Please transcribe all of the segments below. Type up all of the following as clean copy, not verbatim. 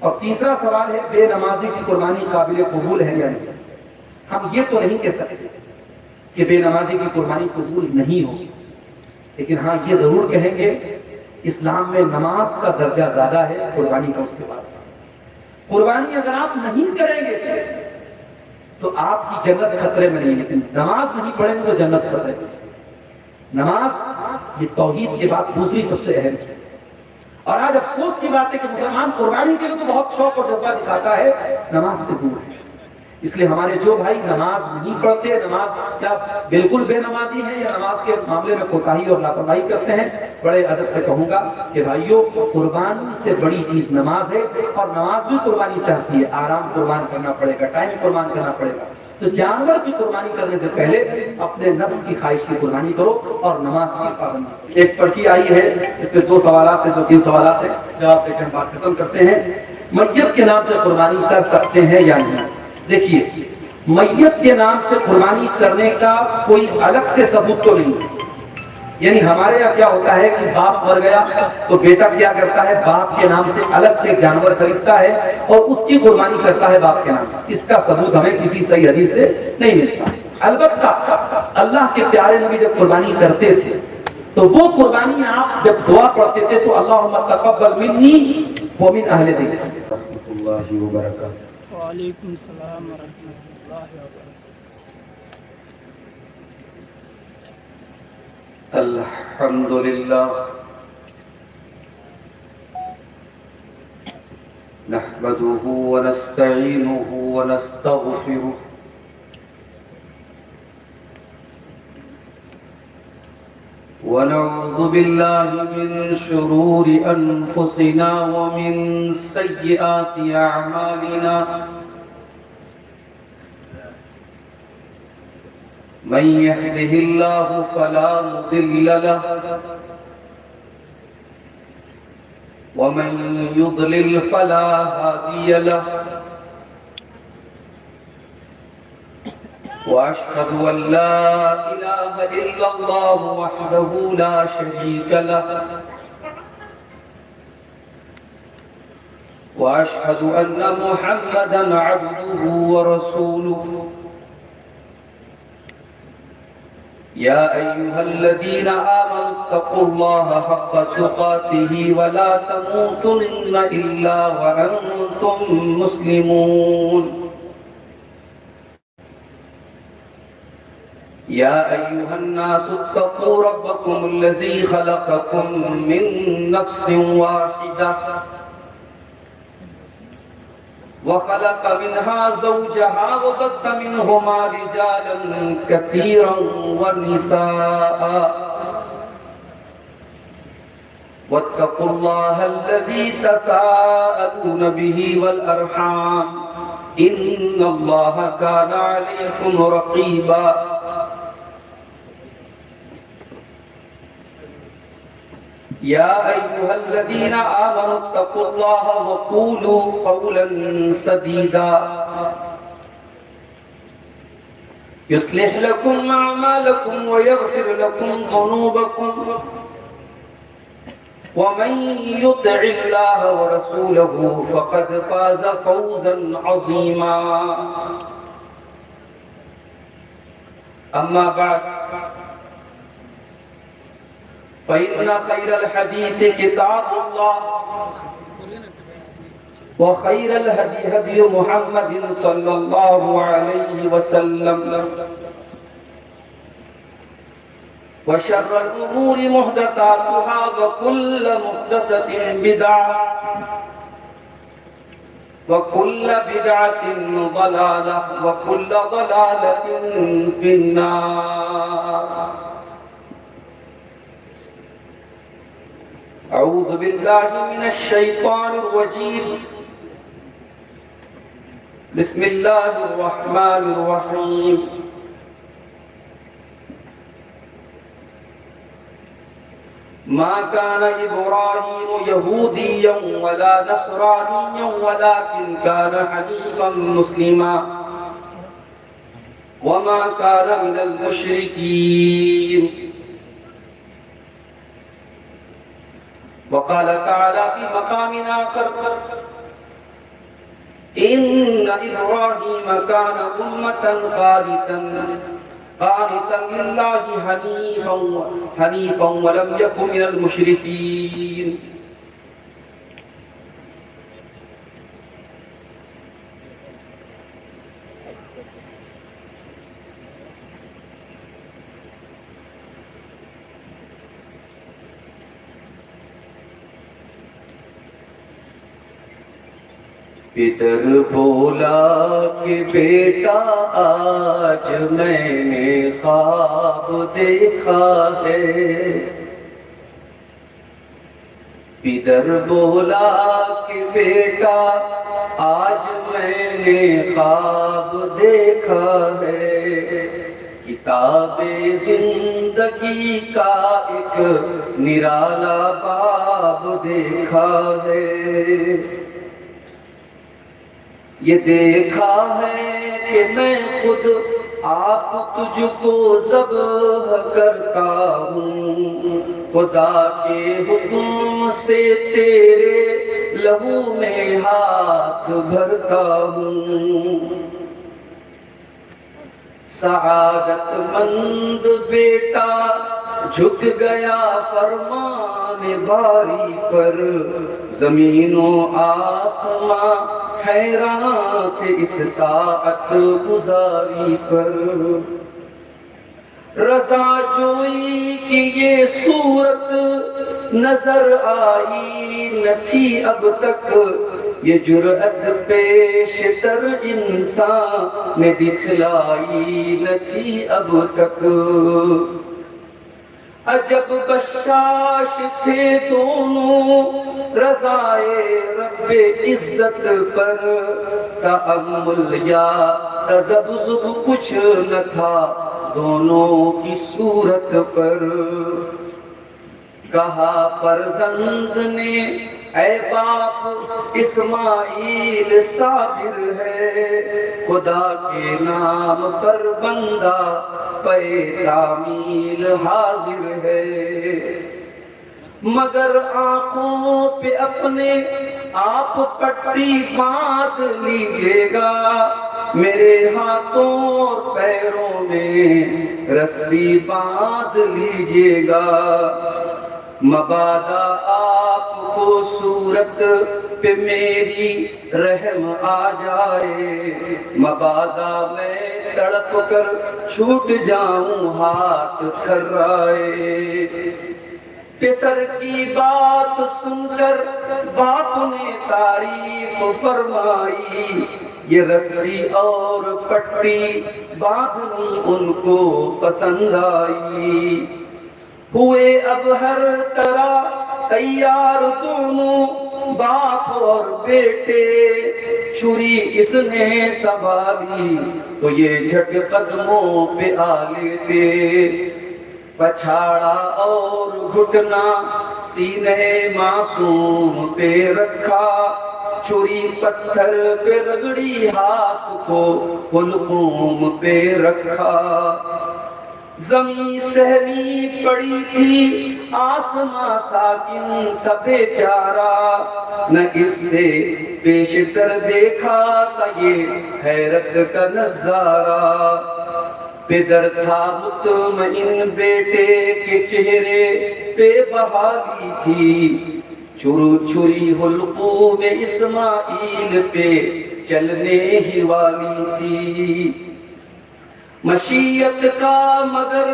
اور تیسرا سوال ہے بے نمازی کی قربانی قابل قبول ہے یا نہیں؟ ہم یہ تو نہیں کہہ سکتے کہ بے نمازی کی قربانی قبول نہیں ہوگی، لیکن ہاں یہ ضرور کہیں گے اسلام میں نماز کا درجہ زیادہ ہے قربانی کا۔ اس کے بعد قربانی اگر آپ نہیں کریں گے تو آپ کی جنت خطرے میں نہیں، لیکن نماز نہیں پڑھیں گے تو جنت خطرے میں۔ نماز یہ توحید کے بعد دوسری سب سے اہم چیز ہے۔ اور آج افسوس کی بات ہے کہ مسلمان قربانی کے لیے تو بہت شوق اور جذبہ دکھاتا ہے، نماز سے دور ہے۔ اس لیے ہمارے جو بھائی نماز نہیں پڑھتے، نماز کیا بالکل بے نمازی ہیں یا نماز کے معاملے میں کوتاہی اور لاپرواہی کرتے ہیں، بڑے ادب سے کہوں گا کہ بھائیو، قربانی سے بڑی چیز نماز ہے، اور نماز بھی قربانی چاہتی ہے، آرام قربان کرنا پڑے گا، ٹائم قربان کرنا پڑے گا۔ تو جانور کی قربانی کرنے سے پہلے اپنے نفس کی خواہش کی قربانی کرو اور نماز کی پابندی۔ ایک پرچی آئی ہے، اس پہ 2 سوالات ہیں، 2-3 سوالات ہیں، جواب دے کر بات ختم کرتے ہیں۔ میت کے نام سے قربانی کر سکتے ہیں یا نہیں؟ دیکھیے، میت کے نام سے قربانی کرنے کا کوئی الگ سے ثبوت تو نہیں ہے۔ یعنی ہمارے یہاں کیا ہوتا ہے کہ باپ مر گیا تو بیٹا کیا کرتا ہے، باپ کے نام سے الگ سے ایک جانور خریدتا ہے اور اس کی قربانی کرتا ہے باپ کے نام سے۔ اس کا ثبوت ہمیں کسی صحیح حدیث سے نہیں ملتا۔ البتہ اللہ کے پیارے نبی جب قربانی کرتے تھے تو وہ قربانی آپ جب دعا پڑھتے تھے تو اللہم تقبل منی ومن اہل بیتی۔ رحمۃ اللہ وبرکاتہ۔ وعلیکم السلام ورحمۃ اللہ وبرکاتہ۔ الحمدللہ نحمده ونستعینه ونستغفره ونعوذ بالله من شرور أنفسنا ومن سيئات أعمالنا من يهده الله فلا مضل له ومن يضلل فلا هادي له وأشهد أن لا إله إلا الله وحده لا شريك له وأشهد أن محمدا عبده ورسوله يا أيها الذين آمنوا اتقوا الله حق تقاته ولا تموتن إلا وأنتم مسلمون يا أيها الناس اتقوا ربكم الذي خلقكم من نفس واحدة وخلق منها زوجها وبث منهما رجالا كثيرا ونساء واتقوا الله الذي تساءلون به والأرحام إن الله كان عليكم رقيبا يا أيها الذين آمنوا اتقوا الله وقولوا قولا سديدا يصلح لكم أعمالكم ويغفر لكم ذنوبكم ومن يطع الله ورسوله فقد فاز فوزا عظيما أما بعد فإن خير الحديث كتاب الله وخير الهدي هدي محمد صلى الله عليه وسلم وشر الأمور محدثاتها وكل محدثة بدعة وكل بدعة ضلالة وكل ضلالة في النار أعوذ بالله من الشيطان الرجيم بسم الله الرحمن الرحيم ما كان إبراهيم يهوديا ولا نصرانيا ولكن كان حنيفا مسلما وما كان من المشركين وقال تعالى في مقام آخر إن إبراهيم كان أمة قانتا لله حنيفا ولم يكن من المشركين. پدر بولا کہ بیٹا آج میں نے خواب دیکھا ہے. پدر بولا کہ بیٹا آج میں نے خواب دیکھا ہے. کتاب زندگی کا ایک نرالا باب دیکھا ہے. یہ دیکھا ہے کہ میں خود آپ تجھ کو ذبح کرتا ہوں. خدا کے حکم سے تیرے لہو میں ہاتھ بھرتا ہوں. سعادت مند بیٹا جھک گیا فرمان باری پر. زمین و آسماں حیران تھے اس طاعت گزاری پر. رضا جوئی کی یہ صورت نظر آئی نہ تھی اب تک. یہ جرأت پیش تر انسان نے دکھلائی نہ تھی اب تک. عجب بشاش تھے دونوں رضائے رب عزت پر. تأمل یا تذبذب کچھ نہ تھا دونوں کی صورت پر. کہا فرزند نے اے باپ اسماعیل صابر ہے. خدا کے نام پر بندہ پے تعمیل حاضر ہے. مگر آنکھوں پہ اپنے آپ پٹی باندھ لیجیے گا. میرے ہاتھوں اور پیروں میں رسی باندھ لیجیے گا. مبادا آپ کو صورت پہ میری رحم آ جائے. مبادا میں تڑپ کر چھوٹ جاؤں ہاتھ تھرائے. پسر کی بات سن کر باپ نے تعریف فرمائی. یہ رسی اور پٹی باندھنی ان کو پسند آئی. ہوئے اب ہر طرح تیار دونوں باپ اور بیٹے. چھری اس نے سنبھالی تو یہ جھٹ قدموں پہ آ لیتے. پچھاڑا اور گھٹنا سینے معصوم پہ رکھا. چھری پتھر پہ رگڑی ہاتھ کو حلقوم پہ رکھا. زمین سہمی پڑی تھی آسماں ساکن تھا بیچارہ. نہ اس سے پیشتر دیکھا تھا یہ حیرت کا نظارہ. پدر تھا مطمئن بیٹے کے چہرے پہ بحالی تھی. چھری حلقوم اسماعیل پہ چلنے ہی والی تھی. مشیت کا مگر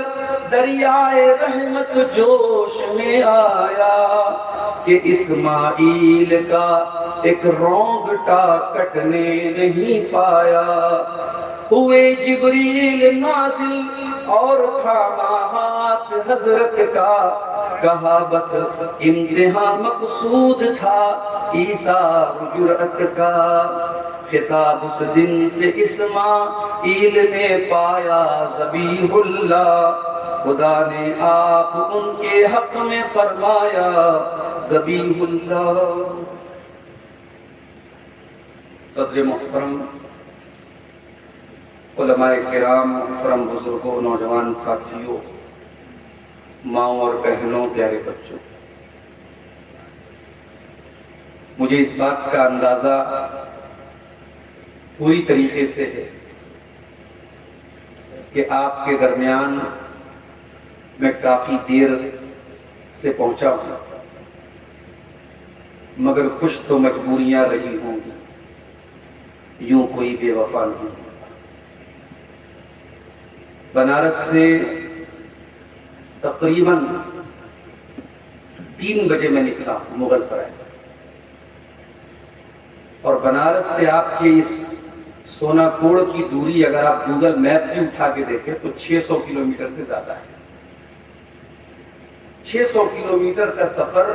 دریائے رحمت جوش میں آیا کہ اسماعیل کا ایک رونگٹا کٹنے نہیں پایا. ہوئے جبریل نازل اور تھاما ہاتھ حضرت کا. کہا بس امتحان مقصود تھا ایثار جرأت کا. خطاب اس دن سے اسماعیل نے پایا ذبیح اللہ. خدا نے آپ ان کے حق میں فرمایا ذبیح اللہ. صدر محترم، علماء کرام، محترم بزرگوں، نوجوان ساتھیوں، ماؤں اور بہنوں، پیارے بچوں، مجھے اس بات کا اندازہ پوری طریقے سے ہے کہ آپ کے درمیان میں کافی دیر سے پہنچا ہوں، مگر کچھ تو مجبوریاں رہی ہوں گی، یوں کوئی بے وفا نہیں۔ بنارس سے تقریباً 3 بجے میں نکلا مغل سرائے سے، اور بنارس سے آپ کے اس سونا کوڑ کی دوری اگر آپ گوگل میپ بھی اٹھا کے دیکھیں تو 600 کلومیٹر سے زیادہ ہے۔ 600 کلومیٹر کا سفر،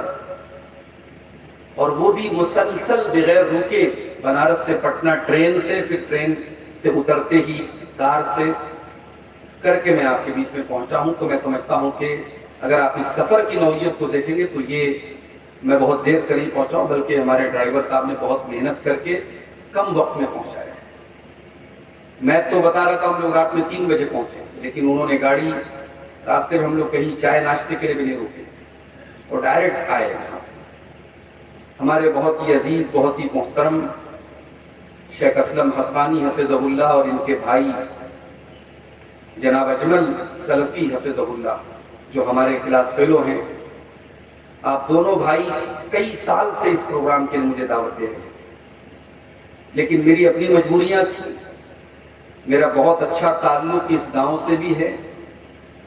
اور وہ بھی مسلسل بغیر رکے، بنارس سے پٹنہ ٹرین سے، پھر ٹرین سے اترتے ہی کار سے کر کے میں آپ کے بیچ میں پہنچا ہوں۔ تو میں سمجھتا ہوں کہ اگر آپ اس سفر کی نوعیت کو دیکھیں گے تو یہ میں بہت دیر سے نہیں پہنچا ہوں، بلکہ ہمارے ڈرائیور صاحب نے بہت محنت کر کے کم وقت میں پہنچایا ہے۔ میں تو بتا رہا تھا ہم لوگ رات میں 3 بجے پہنچے، لیکن انہوں نے گاڑی راستے میں ہم لوگ کہیں چائے ناشتے کے لیے بھی نہیں رکے اور ڈائریکٹ آئے یہاں۔ ہمارے بہت ہی عزیز، بہت ہی محترم شیخ اسلم حقانی حفظہ اللہ اور ان کے بھائی جناب اجمل سلفی حفظہ اللہ، جو ہمارے کلاس فیلو ہیں، آپ دونوں بھائی کئی سال سے اس پروگرام کے لیے مجھے دعوت دے رہے ہیں، لیکن میری اپنی مجبوریاں تھیں۔ میرا بہت اچھا تعلق اس گاؤں سے بھی ہے،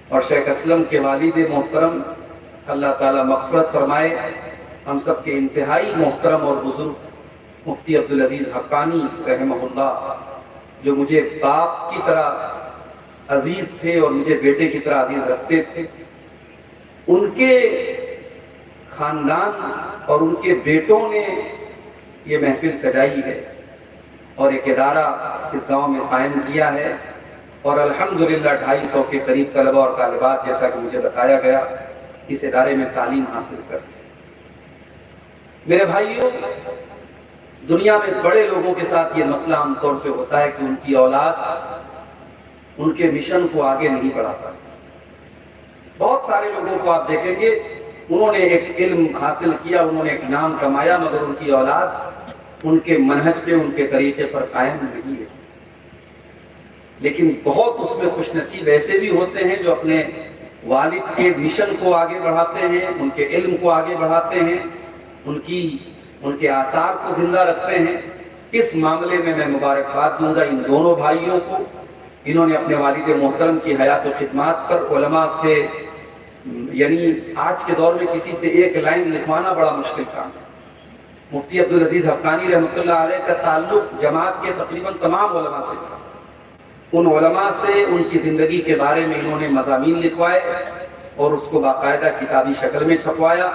اور شیخ اسلم کے والد محترم اللہ تعالیٰ مغفرت فرمائے، ہم سب کے انتہائی محترم اور بزرگ مفتی عبدالعزیز حقانی رحمہ اللہ، جو مجھے باپ کی طرح عزیز تھے اور مجھے بیٹے کی طرح عزیز رکھتے تھے، ان کے خاندان اور ان کے بیٹوں نے یہ محفل سجائی ہے اور ایک ادارہ اس گاؤں میں قائم کیا ہے، اور الحمدللہ 250 کے قریب طلبہ اور طالبات، جیسا کہ مجھے بتایا گیا، اس ادارے میں تعلیم حاصل کرتے ہیں۔ میرے بھائیوں، دنیا میں بڑے لوگوں کے ساتھ یہ مسئلہ عام طور سے ہوتا ہے کہ ان کی اولاد ان کے مشن کو آگے نہیں بڑھاتا۔ بہت سارے لوگوں کو آپ دیکھیں گے، انہوں نے ایک علم حاصل کیا، انہوں نے ایک نام کمایا، مگر ان کی اولاد ان کے منہج پہ، ان کے طریقے پر قائم نہیں ہے۔ لیکن بہت اس میں خوش نصیب ایسے بھی ہوتے ہیں جو اپنے والد کے مشن کو آگے بڑھاتے ہیں، ان کے علم کو آگے بڑھاتے ہیں، ان کے آثار کو زندہ رکھتے ہیں۔ اس معاملے میں مبارکباد دوں گا ان دونوں بھائیوں کو، انہوں نے اپنے والد محترم کی حیات و خدمات پر علماء سے، یعنی آج کے دور میں کسی سے ایک لائن لکھوانا بڑا مشکل کام ہے۔ مفتی عبدالعزیز حقانی رحمۃ اللہ علیہ کا تعلق جماعت کے تقریباً تمام علماء سے تھا۔ ان علماء سے ان کی زندگی کے بارے میں انہوں نے مضامین لکھوائے اور اس کو باقاعدہ کتابی شکل میں چھپوایا۔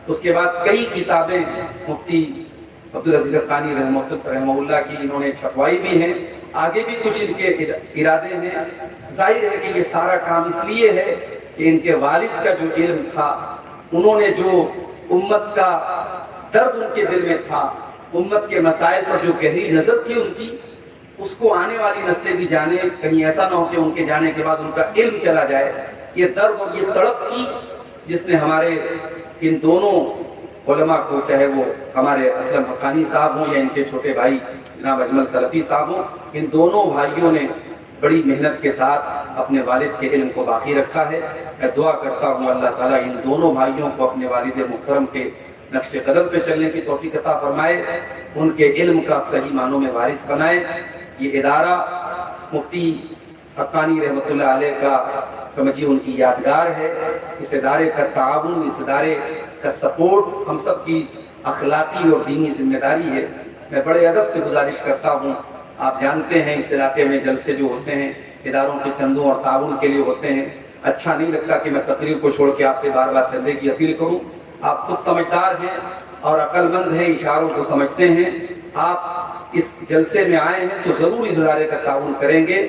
اس کے بعد کئی کتابیں مفتی عبدالعزیز حقانی رحمہ اللہ کی انہوں نے چھپوائی بھی ہیں، آگے بھی کچھ ان کے ارادے ہیں۔ ظاہر ہے کہ یہ سارا کام اس لیے ہے کہ ان کے والد کا جو علم تھا، انہوں نے جو امت کا درد ان کے دل میں تھا، امت کے مسائل پر جو گہری نظر تھی ان کی، اس کو آنے والی نسلیں بھی جانے، کہیں ایسا نہ ہو کہ ان کے جانے کے بعد ان کا علم چلا جائے۔ یہ درد اور یہ تڑپ تھی جس نے ہمارے ان دونوں علماء کو، چاہے وہ ہمارے اسلم حقانی صاحب ہوں یا ان کے چھوٹے بھائی جناب اجمل سلفی صاحب ہوں، ان دونوں بھائیوں نے بڑی محنت کے ساتھ اپنے والد کے علم کو باقی رکھا ہے۔ میں دعا کرتا ہوں اللہ تعالیٰ ان دونوں بھائیوں کو اپنے والد محترم کے نقش قدم پہ چلنے کی توفیق عطا فرمائے، ان کے علم کا صحیح معنوں میں وارث بنائے۔ یہ ادارہ مفتی حقانی رحمۃ اللہ علیہ کا سمجھیے ان کی یادگار ہے۔ اس ادارے کا تعاون، اس ادارے کا سپورٹ ہم سب کی اخلاقی اور دینی ذمہ داری ہے۔ میں بڑے ادب سے گزارش کرتا ہوں، آپ جانتے ہیں اس علاقے میں جلسے جو ہوتے ہیں اداروں کے چندوں اور تعاون کے لیے ہوتے ہیں، اچھا نہیں لگتا کہ میں تقریر کو چھوڑ کے آپ سے بار بار چندے کی اپیل کروں۔ آپ خود سمجھدار ہیں اور عقل مند ہیں، اشاروں کو سمجھتے ہیں۔ آپ اس جلسے میں آئے ہیں تو ضرور اس ادارے کا تعاون کریں گے،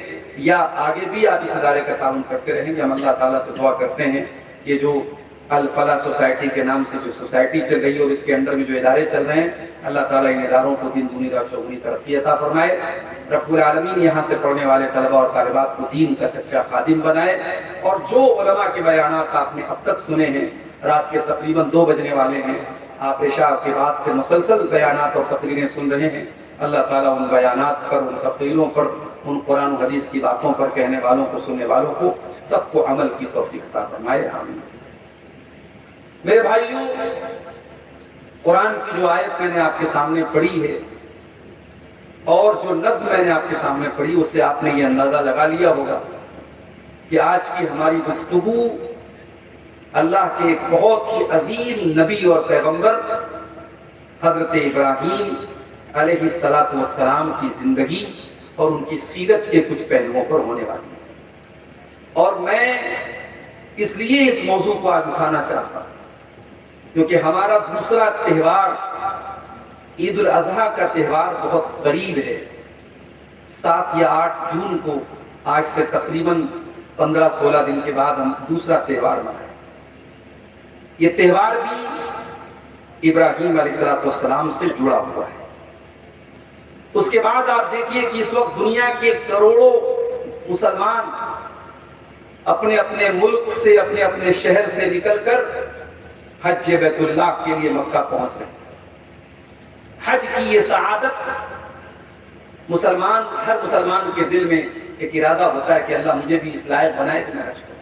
یا آگے بھی آپ اس ادارے کا تعاون کرتے رہیں گے۔ ہم اللہ تعالیٰ سے دعا کرتے ہیں کہ جو الفلاح سوسائٹی کے نام سے جو سوسائٹی چل رہی ہے اور اس کے اندر میں جو ادارے چل رہے ہیں، اللہ تعالیٰ ان اداروں کو دین دنیا رات چوگنی ترقی عطا فرمائے۔ رب العالمین یہاں سے پڑھنے والے طلبہ اور طالبات کو دین کا سچا خادم بنائے، اور جو علماء کے بیانات آپ نے اب تک سنے ہیں، رات کے تقریباً 2 بجنے والے ہیں، آپ عشاء کے بعد سے مسلسل بیانات اور تقریریں سن رہے ہیں، اللہ تعالیٰ ان بیانات پر، ان تقریروں پر، ان قرآن و حدیث کی باتوں پر کہنے والوں کو، سننے والوں کو سب کو عمل کی توفیق عطا فرمائے، آمین۔ میرے بھائیوں، قرآن کی جو آیت میں نے آپ کے سامنے پڑھی ہے اور جو نظم میں نے آپ کے سامنے پڑھی، اس سے آپ نے یہ اندازہ لگا لیا ہوگا کہ آج کی ہماری گفتگو اللہ کے ایک بہت ہی عظیم نبی اور پیغمبر حضرت ابراہیم علیہ السلام کی زندگی اور ان کی سیرت کے کچھ پہلوؤں پر ہونے والی ہے۔ اور میں اس لیے اس موضوع کو آج اٹھانا چاہتا ہوں کیونکہ ہمارا دوسرا تہوار عید الاضحیٰ کا تہوار بہت قریب ہے۔ 7 یا 8 جون کو، آج سے تقریباً 15-16 دن کے بعد ہم دوسرا تہوار منائیں۔ یہ تہوار بھی ابراہیم علیہ السلام سے جڑا ہوا ہے۔ اس کے بعد آپ دیکھیے کہ اس وقت دنیا کے کروڑوں مسلمان اپنے اپنے ملک سے، اپنے اپنے شہر سے نکل کر حج بیت اللہ کے لیے مکہ پہنچ رہے ہیں۔ حج کی یہ سعادت ہر مسلمان کے دل میں ایک ارادہ ہوتا ہے کہ اللہ مجھے بھی اس لائق بنائے کہ میں حج کروں۔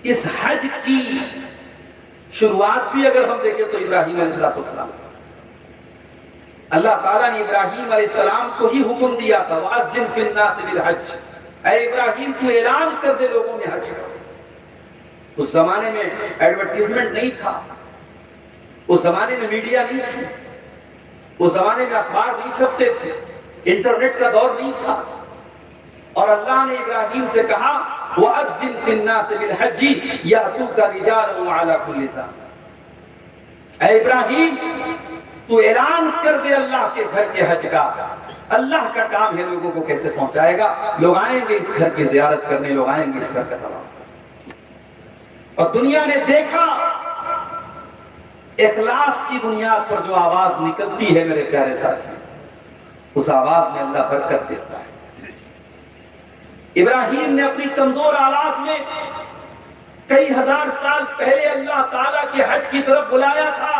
اس حج کی شروعات بھی اگر ہم دیکھیں تو ابراہیم علیہ السلام سے، اللہ تعالیٰ نے ابراہیم علیہ السلام کو ہی حکم دیا تھا، وَأَذِّن فِي النَّاسِ بِالْحَجِّ، اے ابراہیم تو اعلان کر دے لوگوں میں حج کرو۔ اس زمانے میں ایڈورٹیزمنٹ نہیں تھا، اس زمانے میں میڈیا نہیں تھی، اس زمانے میں اخبار نہیں چھپتے تھے، انٹرنیٹ کا دور نہیں تھا، اور اللہ نے ابراہیم سے کہا وَأَذِّن فِي النَّاسِ بِالْحَجِّ يَأْتُوكَ رِجَالًا وَعَلَىٰ كُلِّ ضَامِرٍ، اے ابراہیم تو اعلان کر دے اللہ کے گھر کے حج کا۔ اللہ کا کام ہے لوگوں کو کیسے پہنچائے گا، لوگ آئیں گے اس گھر کی زیارت کرنے، لوگ آئیں گے اس گھر کا طواف، اور دنیا نے دیکھا اخلاص کی بنیاد پر جو آواز نکلتی ہے میرے پیارے ساتھی، اس آواز میں اللہ برکت دیتا ہے۔ ابراہیم نے اپنی کمزور آواز میں کئی ہزار سال پہلے اللہ تعالیٰ کے حج کی طرف بلایا تھا،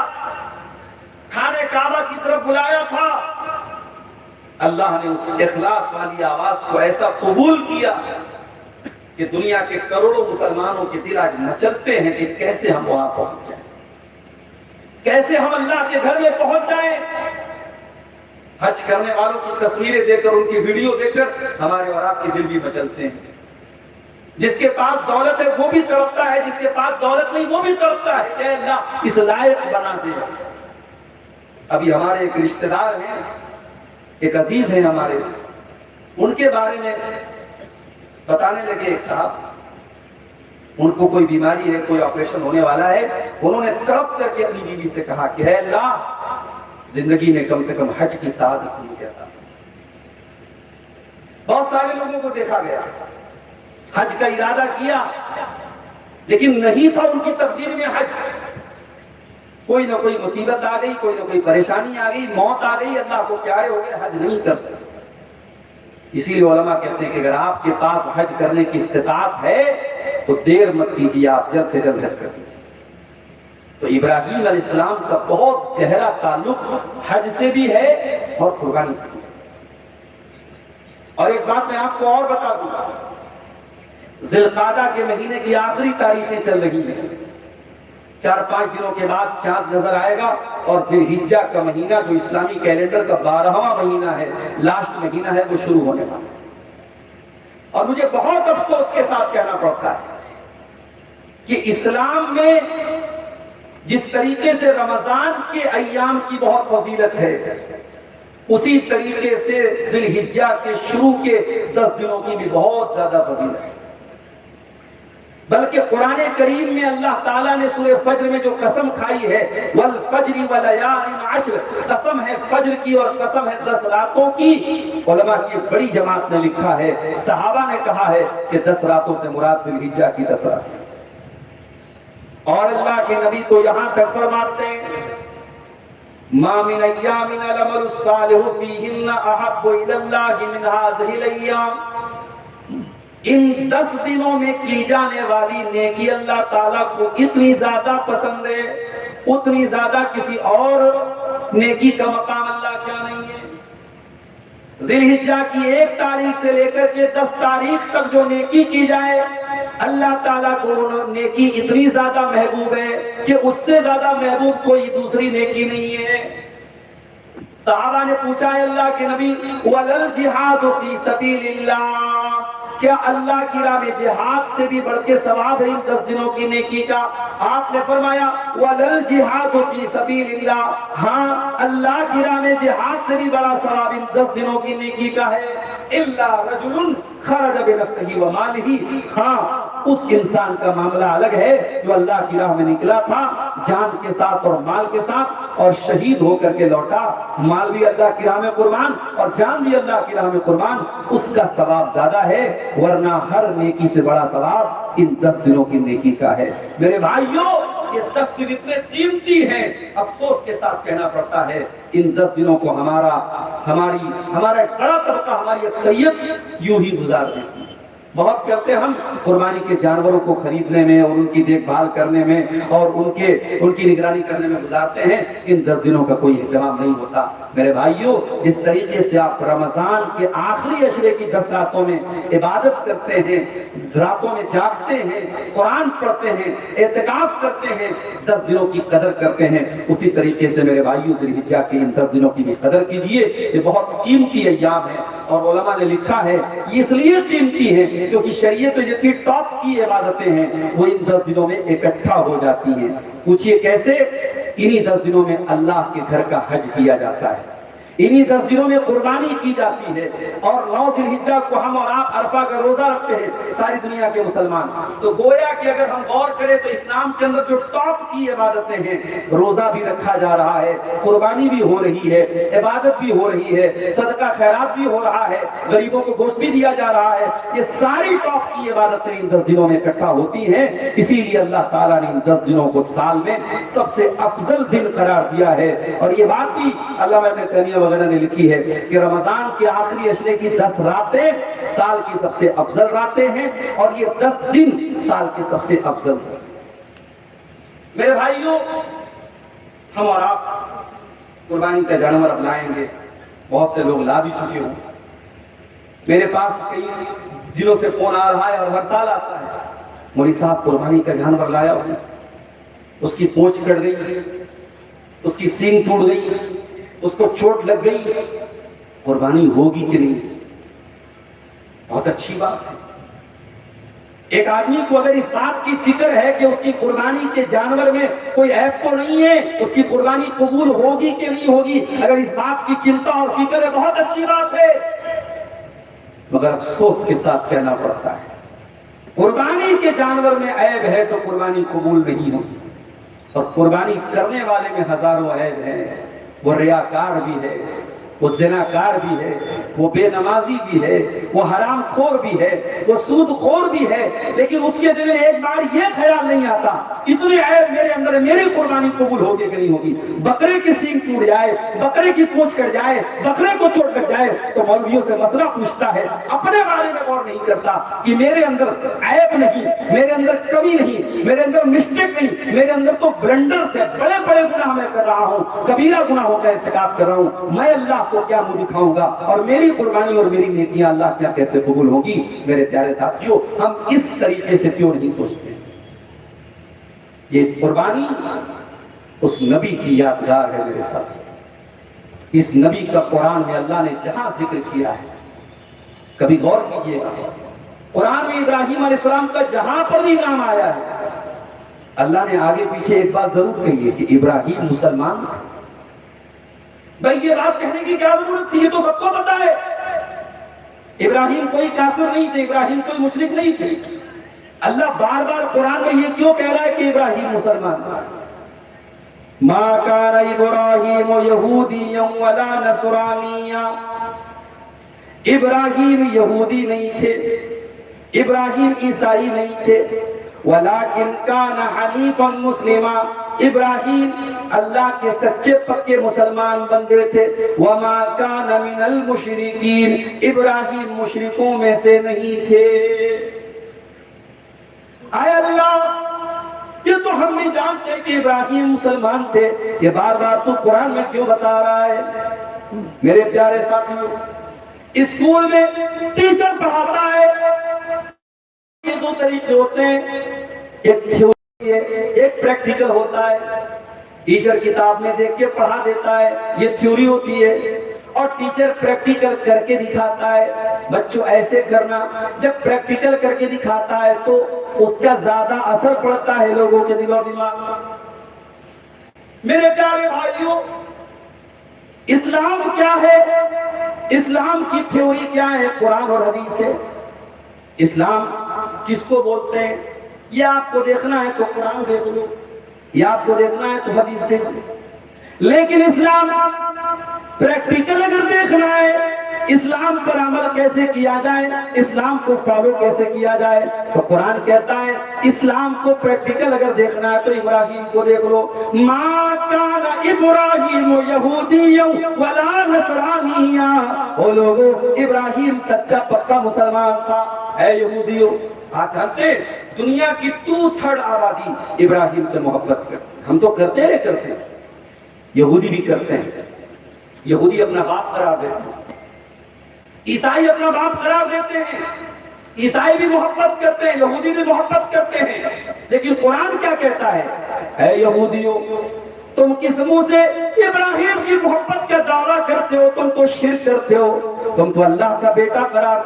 خانہ کعبہ کی طرف بلایا تھا۔ اللہ نے اس اخلاص والی آواز کو ایسا قبول کیا کہ دنیا کے کروڑوں مسلمانوں کے دل آج مچلتے ہیں کہ کیسے ہم وہاں پہنچ جائیں، کیسے ہم اللہ کے گھر میں پہنچ جائیں۔ حج کرنے والوں کی تصویریں دیکھ کر، ان کی ویڈیو دیکھ کر ہمارے اور آپ کے دل بھی مچلتے ہیں۔ جس کے پاس دولت ہے وہ بھی تڑپتا ہے، جس کے پاس دولت نہیں وہ بھی تڑپتا ہے کہ اے اللہ اس لائق بنا دے۔ ابھی ہمارے ایک رشتہ دار ہیں، ایک عزیز ہیں ہمارے، ان کے بارے میں بتانے لگے ایک صاحب، ان کو کوئی بیماری ہے، کوئی آپریشن ہونے والا ہے، انہوں نے تڑپ کر کے اپنی بیوی سے کہا کہ اے اللہ زندگی میں کم سے کم حج کی سعادت مجھے عطا۔ بہت سارے لوگوں کو دیکھا گیا، حج کا ارادہ کیا، لیکن نہیں تھا ان کی تقدیر میں حج۔ کوئی نہ کوئی مصیبت آ گئی، کوئی نہ کوئی پریشانی آ گئی، موت آ گئی، اللہ کو پیارے ہو گئے، حج نہیں کر سکتے۔ اسی لیے علماء کہتے ہیں کہ اگر آپ کے پاس حج کرنے کی استطاعت ہے تو دیر مت کیجیے، آپ جلد سے جلد حج کر دیجیے۔ تو ابراہیم علیہ السلام کا بہت گہرا تعلق حج سے بھی ہے اور قربانی سے بھی ہے۔ اور ایک بات میں آپ کو اور بتا دوں، ذی القعدہ کے مہینے کی آخری تاریخیں چل رہی ہیں، 4-5 دنوں کے بعد چاند نظر آئے گا، اور ذی الحجہ کا مہینہ جو اسلامی کیلنڈر کا 12واں مہینہ ہے، لاسٹ مہینہ ہے، وہ شروع ہونے والا ہے۔ اور مجھے بہت افسوس کے ساتھ کہنا پڑتا ہے کہ اسلام میں جس طریقے سے رمضان کے ایام کی بہت فضیلت ہے، اسی طریقے سے ذی الحجہ کے شروع کے 10 دنوں کی بھی بہت زیادہ فضیلت ہے۔ بلکہ قرآن کریم میں اللہ تعالیٰ نے سورہ فجر میں جو قسم کھائی ہے، وَالْفَجْرِ وَلَيَالٍ عَشْرٍ، قسم ہے فجر کی اور قسم ہے 10 راتوں کی۔ علماء کی ایک بڑی جماعت نے لکھا ہے، صحابہ نے کہا ہے کہ 10 راتوں سے مراد ذی الحجہ کی 10 راتیں، اور اللہ کے نبی تو یہاں تک فرماتے ہیں مَا مِنْ أَيَّامٍ الْعَمَلُ الصَّالِحُ فِيهِنَّ أَحَبُّ إِلَى اللَّهِ مِنْ هَٰذِهِ الْأَيَّامِ، ان 10 دنوں میں کی جانے والی نیکی اللہ تعالیٰ کو اتنی زیادہ پسند ہے، اتنی زیادہ کسی اور نیکی کا مقام اللہ کیا نہیں ذی الحجہ کی 1 تاریخ سے لے کر کے 10 تاریخ تک جو نیکی کی جائے، اللہ تعالیٰ کو وہ نیکی اتنی زیادہ محبوب ہے کہ اس سے زیادہ محبوب کوئی دوسری نیکی نہیں ہے۔ صحابہ نے پوچھا ہے اللہ کے نبی وَلَلْ جِہَادُ فِي سَبِيلِ اللَّهِ، کیا اللہ کی راہ میں جہاد سے بھی بڑھ کے ثواب ہے ان 10 دنوں کی نیکی کا؟ آپ نے فرمایا وَلَلْ جِہَادُ فِي سَبِيلِ اللَّهِ، ہاں اللہ کی راہ میں جہاد سے بھی بڑا ثواب ان 10 دنوں کی نیکی کا ہے۔ إِلَّا رَجُلٌ خَرَجَ بِنَفْسِهِ وَمَالِهِ، ہاں اس انسان کا معاملہ الگ ہے جو اللہ کی راہ میں نکلا تھا جان کے ساتھ اور مال کے ساتھ اور شہید ہو کر کے لوٹا، مال بھی اللہ کی راہ میں قربان اور جان بھی اللہ کی راہ میں قربان، اس کا ثواب زیادہ ہے، ورنہ ہر نیکی سے بڑا ثواب ان 10 دنوں کی نیکی کا ہے۔ میرے بھائیوں، یہ 10 دن اتنے قیمتی ہیں، افسوس کے ساتھ کہنا پڑتا ہے ان 10 دنوں کو ہمارا ایک بڑا طبقہ، ہماری اکثریت یوں ہی گزار دیتی ہے۔ بہت کرتے ہم قربانی کے جانوروں کو خریدنے میں اور ان کی دیکھ بھال کرنے میں اور ان کی نگرانی کرنے میں گزارتے ہیں، ان 10 دنوں کا کوئی اہتمام نہیں ہوتا۔ میرے بھائیوں، جس طریقے سے آپ رمضان کے آخری عشرے کی 10 راتوں میں عبادت کرتے ہیں، راتوں میں جاگتے ہیں، قرآن پڑھتے ہیں، اعتکاف کرتے ہیں، 10 دنوں کی قدر کرتے ہیں، اسی طریقے سے میرے بھائیوں ذی الحجہ کی ان 10 دنوں کی بھی قدر کیجئے۔ یہ بہت قیمتی ایام ہے اور علماء نے لکھا ہے یہ اس لیے قیمتی ہے کیونکہ شریعت میں جتنی ٹاپ کی عبادتیں ہیں وہ ان 10 دنوں میں اکٹھا ہو جاتی ہیں۔ پوچھئے کیسے؟ انہی 10 دنوں میں اللہ کے گھر کا حج کیا جاتا ہے، انہی 10 دنوں میں قربانی کی جاتی ہے، اور 9 ذی الحجہ کو ہم اور آپ عرفہ کا روزہ رکھتے ہیں ساری دنیا کے مسلمان۔ تو گویا کہ اگر ہم غور کریں تو اسلام کے اندر جو ٹاپ کی عبادتیں ہیں، روزہ بھی رکھا جا رہا ہے، قربانی بھی ہو رہی ہے، عبادت بھی ہو رہی ہے، صدقہ خیرات بھی ہو رہا ہے، غریبوں کو گوشت بھی دیا جا رہا ہے، یہ ساری ٹاپ کی عبادتیں ان 10 دنوں میں اکٹھا ہوتی ہیں۔ اسی لیے اللہ تعالیٰ نے ان 10 دنوں کو سال میں سب سے افضل دن قرار دیا ہے، اور یہ بات بھی علامہ ابن تیمیہ وغیرہ نے لکھی ہے کہ رمضان کے آخری عشرے کی 10 راتیں سال کی سب سے افضل راتیں ہیں، اور یہ 10 دن سال کے سب سے افضل ہیں۔ میرے بھائیوں، ہم اور آپ قربانی کا جانور اب لائیں گے، بہت سے لوگ لا بھی چکے ہوں۔ میرے پاس کئی دنوں سے فون آ رہا ہے اور ہر سال آتا ہے، مولوی صاحب قربانی کا جانور لایا ہوں، اس کی پونچھ کٹ گئی، اس کی سینگ ٹوٹ گئی، اس کو چوٹ لگ گئی، قربانی ہوگی کہ نہیں؟ بہت اچھی بات ہے۔ ایک آدمی کو اگر اس بات کی فکر ہے کہ اس کی قربانی کے جانور میں کوئی عیب تو نہیں ہے، اس کی قربانی قبول ہوگی کہ نہیں ہوگی، اگر اس بات کی چنتا اور فکر ہے، بہت اچھی بات ہے، مگر افسوس کے ساتھ کہنا پڑتا ہے قربانی کے جانور میں عیب ہے تو قربانی قبول نہیں ہوگی، اور قربانی کرنے والے میں ہزاروں عیب ہیں۔ وہ ریاکار بھی ہے، وہ زناکار بھی ہے، وہ بے نمازی بھی ہے، وہ حرام خور بھی ہے، وہ سود خور بھی ہے، لیکن اس کے دل میں ایک بار یہ خیال نہیں آتا اتنے عیب میرے اندر ہے، میری قربانی قبول ہوگی کہ نہیں ہوگی۔ بکرے کی سینگ ٹوٹ جائے، بکرے کی پونچھ کٹ جائے، بکرے کو چوٹ لگ جائے تو مولویوں سے مسئلہ پوچھتا ہے، اپنے بارے میں غور نہیں کرتا کہ میرے اندر عیب نہیں، میرے اندر کمی نہیں، میرے اندر مسٹیک نہیں، میرے اندر تو بلنڈر سے بڑے بڑے گناہ میں کر رہا ہوں، کبیرہ گناہوں کا ارتکاب کر رہا ہوں، میں اللہ کو کیا منہ دکھاؤں گا، اور میری قربانی اور میری نیکیاں اللہ کیا کیسے قبول ہوگی؟ میرے پیارے ساتھیوں، ہم اس طریقے سے کیوں نہیں سوچتے؟ یہ قربانی اس نبی کی یادگار ہے میرے ساتھ، اس نبی کا قرآن میں اللہ نے جہاں ذکر کیا ہے، کبھی غور کیجئے گا، قرآن میں ابراہیم علیہ السلام کا جہاں پر بھی نام آیا ہے، اللہ نے آگے پیچھے ایک بات ضرور کہی ہے کہ ابراہیم مسلمان تھا۔ بھائی یہ بات کہنے کی کیا ضرورت تھی؟ یہ تو سب کو پتا ہے، ابراہیم کوئی کافر نہیں تھے، ابراہیم کوئی مشرک نہیں تھے، اللہ بار بار قرآن میں یہ کیوں کہہ رہا ہے کہ ابراہیم مسلمان تھا؟ ما کان ابراہیم یہودیا ولا نصرانیا، ابراہیم یہودی نہیں تھے، ابراہیم عیسائی نہیں تھے، ولیکن کان حنیفا مسلما، ابراہیم اللہ کے سچے پکے مسلمان بندے تھے، وما کان من المشرکین، ابراہیم مشرکوں میں سے نہیں تھے۔ اے اللہ، یہ تو ہم نہیں جانتے کہ ابراہیم مسلمان تھے، یہ بار بار تو قرآن میں کیوں بتا رہا ہے؟ میرے پیارے ساتھیوں، اسکول میں ٹیچر پڑھاتا ہے، یہ دو طریقے ہوتے ہیں، ایک تھیوری ہے، ایک پریکٹیکل ہوتا ہے۔ ٹیچر کتاب میں دیکھ کے پڑھا دیتا ہے، یہ تھیوری ہوتی ہے، اور ٹیچر پریکٹیکل کر کے دکھاتا ہے، بچوں ایسے کرنا۔ جب پریکٹیکل کر کے دکھاتا ہے تو اس کا زیادہ اثر پڑتا ہے لوگوں کے دل و دماغ میں۔ میرے پیارے بھائیوں، اسلام کیا ہے؟ اسلام کی تھیوری کیا ہے؟ قرآن اور حدیث ہے۔ اسلام کس کو بولتے ہیں؟ یہ آپ کو دیکھنا ہے تو قرآن دیکھ لو، یا آپ کو دیکھنا ہے تو حدیث دیکھ لو۔ لیکن اسلام پریکٹیکل اگر دیکھنا ہے، اسلام پر عمل کیسے کیا جائے، اسلام کو فالو کیسے کیا جائے، تو قرآن کہتا ہے اسلام کو پریکٹیکل اگر دیکھنا ہے تو ابراہیم کو دیکھ لو۔ ما کان ابراہیم یہودیا ولا نصرانیا، وہ لوگوں، ابراہیم سچا پکا مسلمان تھا۔ اے یہودیوں، آپ جانتے دنیا کی 2/3 آبادی ابراہیم سے محبت کرتے، ہم تو کرتے ہیں، کرتے ہیں، یہودی بھی کرتے ہیں۔ یہودی اپنا باپ قرار دیتے ہیں، عیسائی اپنا باپ قرار دیتے ہیں، عیسائی بھی محبت کرتے ہیں، یہودی بھی محبت کرتے ہیں۔ لیکن قرآن کیا کہتا ہے؟ اے یہودیوں، تم کس منہ سے ابراہیم کی محبت کا دعویٰ کرتے ہو؟ تم تو شرک کرتے ہو، تم تو اللہ کا بیٹا قرار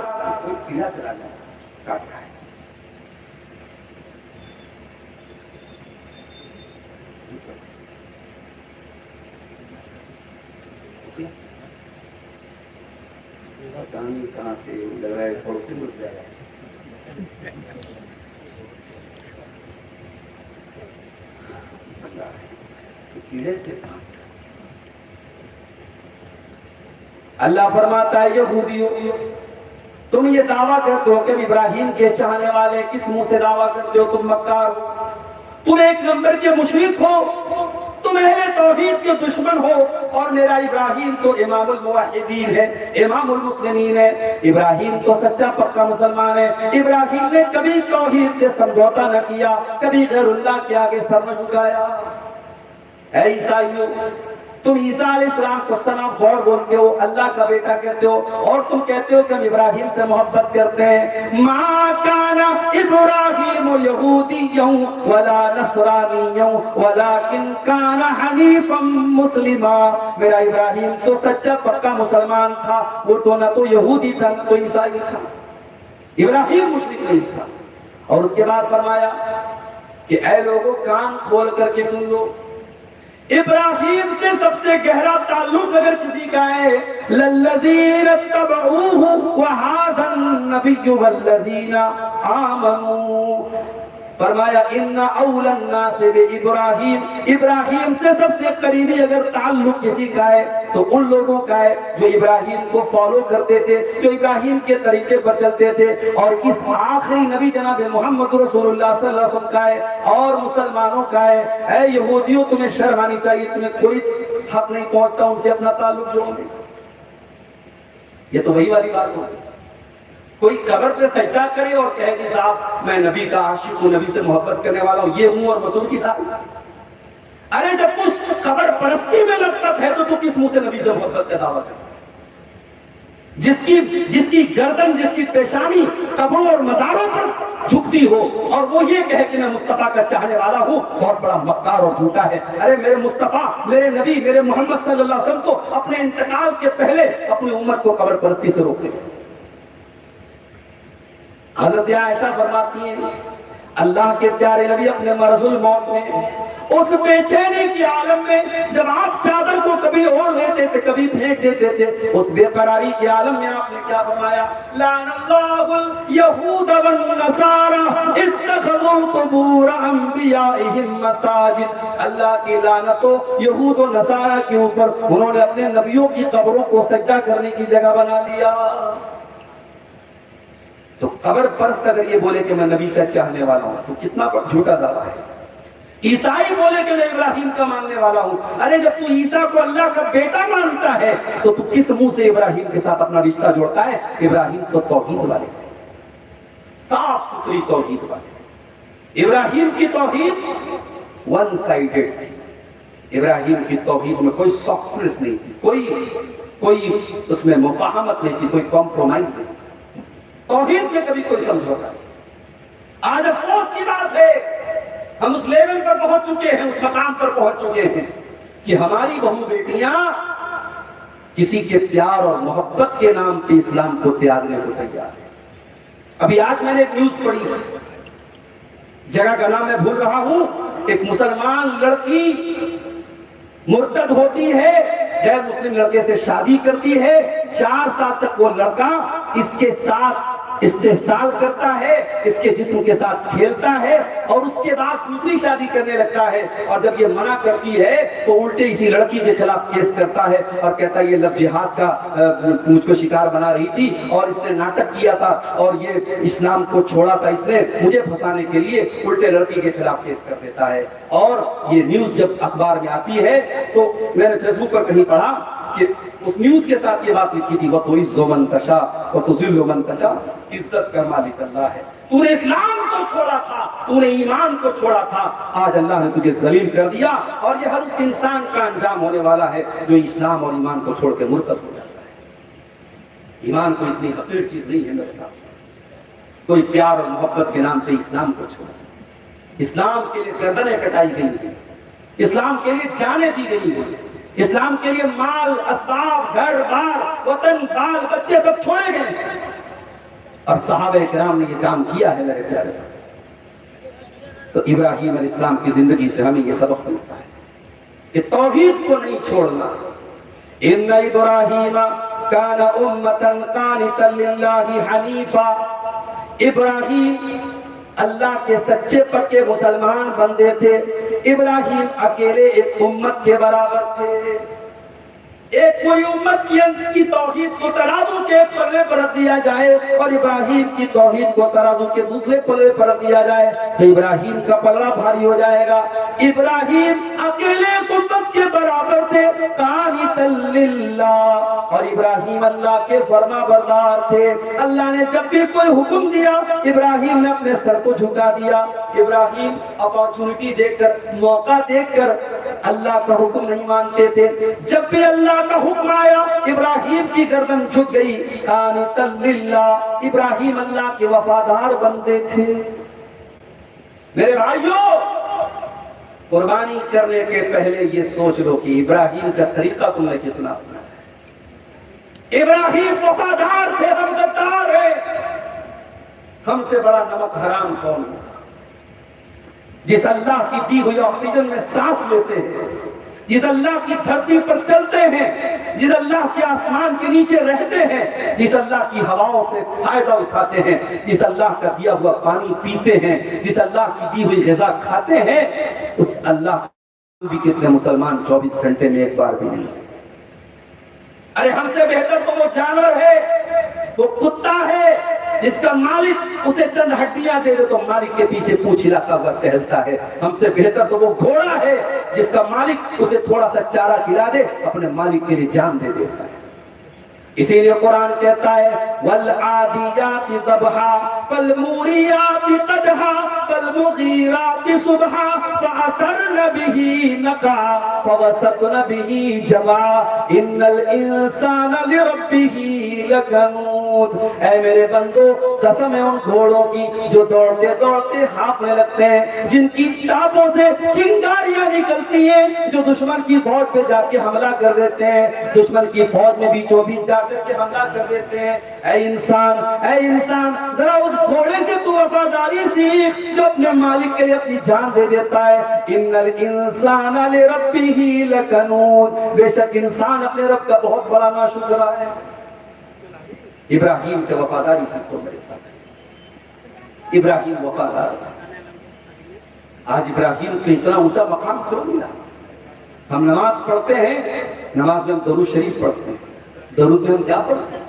کاٹا ہے۔ کہاں سے لگ رہا ہے تھوڑا سے گھس جائے کیڑے تھے۔ اللہ فرماتا ہے یہودیوں، تم یہ دعویٰ کرتے ہو کہ ابراہیم کے چاہنے والے، کس منہ سے دعویٰ کرتے ہو؟ تم مکار ہو، تم ایک نمبر کے مشرک ہو، تم اہل توحید کے دشمن ہو، اور میرا ابراہیم تو امام الموحدین ہے، امام المسلمین ہے۔ ابراہیم تو سچا پکا مسلمان ہے، ابراہیم نے کبھی توحید سے سمجھوتا نہ کیا، کبھی غیر اللہ کے آگے سر نہ جھکایا۔ اے عیسائیوں، تم عیسیٰ علیہ السلام کو سنا بور بولتے ہو، اللہ کا بیٹا کہتے ہو، اور تم کہتے ہو کہ ہم ابراہیم سے محبت کرتے ہیں۔ ما کان ابراہیم یہودیا ولا نصرانیا ولکن کان حنیفا مسلما، میرا ابراہیم تو سچا پکا مسلمان تھا، وہ تو نہ تو یہودی تھا نہ تو عیسائی تھا، ابراہیم مشرک نہیں تھا۔ اور اس کے بعد فرمایا کہ اے لوگوں، کان کھول کر کے سن لو، ابراہیم سے سب سے گہرا تعلق اگر کسی کا ہے، للذین اتبعوہ وہذا النبی والذین آمنوا، فرمایا ان اولی الناس بابراہیم، ابراہیم سے سب سے قریبی اگر تعلق کسی کا ہے تو ان لوگوں کا ہے جو ابراہیم کو فالو کرتے تھے، جو ابراہیم کے طریقے پر چلتے تھے، اور اس آخری نبی جناب محمد رسول اللہ صلی اللہ علیہ وسلم کا ہے، اور مسلمانوں کا ہے۔ اے یہودیوں، تمہیں شرم آنی چاہیے، تمہیں کوئی حق نہیں پہنچتا ان سے اپنا تعلق جوڑنے۔ یہ تو وہی والی بات ہوتی، کوئی قبر پہ سجدہ کرے اور کہے کہ صاحب میں نبی کا عاشق ہوں، نبی سے محبت کرنے والا ہوں، یہ ہوں اور مسعود کی تعریف۔ ارے جب کچھ قبر پرستی میں لگتا ہے تو کس منہ سے نبی سے محبت کا دعویٰ کرے؟ جس کی گردن، جس کی پیشانی قبروں اور مزاروں پر جھکتی ہو، اور وہ یہ کہے کہ میں مصطفیٰ کا چاہنے والا ہوں، بہت بڑا مکار اور جھوٹا ہے۔ ارے میرے مصطفیٰ، میرے نبی، میرے محمد صلی اللہ علیہ وسلم تو اپنے انتقال کے پہلے اپنی امت کو قبر پرستی سے روکتے ہیں۔ حضرت عائشہ فرماتی ہیں اللہ کے پیارے نبی اپنے مرض الموت میں، اس بے چینی کی عالم میں، جب آپ چادر کو کبھی اوڑھ لیتے تھے کبھی پھینک دیتے تھے، اس بے قراری کے عالم میں آپ نے کیا فرمایا؟ لعن اللہ الیہود والنصارى اتخذوا قبور انبیائہم مساجد، اللہ کی لعنت ہو یہود و نصارہ کے اوپر، انہوں نے اپنے نبیوں کی قبروں کو سجدہ کرنے کی جگہ بنا لیا۔ تو قبر پرست اگر یہ بولے کہ میں نبی کا چاہنے والا ہوں تو کتنا بڑا جھوٹا دعویٰ ہے۔ عیسائی بولے کہ میں ابراہیم کا ماننے والا ہوں، ارے جب تو عیسیٰ کو اللہ کا بیٹا مانتا ہے تو کس منہ سے ابراہیم کے ساتھ اپنا رشتہ جوڑتا ہے؟ ابراہیم تو توحید والے تھے، صاف ستھری توحید والے۔ ابراہیم کی توحید ون سائیڈڈ تھی، ابراہیم کی توحید میں کوئی سافٹنس نہیں تھی، کوئی اس میں مفاہمت نہیں تھی، کوئی کمپرومائز نہیں، توحید میں کبھی کوئی سمجھوتا نہیں۔ آج افسوس کی بات ہے ہم اس لیول پر پہنچ چکے ہیں، اس مقام پر پہنچ چکے ہیں کہ ہماری بہو بیٹیاں کسی کے پیار اور محبت کے نام پہ اسلام کو تیارنے کو تیار ہیں۔ ابھی آج میں نے ایک نیوز پڑھی، جگہ کا نام میں بھول رہا ہوں، ایک مسلمان لڑکی مرتد ہوتی ہے، غیر مسلم لڑکے سے شادی کرتی ہے، 4 سال تک وہ لڑکا اس کے ساتھ استحصال کرتا ہے، اس کے جسم کے ساتھ کھیلتا ہے، اور اس کے بعد دوسری شادی کرنے لگتا ہے، اور جب یہ منع کرتی ہے تو الٹے اسی لڑکی کے خلاف کیس کرتا ہے اور کہتا ہے یہ لو جہاد کا مجھ کو شکار بنا رہی تھی اور اس نے ناٹک کیا تھا اور یہ اسلام کو چھوڑا تھا، اس نے مجھے پھنسانے کے لیے الٹے لڑکی کے خلاف کیس کر دیتا ہے۔ اور یہ نیوز جب اخبار میں آتی ہے تو میں نے فیس بک پر کہیں پڑھا کہ اس نیوز کے ساتھ یہ بات لکھی تھی، وَتُعِزُّ مَن تَشَاءُ وَتُذِلُّ مَن تَشَاءُ، عزت کا مالک اللہ ہے، تو نے اسلام کو چھوڑا تھا، تو نے ایمان کو چھوڑا تھا، آج اللہ نے تجھے ذلیل کر دیا، اور یہ ہر اس انسان کا انجام ہونے والا ہے جو اسلام اور ایمان کو چھوڑ کے مرتد ہو جاتا ہے۔ ایمان کو اتنی حقیر چیز نہیں ہے میرے ساتھ، کوئی پیار اور محبت کے نام پہ اسلام کو چھوڑا، اسلام کے لیے گردنیں کٹائی گئی ہیں، اسلام کے لیے جانیں دی گئی ہیں، اسلام کے لیے مال، اسباب، گھر بار، وطن، بال بچے سب چھوڑے گئے ہیں، اور صحابہ کرام نے یہ کام کیا ہے میرے پیارے صاحب۔ تو ابراہیم علیہ السلام کی زندگی سے ہمیں یہ سبق ملتا ہے کہ توحید کو نہیں چھوڑنا۔ ان ابراہیم کان امۃ قانتا للہ حنیفا، ابراہیم اللہ کے سچے پکے مسلمان بندے تھے، ابراہیم اکیلے ایک امت کے برابر تھے۔ ایک کوئی امت کی توحید کو ترازو کے ایک پلے پر رکھ دیا جائے اور ابراہیم کی توحید کو ترازو کے دوسرے پلے پر رکھ دیا جائے تو ابراہیم کا پلڑا بھاری ہو جائے گا۔ ابراہیم اکیلے ایک امت کے برابر تھے، قانتا للہ، اور ابراہیم اللہ کے فرما بردار تھے۔ اللہ نے جب بھی کوئی حکم دیا ابراہیم نے اپنے سر کو جھکا دیا۔ ابراہیم اپارچونٹی دیکھ کر، موقع دیکھ کر اللہ کا حکم نہیں مانتے تھے، جب بھی اللہ کا حکم آیا ابراہیم کی گردن جھک گئی۔ قانتا للہ، ابراہیم اللہ کے وفادار بندے تھے۔ میرے بھائیوں، قربانی کرنے کے پہلے یہ سوچ لو کہ ابراہیم کا طریقہ تم نے کتنا اپنایا۔ ابراہیم وفادار تھے، ہم غدار ہیں۔ ہم سے بڑا نمک حرام کون ہے؟ جس اللہ کی دی ہوئی آکسیجن میں سانس لیتے ہیں، جس اللہ کی دھرتی پر چلتے ہیں، جس اللہ کے آسمان کے نیچے رہتے ہیں، جس اللہ کی ہواؤں سے فائدہ اٹھاتے ہیں، جس اللہ کا دیا ہوا پانی پیتے ہیں، جس اللہ کی دی ہوئی غذا کھاتے ہیں، اس اللہ بھی کتنے مسلمان 24 گھنٹے میں ایک بار بھی نہیں۔ ارے ہم سے بہتر تو وہ جانور ہے، وہ کتا ہے جس کا مالک اسے چند ہڈیاں دے دے تو مالک کے پیچھے پونچھ ہلاتا ہوا ٹہلتا ہے۔ ہم سے بہتر تو وہ گھوڑا ہے جس کا مالک اسے تھوڑا سا چارہ کھلا دے اپنے مالک کے لیے جان دے دیتا ہے۔ اسی لیے قرآن کہتا ہے والعادیات ضبحا فالموریات قدحا فالمغیرات صبحا فأثرن به نقعا فوسطن به جمعا ان الانسان لربه لکنود۔ اے میرے بندو، قسم ہے ان گھوڑوں کی جو دوڑتے دوڑتے ہانپنے لگتے ہیں، جن کی ٹاپوں سے چنگاریاں نکلتی ہیں، جو دشمن کی فوج پہ جا کے حملہ کر دیتے ہیں، دشمن کی فوج میں بیچوں بیچ جا کر کے حملہ کر دیتے ہیں۔ اے انسان ذرا اس گھوڑے سے تو وفاداری سیکھ جو اپنے مالک کے لیے اپنی جان دے دیتا ہے۔ ان الانسان لربہ لکنود، بے شک انسان اپنے رب کا بہت بڑا ناشکرا ہے۔ ابراہیم سے وفاداری سیکھو میرے ساتھ۔ ابراہیم وفادار تھا۔ آج ابراہیم کو اتنا اونچا مقام کیوں ملا؟ ہم نماز پڑھتے ہیں، نماز میں ہم درود شریف پڑھتے ہیں، درود میں ہم کیا پڑھتے ہیں؟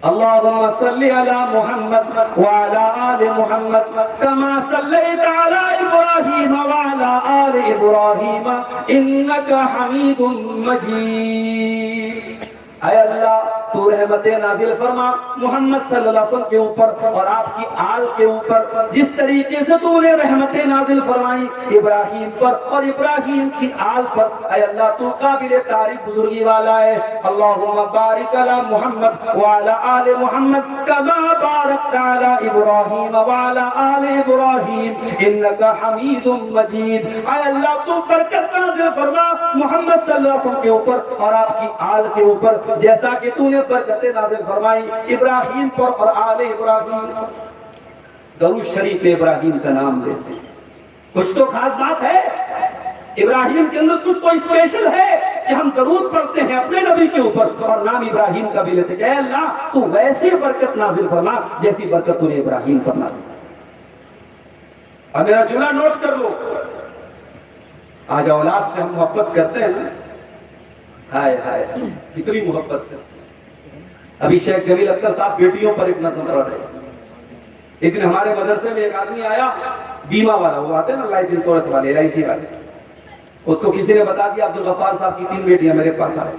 اللہم صلی علی محمد وعلی آل محمد کما صلیت علی ابراہیم وعلی آل ابراہیم انکا حمید مجید۔ اے اللہ تو رحم رحمتیں نازل فرما محمد صلی اللہ علیہ وسلم کے اوپر اور آپ کی آل کے اوپر، جس طریقے سے تو نے رحمتیں نازل فرمائی ابراہیم پر اور ابراہیم کی آل پر، اے اللہ تو قابل تعریف بزرگی والا ہے۔ اللہم بارک علی محمد وعلی آل محمد کما بارکت علی ابراہیم وعلی آل ابراہیم انکا حمید مجید۔ اے اللہ تو برکت نازل فرما محمد صلی اللہ علیہ وسلم کے اوپر اور آپ کی آل کے اوپر، جیسا کہ تو نے برکتیں نازل فرمائی ابراہیم پر اور آل ابراہیم پر۔ درود شریف میں ابراہیم کا نام لیتے ہیں، کچھ تو خاص بات ہے ابراہیم کے اندر، کچھ تو اسپیشل ہے کہ ہم درود پڑھتے ہیں اپنے نبی کے اوپر اور نام ابراہیم کا بھی لیتے ہیں کہ اے اللہ تو ویسے برکت نازل فرما جیسی برکت تو نے ابراہیم پر نازل فرمائی۔ اب میرا جملہ نوٹ کر لو، آج اولاد سے ہم محبت کرتے ہیں نا، ہائے ہائے کتنی محبت کرتے ہیں۔ ابھی شیخ جمیل اختر صاحب بیٹیوں پر ایک نظم پڑھ رہے ہیں۔ ایک دن ہمارے مدرسے میں ایک آدمی آیا، بیمہ والا، وہ آتے ہیں نا لائف انشورنس والے، LIC والے، اس کو کسی نے بتا دیا عبدالغفار صاحب کی 3 بیٹیاں میرے پاس آئے۔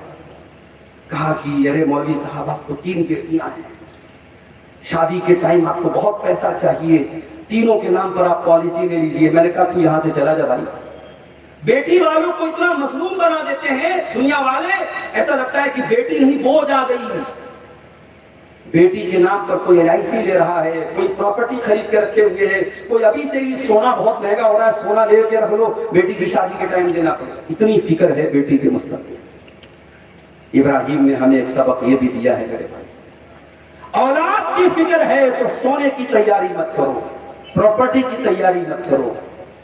کہا کہ ارے مولوی صاحب آپ کو 3 بیٹیاں ہیں، شادی کے ٹائم آپ کو بہت پیسہ چاہیے، تینوں کے نام پر آپ پالیسی لے لیجئے۔ میں نے کہا تو یہاں سے چلا جا بھائی، بیٹی والوں کو اتنا مظلوم بنا دیتے ہیں دنیا والے، ایسا لگتا ہے کہ بیٹی نہیں بوجھ آ گئی۔ بیٹی کے نام پر کوئی LIC لے رہا ہے، کوئی پراپرٹی خرید کے رکھے ہوئے ہے، کوئی ابھی سے ہی سونا بہت مہنگا ہو رہا ہے، سونا لے کے رکھ لو، بیٹی کی شادی کے ٹائم دینا پڑے۔ اتنی فکر ہے بیٹی کے مستقبل۔ ابراہیم نے ہمیں ایک سبق یہ بھی دیا ہے میرے بھائی، اولاد کی فکر ہے تو سونے کی تیاری مت کرو، پراپرٹی کی تیاری مت کرو،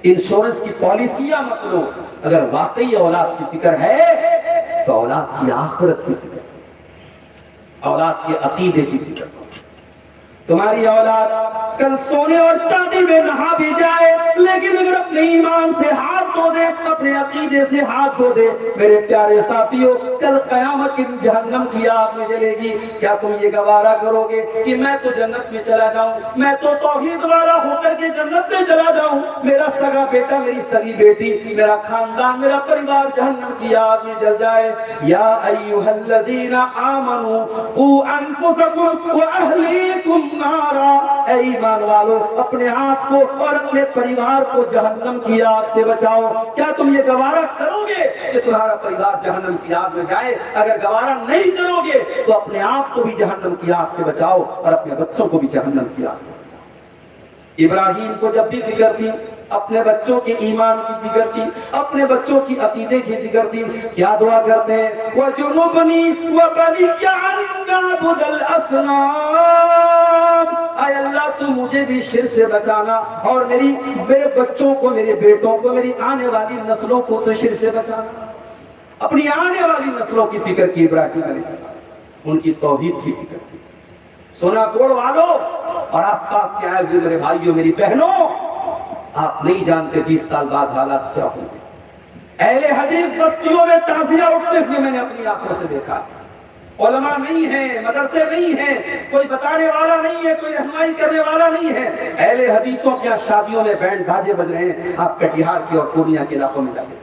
انشورنس کی پالیسیاں مت لو۔ اگر واقعی اولاد کی فکر ہے تو اولاد کی آخرت کی فکر، اولاد کے عقیدے کی فکر۔ تمہاری اولاد کل سونے اور چاندی میں نہا بھی جائے لیکن اگر اپنے ایمان سے ہاتھ دھو دے، اپنے عقیدے سے ہاتھ دھو دے، میرے پیارے ساتھیوں کل قیامت کی جہنم کی آگ میں جلے گی۔ کیا تم یہ گوارا کرو گے کہ میں تو جنت میں چلا جاؤں، میں تو توحید والا ہو کر کے جنت میں چلا جاؤں، میرا سگا بیٹا، میری سگی بیٹی، میرا خاندان، میرا پریوار جہنم کی آگ میں جل جائے؟ یا ایھا الذین آمنوا قوا انفسکم واہلیکم نارا، اے ایمان والو اپنے آپ کو اور اپنے پریوار کو جہنم کی آگ سے بچاؤ۔ کیا تم یہ گوارا کرو گے کہ تمہارا پریوار جہنم کی آگ میں جائے؟ اگر گوارا نہیں کرو گے تو اپنے آپ کو بھی جہنم کی آگ سے بچاؤ اور اپنے بچوں کو بھی جہنم کی آگ سے بچاؤ۔ ابراہیم کو جب بھی فکر تھی، اپنے بچوں کے ایمان کی فکر تھی، اپنے بچوں کی عقیدے کی فکر تھی، کیا دعا کرتے ہیں؟ وَجُنُبْنِي وَبَنِيَّ أَن نَّعْبُدَ الْأَصْنَامَ، اے اللہ تو مجھے بھی شرک سے بچانا اور میرے بچوں کو، میرے بیٹوں کو، میری آنے والی نسلوں کو تو شرک سے بچانا۔ اپنی آنے والی نسلوں کی فکر کی ابراہیم علیہ السلام، ان کی توحید کی فکر کی۔ سونا کوڑ والوں اور آس پاس کے آئے ہوئے میرے بھائیوں، میری بہنوں، آپ نہیں جانتے 20 سال بعد حالات کیا ہوں گے۔ اہل حدیث بستیوں میں تعزیہ اٹھتے ہوئے میں نے اپنی آنکھوں سے دیکھا۔ علماء نہیں ہیں، مدرسے نہیں ہیں، کوئی بتانے والا نہیں ہے، کوئی رہنمائی کرنے والا نہیں ہے۔ اہل حدیثوں کے شادیوں میں بینڈ باجے بج رہے ہیں، آپ کٹیہار کے اور پورنیہ کے علاقوں میں جا کے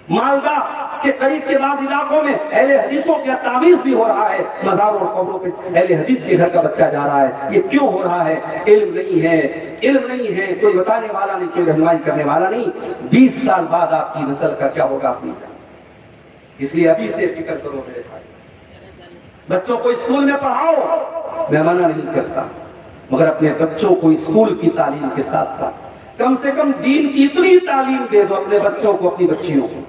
مالدہ کے قریب کے بعض علاقوں میں اہل حدیثوں کا تعویذ بھی ہو رہا ہے، مزاروں اور قبروں پہ اہل حدیث کے گھر کا بچہ جا رہا ہے۔ یہ کیوں ہو رہا ہے؟ علم نہیں ہے، علم نہیں ہے، کوئی بتانے والا نہیں، کوئی رہنمائی کرنے والا نہیں۔ 20 سال بعد آپ کی نسل کا کیا ہوگا آپ نہیں جانتے۔ اس لیے ابھی سے فکر کرو میرے بھائی، بچوں کو اسکول میں پڑھاؤ، میں منع نہیں کرتا، مگر اپنے بچوں کو اسکول کی تعلیم کے ساتھ ساتھ کم سے کم دین کی اتنی تعلیم دے دو اپنے بچوں کو، اپنی بچیوں کو،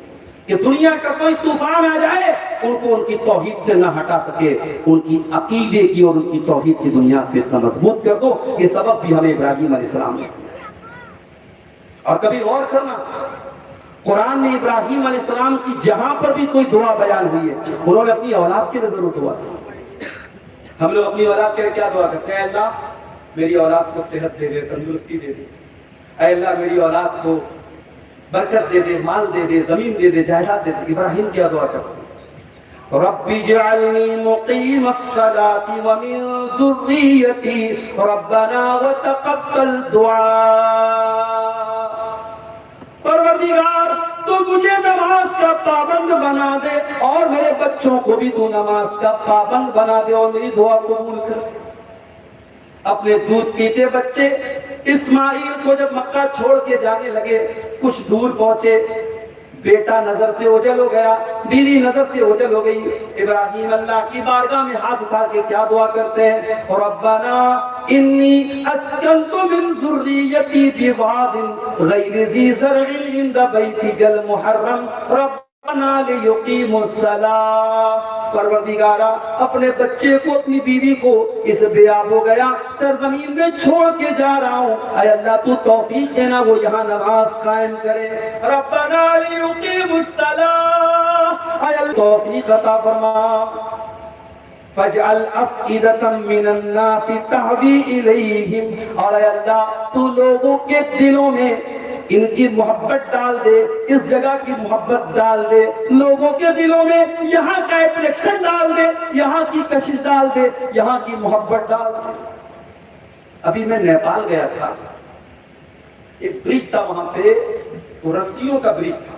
کہ دنیا کا کوئی طوفان آ جائے ان کو ان کی توحید سے نہ ہٹا سکے، ان کی عقیدے کی اور ان کی توحید کی بنیاد پہ اتنا مضبوط کر دو۔ یہ سبق بھی ہمیں ابراہیم علیہ السلام نے۔ اور کبھی غور کرنا، قرآن میں ابراہیم علیہ السلام کی جہاں پر بھی کوئی دعا بیان ہوئی ہے، انہوں نے اپنی اولاد کی نظر دعا کی۔ ہم لوگ اپنی اولاد کے لیے کیا دعا کرتے ہیں؟ اللہ میری اولاد کو صحت دے دے، تندرستی دے دے، اے اللہ میری اولاد کو برکت دے دے، مال دے دے، زمین دے دے، جائیداد دے دے۔ ابراہیم کیا دعا کرتے ہیں؟ رب اجعلنی مقیم الصلاۃ ومن ذریتی ربنا وتقبل دعاء، پروردگار تو تو مجھے نماز کا پابند بنا دے اور میرے بچوں کو بھی تو نماز کا پابند بنا دے اور میری دعا قبول کر۔ اپنے دودھ پیتے بچے اسماعیل کو جب مکہ چھوڑ کے جانے لگے، کچھ دور پہنچے، بیٹا نظر سے اوجھل ہو گیا، بیوی نظر سے اوجھل ہو گئی۔ ابراہیم اللہ کی بارگاہ میں ہاتھ اٹھا کے کیا دعا کرتے ہیں؟ ربنا انی اسکنت من ذریتی بواد غیر ذی زرع عند بیتک المحرم ربنا لیقیموا الصلاۃ۔ پروردگارا، اپنے بچے کو، اپنی بیوی کو اس بے آب ہو گیا سرزمین میں چھوڑ کے جا رہا ہوں، اے اللہ تو توفیق دینا وہ یہاں نماز قائم کرے۔ ربنا لیقیموا الصلاۃ، اے اللہ توفیق عطا فرما۔ فاجعل افئدة من الناس تهوی الیہم، اور اے اللہ تو لوگوں کے دلوں میں ان کی محبت ڈال دے، اس جگہ کی محبت ڈال دے، لوگوں کے دلوں میں یہاں کا اٹریکشن ڈال دے، یہاں کی کشش ڈال دے، یہاں کی محبت ڈال دے۔ ابھی میں نیپال گیا تھا، ایک برج تھا وہاں پہ، تو رسیوں کا برج تھا،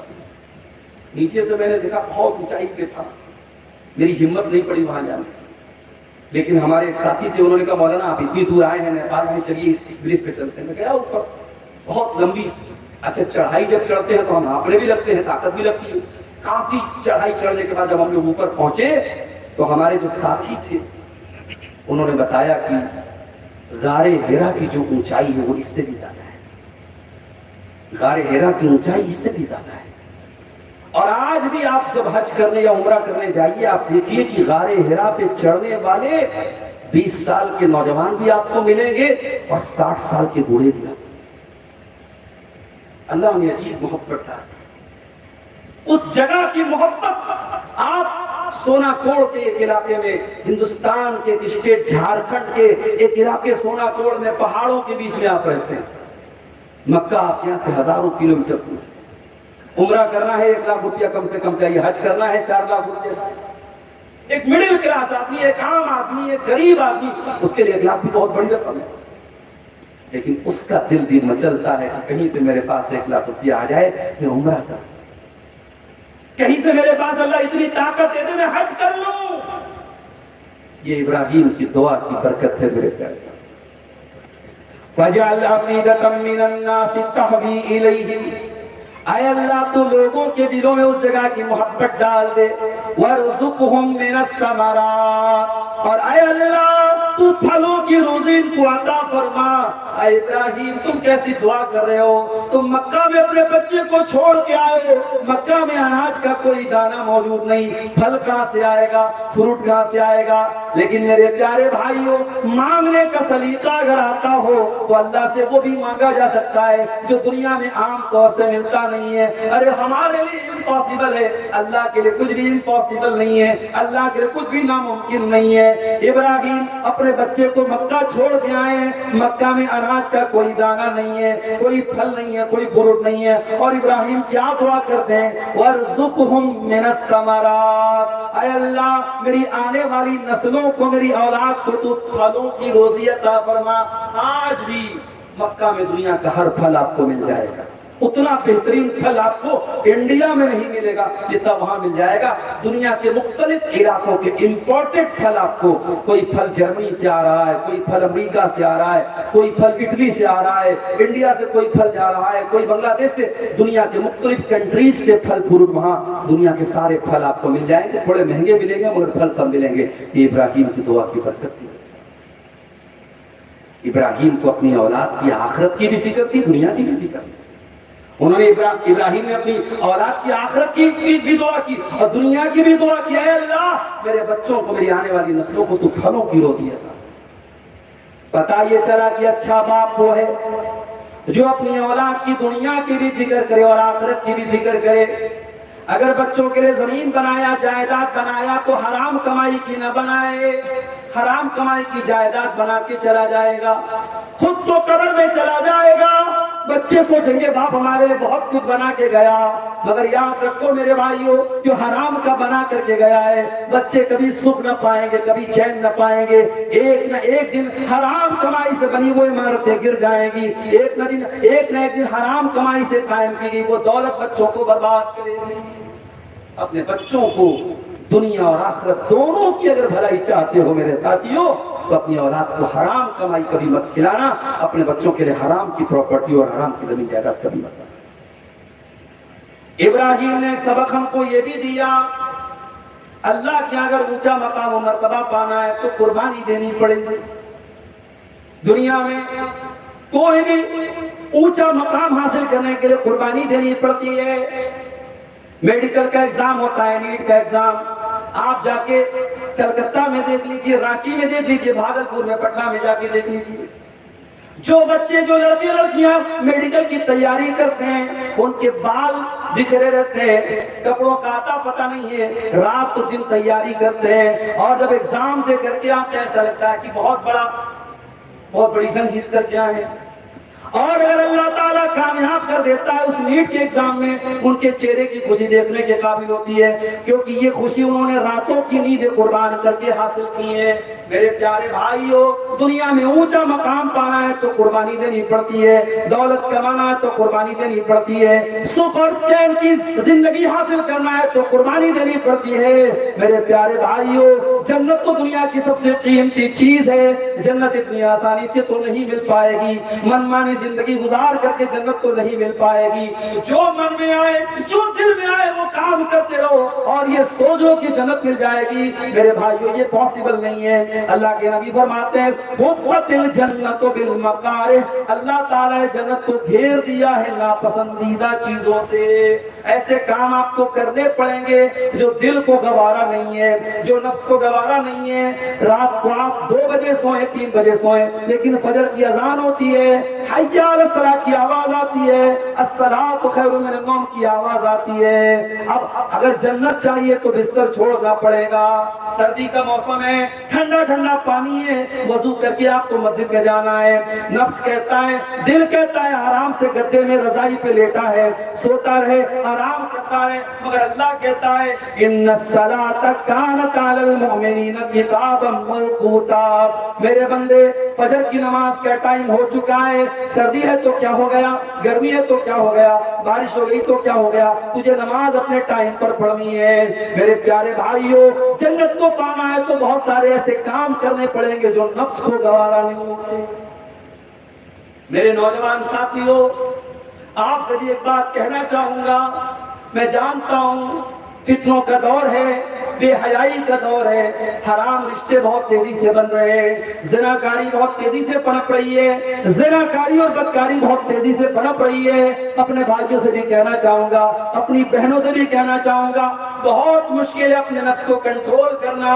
نیچے سے میں نے دیکھا بہت اونچائی پہ تھا، میری ہمت نہیں پڑی وہاں جانے، لیکن ہمارے ایک ساتھی تھے، انہوں نے کہا مولانا آپ اتنی دور آئے ہیں نیپال میں، چلیے اس برج پہ چلتے ہیں۔ میں گیا اوپر، بہت لمبی، اچھا چڑھائی جب چڑھتے ہیں تو ہم ہانپنے بھی لگتے ہیں، طاقت بھی لگتی ہے۔ کافی چڑھائی چڑھنے کے بعد جب ہم لوگ اوپر پہنچے تو ہمارے جو ساتھی تھے انہوں نے بتایا کہ غار حرا کی جو اونچائی ہے وہ اس سے بھی زیادہ ہے، غار حرا کی اونچائی اس سے بھی زیادہ ہے۔ اور آج بھی آپ جب حج کرنے یا عمرہ کرنے جائیے، آپ دیکھیے کہ غار حرا پہ چڑھنے والے 20 سال کے نوجوان بھی آپ کو ملیں گے اور 60 سال کے بوڑھے بھی۔ اللہ نے عجیب محبت تھا، اس جگہ کی محبت۔ آپ سونا کوڑ کے ایک علاقے میں، ہندوستان کے ایک اسٹیٹ جھارکھنڈ کے ایک علاقے سونا کوڑ میں، پہاڑوں کے بیچ میں آپ رہتے ہیں۔ مکہ آپ یہاں سے ہزاروں کلومیٹر دور، عمرہ کرنا ہے 1 لاکھ روپیہ کم سے کم چاہیے، حج کرنا ہے 4 لاکھ روپیہ۔ ایک مڈل کلاس آدمی، ایک عام آدمی، ایک غریب آدمی، اس کے لیے 1 لاکھ بھی بہت بڑی رقم ہے، لیکن اس کا دل بھی مچلتا ہے کہ کہیں سے میرے پاس 1 لاکھ روپیہ آ جائے میں عمرہ کروں، کہیں سے میرے پاس اللہ اتنی طاقت دے دے میں حج کر لوں۔ یہ ابراہیم کی دعا کی برکت ہے میرے پیارے۔ فَجَعَلْ أَفْئِدَةً مِّنَ النَّاسِ تَهْوِي إِلَيْهِمْ، اے اللہ تو لوگوں کے دلوں میں اس جگہ کی محبت ڈال دے۔ وَارْزُقْهُم مِّنَ الثَّمَرَاتِ، اور اے اللہ تو پھلوں کی روزی ان کو عطا فرما۔ اے ابراہیم تم کیسی دعا کر رہے ہو، تم مکہ میں اپنے بچے کو چھوڑ کے آئے، مکہ میں اناج کا کوئی دانہ موجود نہیں، پھل کہاں سے آئے گا، فروٹ کہاں سے آئے گا؟ لیکن میرے پیارے بھائیوں، مانگنے کا سلیقہ اگر آتا ہو تو اللہ سے وہ بھی مانگا جا سکتا ہے جو دنیا میں عام طور سے ملتا نہیں ہے۔ ارے ہمارے لیے امپاسبل ہے، اللہ کے لیے کچھ بھی امپاسبل نہیں ہے، اللہ کے لیے کچھ بھی ناممکن نہیں ہے۔ ابراہیم اپنے بچے کو مکہ چھوڑ کے آئے ہیں، مکہ میں اناج کا کوئی دانہ نہیں ہے، کوئی پھل نہیں ہے، کوئی فروٹ نہیں ہے، اور ابراہیم کیا دعا کرتے ہیں؟ وَارْزُقْهُم مِّنَ الثَّمَرَاتِ، اے اللہ میری آنے والی نسلوں کو، میری اولاد کو تو پھلوں کی روزی عطا فرما۔ آج بھی مکہ میں دنیا کا ہر پھل آپ کو مل جائے گا، اتنا بہترین پھل آپ کو انڈیا میں نہیں ملے گا جتنا وہاں مل جائے گا۔ دنیا کے مختلف علاقوں کے امپورٹڈ پھل آپ کو، کوئی پھل جرمنی سے آ رہا ہے، کوئی پھل امریکہ سے آ رہا ہے، کوئی پھل اٹلی سے آ رہا ہے، انڈیا سے کوئی پھل جا رہا ہے، کوئی بنگلہ دیش سے، دنیا کے مختلف کنٹریز سے پھل فروٹ، وہاں دنیا کے سارے پھل آپ کو مل جائیں گے، تھوڑے مہنگے ملیں گے مگر پھل سب ملیں گے۔ یہ ابراہیم کی دعا کی برکت تھی۔ ابراہیم کو اپنی اولاد کی آخرت کی بھی فکر تھی، دنیا کی بھی فکر تھی۔ انہوں نے ابراہیم نے اپنی اولاد کی آخرت کی بھی دعا کی اور دنیا کی بھی دعا کی، اے اللہ میرے بچوں کو، میری آنے والی نسلوں کو تو پھلوں کی روزی عطا۔ پتہ یہ چلا کہ اچھا باپ وہ ہے جو اپنی اولاد کی دنیا کی بھی فکر کرے اور آخرت کی بھی فکر کرے۔ اگر بچوں کے لیے زمین بنایا، جائیداد بنایا تو حرام کمائی کی نہ بنائے، حرام کمائی کی جائیداد بنا کے چلا جائے گا، خود تو قبر میں چلا جائے گا۔ بچے سوچیں گے باپ ہمارے لیے بہت کچھ بنا کے گیا، مگر یاد رکھو میرے بھائیوں، جو حرام کا بنا کر کے گیا ہے، بچے کبھی سکھ نہ پائیں گے، کبھی چین نہ پائیں گے، ایک نہ ایک دن حرام کمائی سے بنی وہ عمارتیں گر جائیں گی، ایک نہ ایک دن حرام کمائی سے قائم کی گئی وہ دولت بچوں کو برباد کرے گی۔ اپنے بچوں کو دنیا اور آخرت دونوں کی اگر بھلائی چاہتے ہو میرے ساتھیوں، تو اپنی اولاد کو حرام کمائی کبھی مت کھلانا، اپنے بچوں کے لیے حرام کی پراپرٹی اور حرام کی زمین جائیداد کبھی مت۔ ابراہیم نے سبق ہم کو یہ بھی دیا، اللہ کے اگر اونچا مقام و مرتبہ پانا ہے تو قربانی دینی پڑے گی۔ دنیا میں کوئی بھی اونچا مقام حاصل کرنے کے لیے قربانی دینی پڑتی ہے۔ میڈیکل کا ایگزام ہوتا ہے، نیٹ کا ایگزام، آپ جا کے کلکتہ میں دیکھ لیجئے، رانچی میں دیکھ لیجئے، بھاگلپور میں، پٹنہ میں جا کے دیکھ لیجئے، جو بچے جو لڑکے لڑکیاں میڈیکل کی تیاری کرتے ہیں ان کے بال بکھرے رہتے ہیں، کپڑوں کا آتا پتہ نہیں ہے، رات تو دن تیاری کرتے ہیں، اور جب ایگزام دے کر کے آتے ہیں ایسا لگتا ہے کہ بہت بڑی جنگ جیت کر کے آئے ہیں۔ اور اگر اللہ تعالیٰ کامیاب کر دیتا ہے اس نیٹ کے ایگزام میں، ان کے چہرے کی خوشی دیکھنے کے قابل ہوتی ہے، کیونکہ یہ خوشی انہوں نے راتوں کی نیندیں قربان کر کے حاصل کی ہے۔ میرے پیارے بھائیوں، دنیا میں اونچا مقام پانا ہے تو قربانی دینی پڑتی ہے، دولت کمانا ہے تو قربانی دینی پڑتی ہے، سکھ اور چین کی زندگی حاصل کرنا ہے تو قربانی دینی پڑتی ہے۔ میرے پیارے بھائیوں، جنت تو دنیا کی سب سے قیمتی چیز ہے، جنت اتنی آسانی سے تو نہیں مل پائے گی، من مانی زندگی گزار کر کے جنت تو نہیں مل پائے گی۔ جو من میں آئے، جو دل میں آئے وہ کام کرتے رہو اور یہ سوچو کہ جنت مل جائے گی، میرے بھائیو یہ پاسبل نہیں ہے۔ اللہ کے نبی فرماتے ہیں حفت الجنت بالمکارہ، اللہ تعالیٰ نے جنت کو گھیر دیا ہے ناپسندیدہ چیزوں سے۔ ایسے کام آپ کو کرنے پڑیں گے جو دل کو گوارا نہیں ہے، جو نفس کو گوارا نہیں ہے۔ رات کو آپ 2 بجے سوئیں، 3 بجے سوئیں، لیکن فجر کی اذان ہوتی ہے، حی علی الصلاۃ کی آواز آتی ہے، الصلاۃ خیر من النوم کی آواز آتی ہے۔ اب اگر جنت چاہیے تو بستر چھوڑنا پڑے گا، سردی کا موسم ہے، ٹھنڈا ٹھنڈا پانی ہے، وضو کر کے آپ کو مسجد میں جانا ہے۔ نفس کہتا ہے، دل کہتا ہے آرام سے گدے میں رضائی پہ لیٹا ہے، سوتا رہے، آرام کرتا ہے، مگر اللہ کہتا ہے ان الصلاۃ کانت علی المؤمنین کتابا موقوتا۔ میرے بندے، فجر کی نماز کا ٹائم ہو چکا ہے، سردی ہے تو کیا ہو گیا، گرمی ہے تو کیا ہو گیا، بارش ہو گئی تو کیا ہو گیا، تجھے نماز اپنے ٹائم پر پڑھنی ہے۔ میرے پیارے بھائیوں، جنت کو پانا ہے تو بہت سارے ایسے کام کرنے پڑیں گے جو نفس کو گوارا نہیں ہوتے۔ میرے نوجوان ساتھیوں، آپ سے بھی ایک بات کہنا چاہوں گا، میں جانتا ہوں فتنوں کا دور ہے، بے حیائی کا دور ہے، حرام رشتے بہت تیزی سے بن رہے ہیں، زناکاری بہت تیزی سے پنپ رہی ہے، زناکاری اور بدکاری بہت تیزی سے پنپ رہی ہے۔ اپنے بھائیوں سے بھی کہنا چاہوں گا، اپنی بہنوں سے بھی کہنا چاہوں گا، بہت مشکل ہے اپنے نفس کو کنٹرول کرنا۔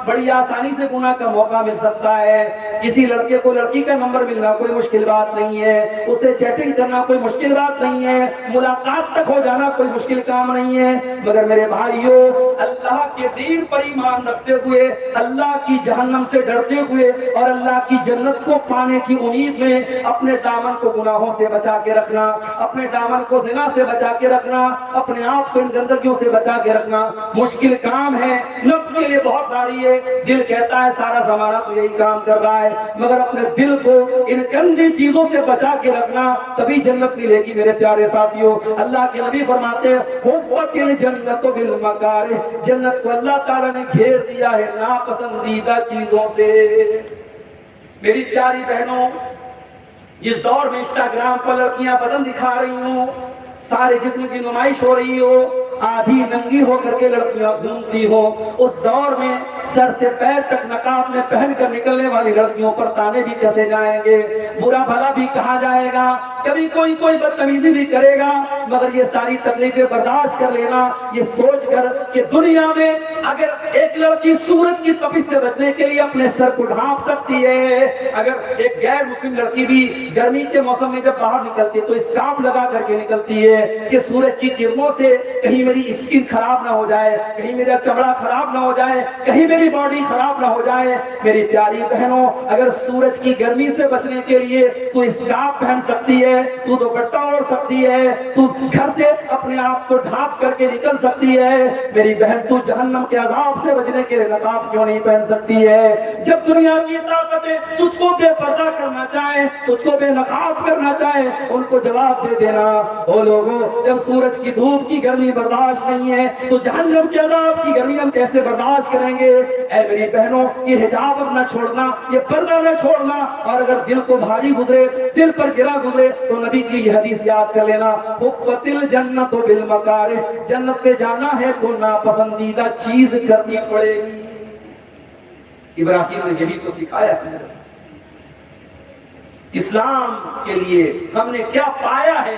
بڑی آسانی سے گناہ کا موقع مل سکتا ہے، کسی لڑکے کو لڑکی کا نمبر ملنا کوئی مشکل بات نہیں ہے، اسے چیٹنگ کرنا کوئی مشکل بات نہیں ہے، ملاقات تک ہو جانا کوئی مشکل کام نہیں ہے، مگر میرے بھائیوں، اللہ کے دین پر ایمان رکھتے ہوئے، اللہ کی جہنم سے ڈرتے ہوئے اور اللہ کی جنت کو پانے کی امید میں اپنے دامن کو گناہوں سے بچا کے رکھنا، اپنے دامن کو زنا سے بچا کے رکھنا، اپنے آپ کو ان گندگیوں سے بچا کے رکھنا مشکل کام ہے، نفس کے لیے بہت بھاری ہے۔ دل کہتا ہے سارا زمانہ تو یہی کام کر رہا ہے، مگر اپنے دل کو ان گندی چیزوں سے بچا کے رکھنا، تبھی جنت ملے گی۔ میرے پیارے ساتھیوں، اللہ کے نبی فرماتے ہیں حفت الجنت بالمکارہ، جنت کو اللہ تعالیٰ نے گھیر دیا ہے ناپسندیدہ چیزوں سے۔ میری پیاری بہنوں، جس دور میں انسٹاگرام پر لڑکیاں بدن دکھا رہی ہوں، سارے جسم کی نمائش ہو رہی ہو، آدھی ننگی ہو کر کے لڑکیاں گھومتی ہو، اس دور میں سر سے پیر تک نقاب میں پہن کر نکلنے والی لڑکیوں پر تانے بھی کسے جائیں گے، برا بھلا بھی کہا جائے گا، کبھی کوئی بدتمیزی بھی کرے گا، مگر یہ ساری تکلیفیں برداشت کر لینا، یہ سوچ کر کہ دنیا میں اگر ایک لڑکی سورج کی تپش سے بچنے کے لیے اپنے سر کو ڈھانپ سکتی ہے، اگر ایک غیر مسلم لڑکی بھی گرمی کے موسم میں جب باہر نکلتی ہے تو اسکارف لگا کر کے نکلتی ہے کہ سورج کی کرنوں سے کہیں میری اسکن خراب نہ ہو جائے، کہیں میرا چمڑا خراب نہ ہو جائے، کہیں میری باڈی خراب نہ ہو جائے۔ میری پیاری بہنوں، اگر سورج کی گرمی سے بچنے کے لیے تو اسکارف پہن سکتی ہے، تو دوپٹہ اوڑھ سکتی ہے, تو گھر سے اپنے آپ کو ڈھانپ کر کے نکل سکتی ہے, میری بہن تو جہنم کے عذاب سے بچنے کے لیے نقاب کیوں نہیں پہن سکتی ہے؟ جب دنیا کی طاقتیں تجھ کو بے پردہ کرنا چاہیں, تجھ کو بے نقاب کرنا چاہیں, ان کو جواب دے دینا, او لوگوں جب سورج کی دھوپ کی گرمی برداشت نہیں ہے تو جہنم کے عذاب کی گرمی ہم کیسے برداشت کریں گے؟ اے میری بہنوں, یہ حجاب نہ چھوڑنا, یہ پردہ نہ چھوڑنا, اور اگر دل کو بھاری گزرے, دل پر گرا گزرے, تو نبی کی یہ حدیث یاد کر لینا, حفت الجنت بالمکارہ, جنت پہ جانا ہے تو ناپسندیدہ چیز کرنی پڑے گی. ابراہیم نے یہی تو سکھایا ہے. اسلام کے لیے ہم نے کیا پایا ہے,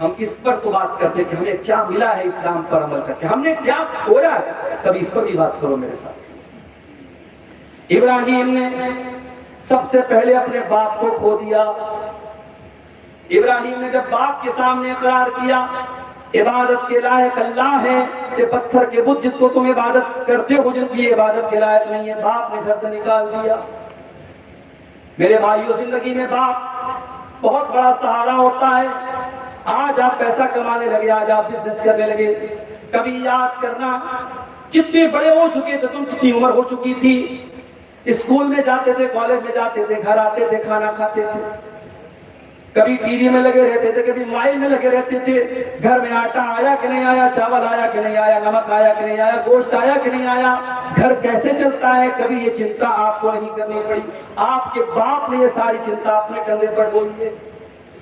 ہم اس پر تو بات کرتے کہ ہمیں کیا ملا ہے اسلام پر عمل کر کے, ہم نے کیا کھویا ہے, کبھی اس پر بھی بات کرو میرے ساتھ. ابراہیم نے سب سے پہلے اپنے باپ کو کھو دیا. ابراہیم نے جب باپ کے سامنے اقرار کیا عبادت کے لائق اللہ ہے, کہ پتھر کے بت جس کو تم عبادت کرتے ہو جن کی عبادت کے لائق نہیں ہے, باپ نے گھر سے نکال دیا. میرے بھائیوں, زندگی میں باپ بہت بڑا سہارا ہوتا ہے. آج آپ پیسہ کمانے لگے, آج آپ بزنس کرنے لگے, کبھی یاد کرنا کتنے بڑے ہو چکے تھے تم, کتنی عمر ہو چکی تھی, اسکول میں جاتے تھے, کالج میں جاتے تھے, گھر آتے تھے, کھانا کھاتے تھے, کبھی ٹی وی میں لگے رہتے تھے, کبھی موبائل میں لگے رہتے تھے. گھر میں آٹا آیا کہ نہیں آیا, چاول آیا کہ نہیں آیا, نمک آیا کہ نہیں آیا, گوشت آیا کہ نہیں آیا, گھر کیسے چلتا ہے, کبھی یہ چنتا آپ کو نہیں کرنی پڑی. آپ کے باپ نے یہ ساری چنتا اپنے کندھے پر ڈال دی.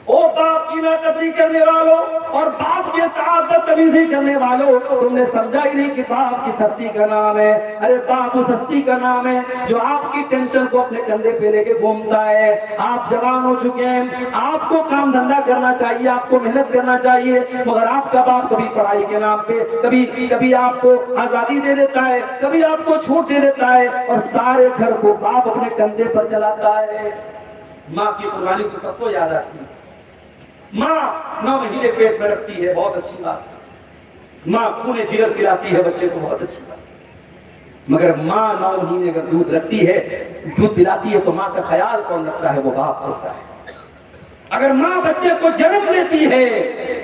او باپ کی ناقدری کرنے والوں اور باپ کے ساتھ بدتمیزی کرنے والوں, تم نے سمجھا ہی نہیں کہ باپ کی ہستی کا نام ہے. ارے باپ اس ہستی کا نام ہے جو آپ کی ٹینشن کو اپنے کندھے پہ لے کے گھومتا ہے. آپ جوان ہو چکے ہیں, آپ کو کام دھندا کرنا چاہیے, آپ کو محنت کرنا چاہیے, مگر آپ کا باپ کبھی پڑھائی کے نام پہ کبھی آپ کو آزادی دے دیتا ہے, کبھی آپ کو چھوٹ دے دیتا ہے, اور سارے گھر کو باپ اپنے کندھے پر چلاتا ہے. ماں کی قربانی تو سب کو یاد آتی ہے. ماں 9 مہینے پیٹ میں رکھتی ہے, بہت اچھی بات. ماں خونے جگر پلاتی ہے بچے کو, بہت اچھی بات. مگر ماں 9 مہینے اگر دودھ رکھتی ہے, دودھ پلاتی ہے, تو ماں کا خیال کون رکھتا ہے؟ وہ باپ ہوتا ہے. اگر ماں بچے کو جنم دیتی ہے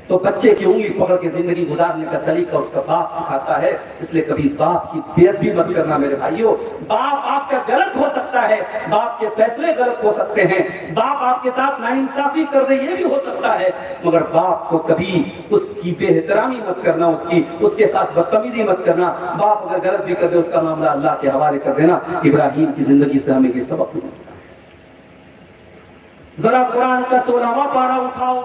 تو بچے کی انگلی پکڑ کے زندگی گزارنے کا سلیقہ اس کا باپ سکھاتا ہے. اس لیے کبھی باپ کی بے ادبی مت کرنا میرے بھائیوں. باپ آپ کا غلط ہو سکتا ہے, باپ کے فیصلے غلط ہو سکتے ہیں, باپ آپ کے ساتھ ناانصافی کر دے یہ بھی ہو سکتا ہے, مگر باپ کو کبھی اس کی بے احترامی مت کرنا, اس کے ساتھ بدتمیزی مت کرنا. باپ اگر غلط بھی کر دے اس کا معاملہ اللہ کے حوالے کر دینا. ابراہیم کی زندگی سے ہمیں یہ سبق ملتا ہے. ذرا قرآن کا 16واں پارہ اٹھاؤ.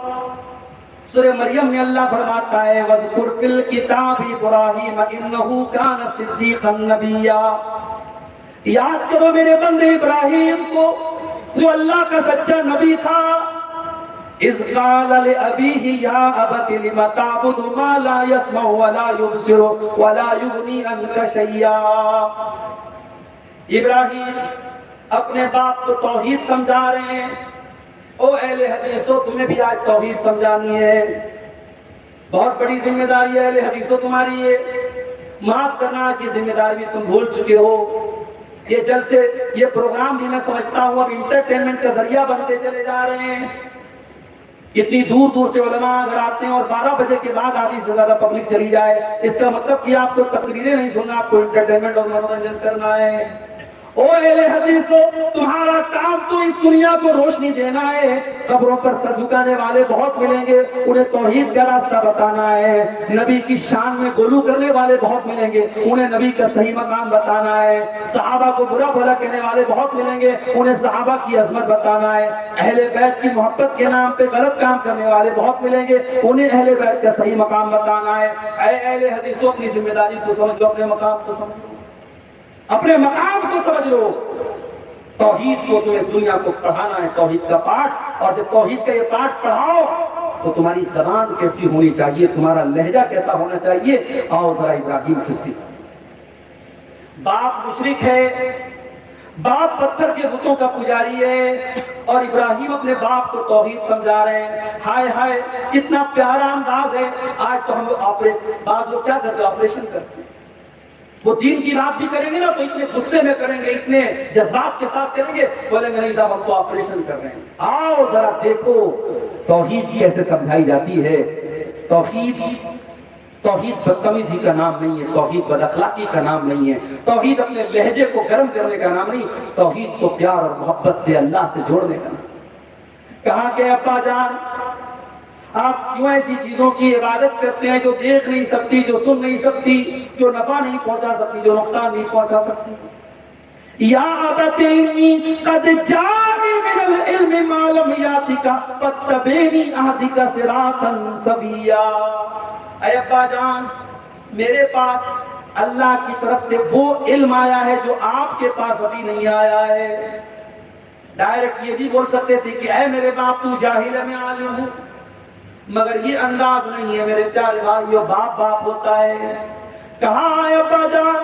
سورہ مریم میں اللہ فرماتا ہے وَاذْكُرْ فِي الْكِتَابِ إِبْرَاهِيمَ إِنَّهُ كَانَ صِدِّيقًا نَبِيًّا. یاد کرو میرے بندے ابراہیم کو جو اللہ کا سچا نبی تھا. إِذْ قَالَ لِأَبِيهِ يَا أَبَتِ لِمَ تَعْبُدُ مَا لَا يَسْمَعُ وَلَا يُبْصِرُ وَلَا يُغْنِي عَنْكَ شَيْئًا. ابراہیم اپنے باپ کو توحید سمجھا رہے ہیں. او اہل حدیثوں, تمہیں بھی آج توحید سمجھانی ہے. بہت بڑی ذمہ داری ہے اہل حدیثوں تمہاری ہے. معاف کرنا کی ذمہ داری بھی تم بھول چکے ہو. یہ جلسے, یہ پروگرام بھی میں سمجھتا ہوں اب انٹرٹینمنٹ کا ذریعہ بنتے چلے جا رہے ہیں. اتنی دور دور سے علماء اگر آتے ہیں اور 12 بجے کے بعد آدھی سے زیادہ پبلک چلی جائے, اس کا مطلب کہ آپ کو تقریریں نہیں سننا, آپ کو انٹرٹینمنٹ اور منورنجن کرنا ہے. او اہل حدیثوں, تمہارا کام تو اس دنیا کو روشنی دینا ہے. قبروں پر سر جھکانے والے بہت ملیں گے, انہیں توحید کا راستہ بتانا ہے. نبی کی شان میں غلو کرنے والے بہت ملیں گے, انہیں نبی کا صحیح مقام بتانا ہے. صحابہ کو برا بھلا کہنے والے بہت ملیں گے, انہیں صحابہ کی عظمت بتانا ہے. اہل بیت کی محبت کے نام پہ غلط کام کرنے والے بہت ملیں گے, انہیں اہل بیت کا صحیح مقام بتانا ہے. اے اہل حدیثوں, اپنی ذمہ داری کو سمجھ لو, اپنے مقام کو سمجھ لو, اپنے مقام کو سمجھ لو. توحید کو تمہیں دنیا کو پڑھانا ہے, توحید کا پاٹ. اور جب توحید کا یہ پاٹ پڑھاؤ تو تمہاری زبان کیسی ہونی چاہیے, تمہارا لہجہ کیسا ہونا چاہیے. آؤ ذرا ابراہیم سے سیکھو. باپ مشرک ہے, باپ پتھر کے بتوں کا پجاری ہے, اور ابراہیم اپنے باپ کو توحید سمجھا رہے ہیں. ہائے ہائے کتنا پیارا انداز ہے. آج تو ہم لوگ بعض لوگ کیا کرتے ہیں, آپریشن کرتے ہیں. وہ دین کی بات بھی کریں گے نا تو اتنے غصے میں کریں گے، اتنے جذبات کے ساتھ کریں گے، بولیں گے نہیں صاحب ہم تو آپریشن کر رہے ہیں۔ آؤ ذرا دیکھو توحید کیسے سمجھائی جاتی ہے۔ توحید بدتمیزی کا نام نہیں ہے، توحید بد اخلاقی کا نام نہیں ہے، توحید اپنے لہجے کو گرم کرنے کا نام نہیں، توحید کو پیار اور محبت سے اللہ سے جوڑنے کا نام۔ کہا کہ ابا جان آپ کیوں ایسی چیزوں کی عبادت کرتے ہیں جو دیکھ نہیں سکتی، جو سن نہیں سکتی، جو نفع نہیں پہنچا سکتی، جو نقصان نہیں پہنچا سکتی؟ یا ابت انی قد جانی من العلم ما لم یاتک فاتبعنی اهدک صراطا سویا۔ اے ابا جان میرے پاس اللہ کی طرف سے وہ علم آیا ہے جو آپ کے پاس ابھی نہیں آیا ہے۔ ڈائریکٹ یہ بھی بول سکتے تھے کہ اے میرے باپ تو جاہل ہے میں عالم ہوں، مگر یہ انداز نہیں ہے میرے پیارے بھائیو، باپ باپ ہوتا ہے۔ کہاں آئے ابا جان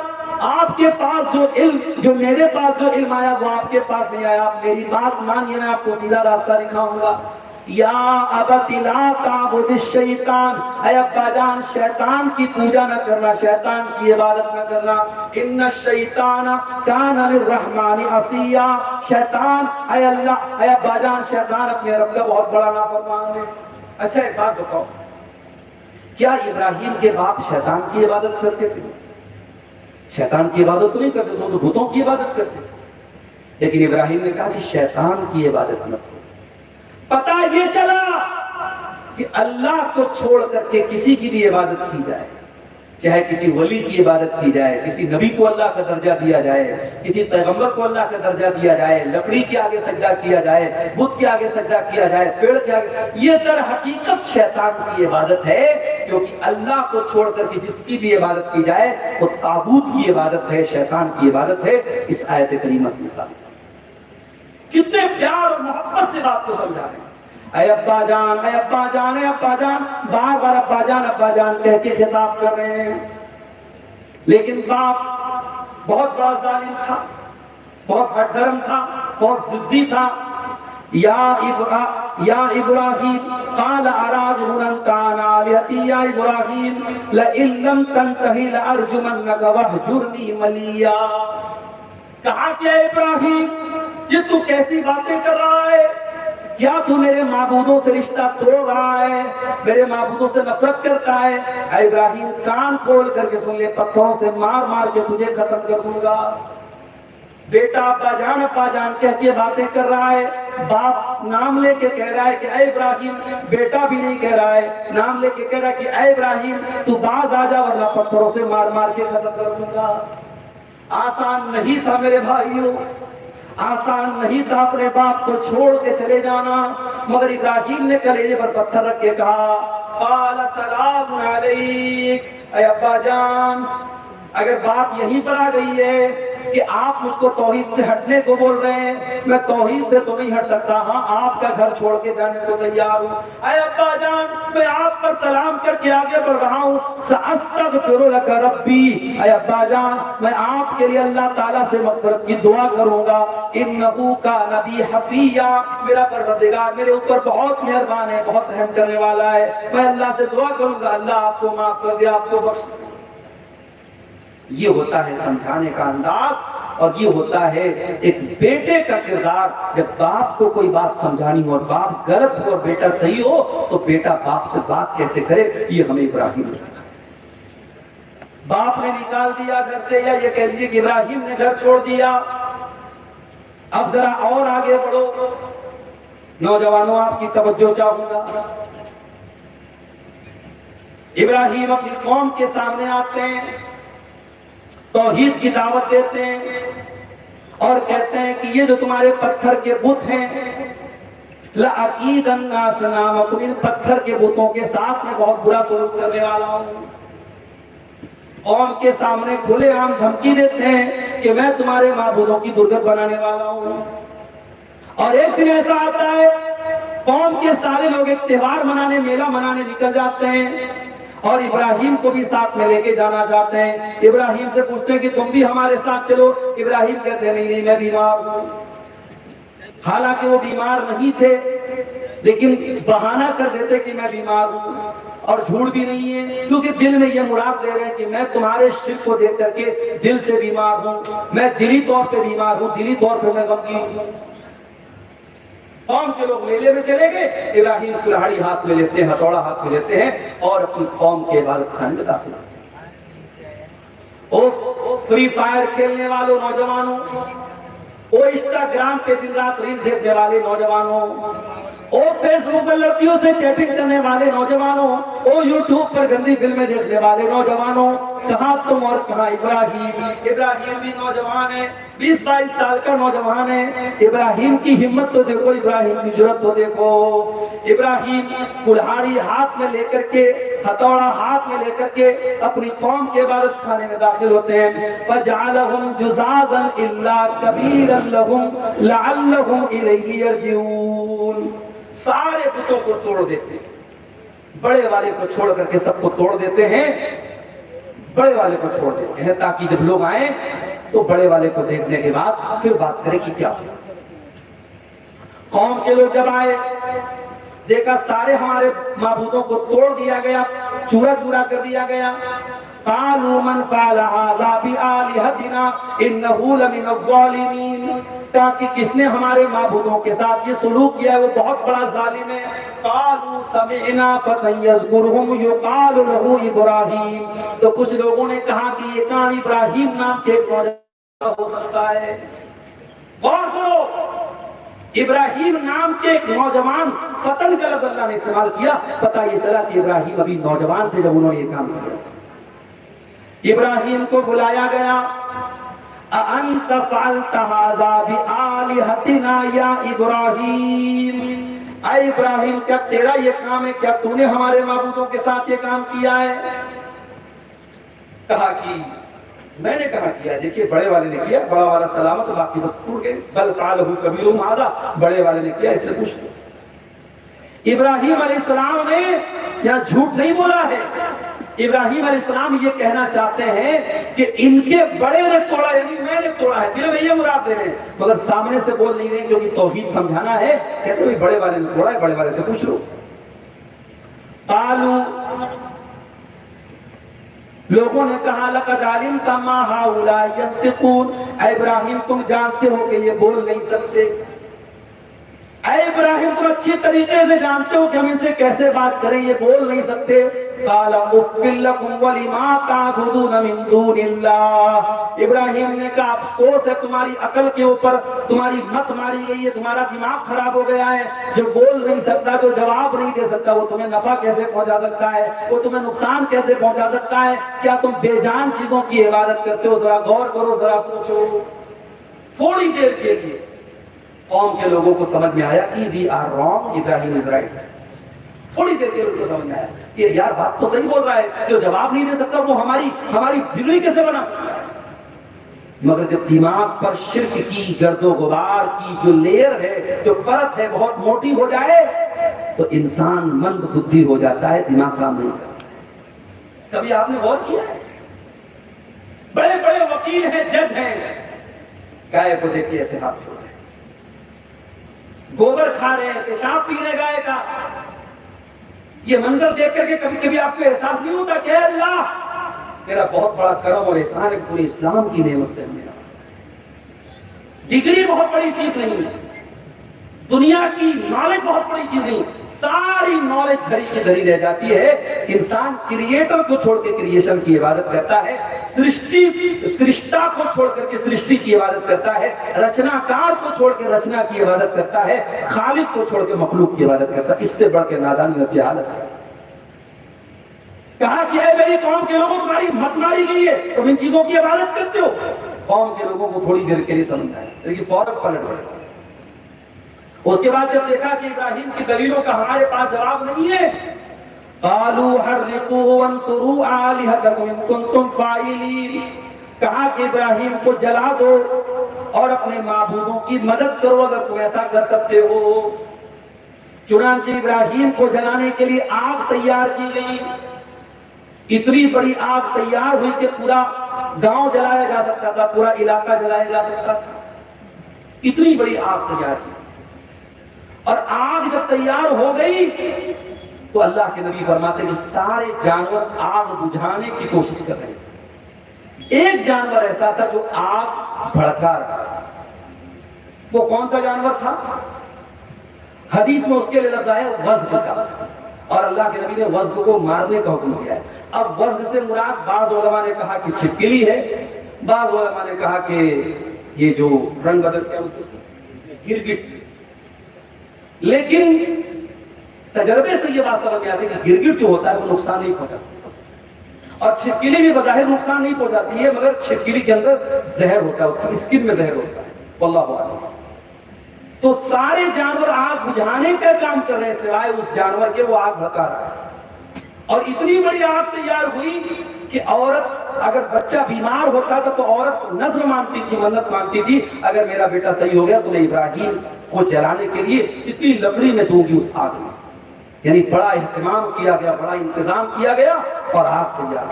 آپ کے پاس جو علم، جو میرے پاس جو علم آیا وہ آپ کے پاس نہیں آیا، میری بات مانیے میں آپ کو سیدھا راستہ دکھاؤں گا۔ یا ابت لا تعبد الشیطان، اے ابا جان شیطان کی پوجا نہ کرنا، شیطان کی عبادت نہ کرنا۔ ان الشیطان کان للرحمن عصیا، شیطان اے اللہ، اے ابا جان شیطان اپنے رب کا بہت بڑا نافرمان ہے۔ اچھا ایک بات بتاؤ، کیا ابراہیم کے باپ شیطان کی عبادت کرتے تھے؟ شیطان کی عبادت تو نہیں کرتے تھے، تو بتوں کی عبادت کرتے تھے، لیکن ابراہیم نے کہا کہ شیطان کی عبادت نہ کرو۔ پتہ یہ چلا کہ اللہ کو چھوڑ کر کے کسی کی بھی عبادت کی جائے، چاہے کسی ولی کی عبادت کی جائے، کسی نبی کو اللہ کا درجہ دیا جائے، کسی پیغمبر کو اللہ کا درجہ دیا جائے، لکڑی کے آگے سجدہ کیا جائے، بت کے آگے سجدہ کیا جائے، پیڑ کے آگے، یہ در حقیقت شیطان کی عبادت ہے، کیونکہ اللہ کو چھوڑ کر کے جس کی بھی عبادت کی جائے وہ طاغوت کی عبادت ہے، شیطان کی عبادت ہے۔ اس آیت کریمہ سے مثال کتنے پیار اور محبت سے بات کو سمجھا رہے ہیں۔ اے ابا جان، اے ابا جان، اے ابا جان، بار بار ابا جان کہہ کے خطاب کر رہے ہیں، لیکن باپ بہت بڑا ظالم تھا، بہت ہٹ دھرم تھا، بہت ضدی تھا۔ یا ابراہیم قال اراغب انت عن آلہتی یا ابراہیم لئن لم تنتہ لارجمنک واہجرنی ملیا۔ کہا کہ اے ابراہیم یہ تو کیسی باتیں کر رہا ہے، کیا تو میرے معبودوں سے رشتہ توڑ رہا ہے، میرے معبودوں سے نفرت کرتا ہے؟ اے ابراہیم کان کھول کر کے سن لے، پتھروں سے مار مار کے تجھے ختم کر دوں گا۔ بیٹا ابا جان کہہ کے باتیں کر رہا ہے، باپ نام لے کے کہہ رہا ہے کہ اے ابراہیم، بیٹا بھی نہیں کہہ رہا ہے، نام لے کے کہہ رہا ہے کہ اے ابراہیم تو باز آ جا ورنہ پتھروں سے مار مار کے ختم کر دوں گا۔ آسان نہیں تھا میرے بھائیوں، آسان نہیں تھا اپنے باپ کو چھوڑ کے چلے جانا، مگر ابراہیم نے کلیجے پر پتھر رکھ کے کہا قال سلام علیک۔ اے ابا جان اگر بات یہیں پر آ گئی ہے کہ آپ مجھ کو توحید سے ہٹنے کو بول رہے ہیں، میں توحید سے تو نہیں ہٹ سکتا، ہاں آپ کا گھر چھوڑ کے جانے کو تیار ہوں۔ اے ابا جان میں آپ پر سلام کر کے آگے بڑھ رہا ہوں، سأستغفر لک ربی۔ اے ابا جان میں آپ کے لیے اللہ تعالیٰ سے مغفرت کی دعا کروں گا، انہ کان بی حفیہ، میرا پروردگار میرے اوپر بہت مہربان ہے، بہت رحم کرنے والا ہے، میں اللہ سے دعا کروں گا اللہ آپ کو معاف کر دے، آپ کو بخش دے۔ یہ ہوتا ہے سمجھانے کا انداز، اور یہ ہوتا ہے ایک بیٹے کا کردار۔ جب باپ کو کوئی بات سمجھانی ہو اور باپ غلط ہو اور بیٹا صحیح ہو تو بیٹا باپ سے بات کیسے کرے، یہ ہمیں ابراہیم نے سکھایا۔ باپ نے نکال دیا گھر سے، یا یہ کہہ لیجیے کہ ابراہیم نے گھر چھوڑ دیا۔ اب ذرا اور آگے بڑھو نوجوانوں، آپ کی توجہ چاہوں گا۔ ابراہیم اپنی قوم کے سامنے آتے ہیں، توحید کی دعوت دیتے ہیں اور کہتے ہیں کہ یہ جو تمہارے پتھر کے بت ہیں، لَأَكِيدَنَّ أَصْنَامَكُمْ، ان پتھر کے بتوں کے ساتھ میں بہت برا سلوک کرنے والا ہوں۔ قوم کے سامنے کھلے عام دھمکی دیتے ہیں کہ میں تمہارے معبودوں کی درگت بنانے والا ہوں۔ اور ایک دن ایسا آتا ہے قوم کے سارے لوگ ایک تہوار منانے، میلہ منانے نکل جاتے ہیں، اور ابراہیم کو بھی ساتھ میں لے کے جانا چاہتے ہیں۔ ابراہیم سے پوچھتے ہیں کہ تم بھی ہمارے ساتھ چلو، ابراہیم کہتے ہیں نہیں میں بیمار ہوں۔ حالانکہ وہ بیمار نہیں تھے، لیکن بہانہ کر دیتے کہ میں بیمار ہوں، اور جھوٹ بھی نہیں ہے، کیونکہ دل میں یہ مراد دے رہے ہیں کہ میں تمہارے شرک کو دیکھ کر کے دل سے بیمار ہوں، میں دلی طور پہ بیمار ہوں، دلی طور پہ میں غمگین ہوں۔ قوم کے لوگ میلے میں چلے گئے، ابراہیم کلہاڑی ہاتھ میں لیتے ہیں، ہتھوڑا ہاتھ میں لیتے ہیں اور اپنی قوم کے عبادت خانے میں داخل ہوتے ہیں۔ فری فائر کھیلنے والوں نوجوانوں، وہ انسٹاگرام پہ دن رات ریل دیکھنے والے نوجوانوں، وہ فیس بک پر لڑکیوں سے چیٹنگ کرنے والے نوجوانوں، وہ یوٹیوب پر گندی فلمیں دیکھنے والے نوجوانوں، کہاں تم اور کہاں ابراہیم؟ ابراہیم بھی نوجوان ہے، 20-22 سال کا نوجوان ہے۔ ابراہیم کی ہمت تو دیکھو، ابراہیم کی جرأت تو دیکھو۔ ابراہیم کلہاڑی ہاتھ میں لے کر کے، ہتھوڑا ہاتھ میں لے کر کے اپنی قوم کے عبادت خانے میں داخل ہوتے ہیں۔ فَجَعَلَهُمْ جُزَازًا إِلَّا كَبِيرًا لَهُمْ لَعَلَّهُمْ إِلَيْهِ يَرْجِعُونَ۔ سارے بتوں کو توڑ دیتے ہیں، بڑے والے کو چھوڑ کر کے سب کو توڑ دیتے ہیں، بڑے والے کو چھوڑ دیتے ہیں تاکہ جب لوگ آئیں تو بڑے والے کو دیکھنے کے بعد پھر بات کریں کہ کیا ہوا۔ قوم کے لوگ جب آئے، دیکھا سارے ہمارے معبودوں کو توڑ دیا گیا، چورا چورا کر دیا گیا۔ قالوا من فعل هذا بآلهتنا انه لمن الظالمین، تاکہ کس نے ہمارے معبودوں کے ساتھ یہ سلوک کیا ہے وہ بہت بڑا ظالم ہے۔ قالوا سمعنا فتى يذكرهم يقال له ابراہیم، تو کچھ لوگوں نے کہا کہ یہ کام ابراہیم نام کے ایک نوجوان ہو سکتا ہے۔ غور کرو، ابراہیم نام کے ایک نوجوان، فتن کا لفظ اللہ نے استعمال کیا، پتہ یہ چلا کہ ابراہیم ابھی نوجوان تھے جب انہوں نے یہ کام کیا۔ ابراہیم کو بلایا گیا، اَأَنْتَ فَعَلْتَ هَذَا بِآلِهَتِنَا یا ابراہیم، اے ابراہیم کیا تیرا یہ کام ہے؟ کیا تو نے ہمارے معبودوں کے ساتھ یہ کام کیا ہے؟ کہا کہ میں نے کہا کیا، دیکھیے بڑے والے نے کیا، بڑا والا سلامت، باقی سب ٹوٹ گئے۔ بل فعلہ کبیرہم ھذا، بڑے والے نے کیا، اس سے پوچھ لو۔ ابراہیم علیہ السلام نے یہاں جھوٹ نہیں بولا ہے، ابراہیم علیہ السلام یہ کہنا چاہتے ہیں کہ ان کے بڑے نے توڑا، یعنی میں نے توڑا ہے، دل میں یہ مراد دے رہے ہیں، مگر سامنے سے بول نہیں رہے کیونکہ توحید سمجھانا ہے، کہتے ہیں بڑے والے نے توڑا ہے، بڑے والے سے پوچھ لو۔ قالوا، لوگوں نے کہا لقد علمت ما هؤلاء ينطقون، اے ابراہیم تم جانتے ہو کہ یہ بول نہیں سکتے، اے ابراہیم تم اچھی طریقے سے جانتے ہو کہ ہم ان سے کیسے بات کریں، یہ بول نہیں سکتے۔ قال اف لکم ولما تعبدون من دون اللہ، ابراہیم نے کہا افسوس ہے تمہاری عقل کے اوپر، تمہاری مت ماری گئی ہے، تمہارا دماغ خراب ہو گیا ہے۔ جو بول نہیں سکتا، جو جواب نہیں دے سکتا، وہ تمہیں نفع کیسے پہنچا سکتا ہے، وہ تمہیں نقصان کیسے پہنچا سکتا ہے؟ کیا تم بے جان چیزوں کی عبادت کرتے ہو؟ ذرا غور کرو، ذرا سوچو۔ تھوڑی دیر کے لیے قوم کے لوگوں کو سمجھ میں آیا کہ we are wrong, Ibrahim is right. تھوڑی دیر کے لوگوں کو سمجھ میں آیا کہ یار بات تو صحیح بول رہا ہے، جو جواب نہیں دے سکتا وہ ہماری بگڑی کیسے بنا سکتا ہے؟ مگر جب دماغ پر شرک کی گرد و غبار کی جو لیئر ہے، جو پرت ہے، بہت موٹی ہو جائے تو انسان مند بدھی ہو جاتا ہے، دماغ کام نہیں کرتا۔ کبھی آپ نے غور کیا ہے؟ بڑے بڑے وکیل ہیں، جج ہیں، گائے کو دیکھ کے ایسے ہاتھ چھوڑ رہے ہیں، گوبر کھا رہے ہیں، پیشاب پی رہے گائے کا۔ یہ منظر دیکھ کر کے کبھی کبھی آپ کو احساس نہیں ہوتا کہ اے اللہ تیرا بہت بڑا کرم اور احسان ہے، پورے اسلام کی نعمت سے ہمیں ڈگری بہت بڑی چیز نہیں ہے، دنیا کی نالج بہت بڑی چیز نہیں، ساری نالج دھری کی دھری رہ جاتی ہے۔ انسان کریٹر کو چھوڑ کے کریشن کی عبادت کرتا ہے، سرشتہ کو چھوڑ کر کے سرشٹی کی عبادت کرتا ہے، رچنا کار کو چھوڑ کے رچنا کی عبادت کرتا ہے، خالق کو چھوڑ کے مخلوق کی عبادت کرتا ہے۔ اس سے بڑھ کے نادانی اور جہالت ہے۔ کہا کہ اے میری قوم کے لوگوں تمہاری مت ماری گئی ہے، تم ان چیزوں کی عبادت کرتے ہو۔ قوم کے لوگوں کو تھوڑی دیر کے لیے سمجھ آیا، لیکن فوراً پلٹ گئے۔ اس کے بعد جب دیکھا کہ ابراہیم کی دلیلوں کا ہمارے پاس جواب نہیں ہے، قالوا حرقوه وانصروا آلهتكم ان كنتم فاعلین، کہا کہ ابراہیم کو جلا دو اور اپنے معبودوں کی مدد کرو اگر تم ایسا کر سکتے ہو۔ چنانچہ ابراہیم کو جلانے کے لیے آگ تیار کی گئی، اتنی بڑی آگ تیار ہوئی کہ پورا گاؤں جلایا جا سکتا تھا، پورا علاقہ جلایا جا سکتا تھا، اتنی بڑی آگ تیار کی۔ اور آگ جب تیار ہو گئی تو اللہ کے نبی فرماتے ہیں کہ سارے جانور آگ بجھانے کی کوشش کر رہے ہیں، ایک جانور ایسا تھا جو آگ بھڑکا رہا۔ وہ کون سا جانور تھا؟ حدیث میں اس کے لیے لفظ آیا وزغ کا، اور اللہ کے نبی نے وزغ کو مارنے کا حکم دیا ہے۔ اب وزغ سے مراد بعض علماء نے کہا کہ چھپکلی ہے، بعض علماء نے کہا کہ یہ جو رنگ بدل کیا گرگٹ، لیکن تجربے سے یہ بات سمجھ میں آتی ہے کہ گرگٹ جو ہوتا ہے وہ نقصان نہیں پہنچاتا، اور چھپکلی بھی بظاہر نقصان نہیں پہنچاتی ہے، مگر چھپکلی کے اندر زہر ہوتا ہے، اس کی اسکن میں زہر ہوتا ہے، واللہ اعلم۔ تو سارے جانور آگ بجھانے کا کام کر رہے ہیں سوائے اس جانور کے وہ آگ بھڑکا رہا ہے، اور اتنی بڑی آگ تیار ہوئی کہ عورت اگر بچہ بیمار ہوتا تھا تو عورت نذر مانتی تھی، منت مانتی تھی، اگر میرا بیٹا صحیح ہو گیا تو میں ابراہیم کو جلانے کے لیے اتنی لکڑی میں دوں گی اس آگ میں۔ یعنی بڑا اہتمام کیا گیا، بڑا انتظام کیا گیا، اور آگ تیار۔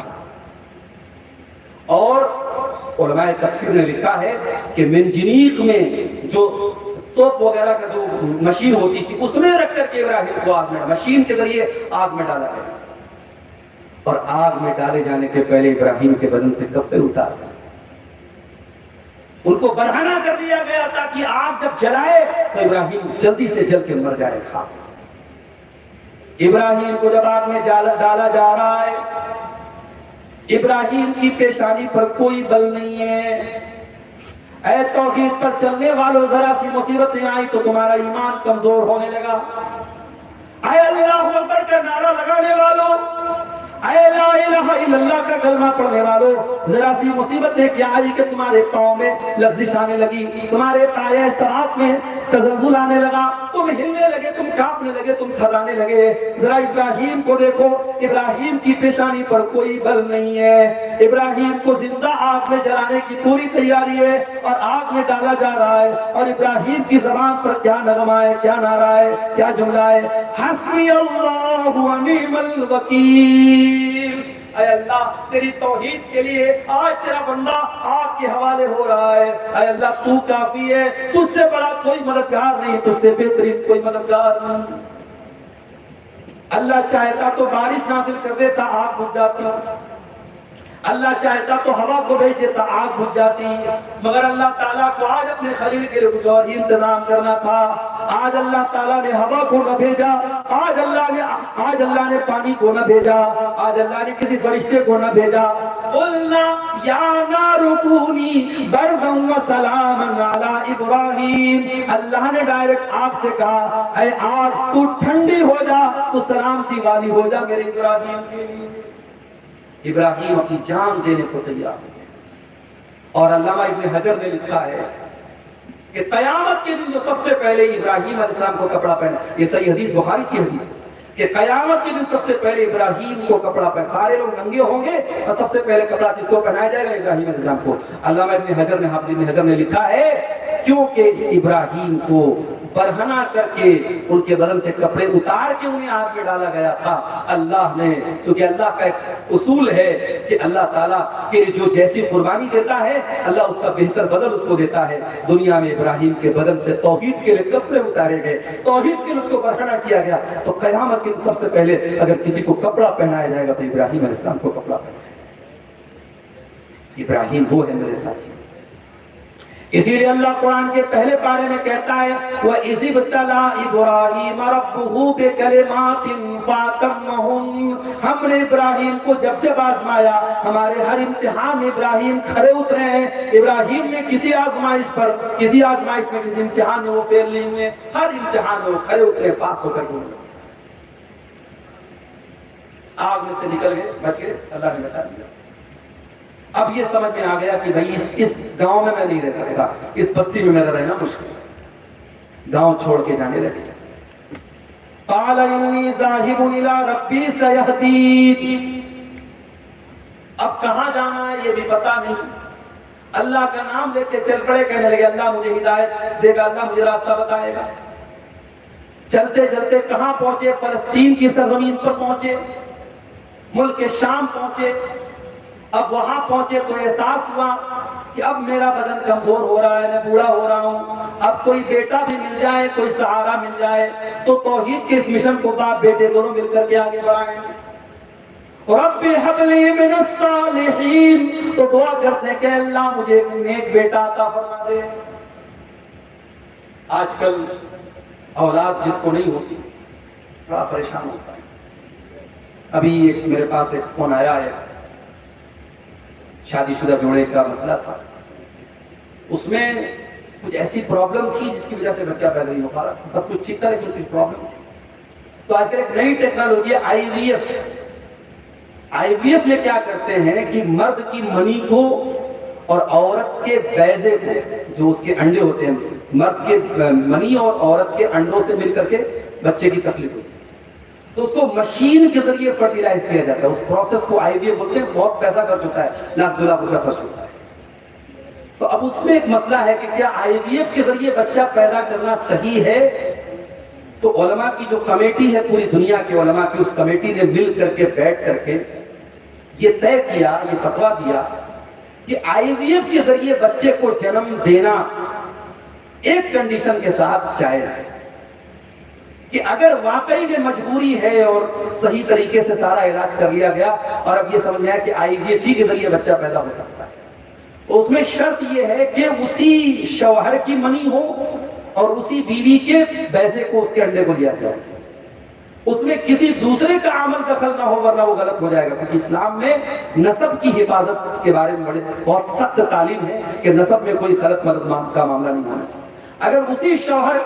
اور علماء تفسیر نے لکھا ہے کہ منجنیق میں جو توپ وغیرہ کا جو مشین ہوتی تھی اس میں رکھ کر کے ابراہیم کو آگ میں، مشین کے ذریعے آگ میں ڈالا گیا، اور آگ میں ڈالے جانے کے پہلے ابراہیم کے بدن سے کپڑے اتار کر ان کو برہنہ کر دیا گیا تاکہ آگ جب جلائے تو ابراہیم جلدی سے جل کے مر جائے خاک۔ ابراہیم کو جب آگ میں ڈالا جا رہا ہے، ابراہیم کی پیشانی پر کوئی بل نہیں ہے۔ اے توحید پر چلنے والوں، ذرا سی مصیبتیں آئی تو تمہارا ایمان کمزور ہونے لگا۔ اے اللہ اکبر کا نعرہ لگانے والوں، اے لا الہ الا اللہ کا کلمہ پڑھنے والوں، ذرا سی مصیبتیں کیا آئی کہ تمہارے پاؤں میں لغزش آنے لگی، تمہارے پائے صراط میں تزلزل آنے لگا، تم ہلنے لگے، تم کانپنے لگے، تم تھرانے لگے۔ ذرا ابراہیم کو دیکھو، ابراہیم کی پیشانی پر کوئی بل نہیں ہے، ابراہیم کو زندہ آگ میں جلانے کی پوری تیاری ہے، اور آگ میں ڈالا جا رہا ہے، اور ابراہیم کی زبان پر کیا نغمہ ہے، کیا نعرہ ہے، کیا جملہ ہے؟ حسبی اللہ و نعم الوکیل۔ اے اللہ تیری توحید کے لیے آج تیرا بندہ آپ کے حوالے ہو رہا ہے۔ اے اللہ تو کافی ہے، تجھ سے بڑا کوئی مددگار نہیں، تجھ سے بہترین کوئی مددگار نہیں۔ اللہ چاہتا تو بارش نازل کر دیتا، آگ بجھ جاتی، اللہ چاہتا تو ہوا کو بھیج دیتا، آگ بجھ جاتی، مگر اللہ تعالیٰ کو آج اپنے خلیل کے لیے کچھ اور ہی انتظام کرنا تھا۔ آج اللہ تعالیٰ نے ہوا کو نہ بھیجا، آج اللہ نے پانی کو نہ بھیجا، آج اللہ نے کسی فرشتے کو نہ بھیجا۔ قلنا یا نار کونی بردا وسلاما علی ابراہیم، اللہ نے ڈائریکٹ آگ سے کہا اے آگ تو ٹھنڈی ہو جا، تو سلامتی والی ہو جا میرے ابراہیم کے لیے۔ ابراہیم اپنی جان دینے کو تیار ہے، اور علامہ ابن حجر نے لکھا ہے کہ قیامت کے دن جو سب سے پہلے ابراہیم علیہ السلام کو کپڑا پہنا، یہ صحیح حدیث بخاری کی حدیث ہے کہ قیامت کے دن سب سے پہلے ابراہیم کو کپڑا پہنا، سارے لوگ ننگے ہوں گے اور سب سے پہلے کپڑا کس کو پہنایا جائے گا؟ ابراہیم علیہ السلام کو۔ علامہ ابن حجر نے، حافظ ابن حجر نے لکھا ہے کیونکہ ابراہیم کو برہنہ کر کے ان کے بدن سے کپڑے اتار کے انہیں آگ میں ڈالا گیا تھا۔ اللہ نے، کیونکہ اللہ کا ایک اصول ہے کہ اللہ تعالیٰ کے جو جیسی قربانی دیتا ہے اللہ اس کا بہتر بدل اس کو دیتا ہے۔ دنیا میں ابراہیم کے بدن سے توحید کے لیے کپڑے اتارے گئے، توحید کے لیے اس کو برہنہ کیا گیا، تو قیامت کے سب سے پہلے اگر کسی کو کپڑا پہنایا جائے گا تو ابراہیم علیہ السلام کو کپڑا پہنایا۔ ابراہیم وہ ہے میرے ساتھی۔ اسی لیے اللہ قرآن کے پہلے پارے میں کہتا ہے وَإِذِ ابْتَلَىٰ إِبْرَاهِيمَ رَبُّهُ بِكَلِمَاتٍ فَأَتَمَّهُنَّ، ہم نے ابراہیم کو جب جب آزمایا، ہمارے ہر امتحان میں ابراہیم کھڑے اترے ہیں۔ ابراہیم نے کسی آزمائش میں، کسی امتحان میں وہ فیل نہیں ہوئے، ہر امتحان میں وہ کھڑے اترے، پاس ہو کر گئے، آگ میں سے نکل گئے، بچ گئے، اللہ نے بچا دیا۔ اب یہ سمجھ میں آ گیا کہ بھائی اس گاؤں میں نہیں رہ سکتا، اس بستی میں میرا رہنا مشکل، گاؤں چھوڑ کے جانے لگے۔ قال انی ذاہب الی ربی سیہدین، اب کہاں جانا ہے یہ بھی پتا نہیں، اللہ کا نام لے کے چل پڑے، کہنے لگے اللہ مجھے ہدایت دے گا، اللہ مجھے راستہ بتائے گا۔ چلتے چلتے کہاں پہنچے؟ فلسطین کی سرزمین پر پہنچے، ملک شام پہنچے۔ اب وہاں پہنچے تو احساس ہوا کہ اب میرا بدن کمزور ہو رہا ہے، میں بوڑھا ہو رہا ہوں، اب کوئی بیٹا بھی مل جائے، کوئی سہارا مل جائے تو توحید کے اس مشن کو باپ بیٹے دونوں مل کر کے آگے بڑھائیں۔ رب هب لی من الصالحین، تو دعا کرتے ہیں کہ اللہ مجھے ایک نیک بیٹا عطا فرما دے۔ آج کل اولاد جس کو نہیں ہوتی بڑا پریشان ہوتا ہے۔ ابھی ایک میرے پاس ایک فون آیا ہے، شادی شدہ جوڑے کا مسئلہ تھا، اس میں کچھ ایسی پرابلم تھی جس کی وجہ سے بچہ پیدا نہیں ہو پا رہا، سب کچھ ٹھیک تھا لیکن کچھ پرابلم تھی۔ تو آج کل ایک نئی ٹیکنالوجی ہے آئی وی ایف۔ آئی وی ایف میں کیا کرتے ہیں کہ مرد کی منی کو اور عورت کے بیضے کو، جو اس کے انڈے ہوتے ہیں، مرد کے منی اور عورت کے انڈوں سے مل کر کے بچے کی تخلیق ہوتی ہے، تو اس کو مشین کے ذریعے فرٹیلائز کیا جاتا ہے۔ اس پروسیس کو آئی وی ایف بولتے ہیں۔ بہت پیسہ خرچ ہوتا ہے، لاکھ 2 لاکھ روپیہ خرچ ہوتا ہے۔ تو اب اس میں ایک مسئلہ ہے کہ کیا آئی وی ایف کے ذریعے بچہ پیدا کرنا صحیح ہے؟ تو علماء کی جو کمیٹی ہے، پوری دنیا کے علماء کی، اس کمیٹی نے مل کر کے بیٹھ کر کے یہ طے کیا، یہ فتویٰ دیا کہ آئی وی ایف کے ذریعے بچے کو جنم دینا ایک کنڈیشن کے ساتھ جائز ہے، کہ اگر واقعی میں مجبوری ہے اور صحیح طریقے سے سارا علاج کر لیا گیا اور اب یہ سمجھ میں آیا کہ آئی وی ایف کے ذریعے بچہ پیدا ہو سکتا ہے، تو اس میں شرط یہ ہے کہ اسی شوہر کی منی ہو اور اسی بیوی کے بیضے کو، اس کے انڈے کو لیا جائے، اس میں کسی دوسرے کا عمل دخل نہ ہو، ورنہ وہ غلط ہو جائے گا۔ کیونکہ اسلام میں نسب کی حفاظت کے بارے میں بہت سخت تعلیم ہے کہ نسب میں کوئی غلط مدد کا معاملہ نہیں ہونا چاہیے۔ اگر اسی شوہر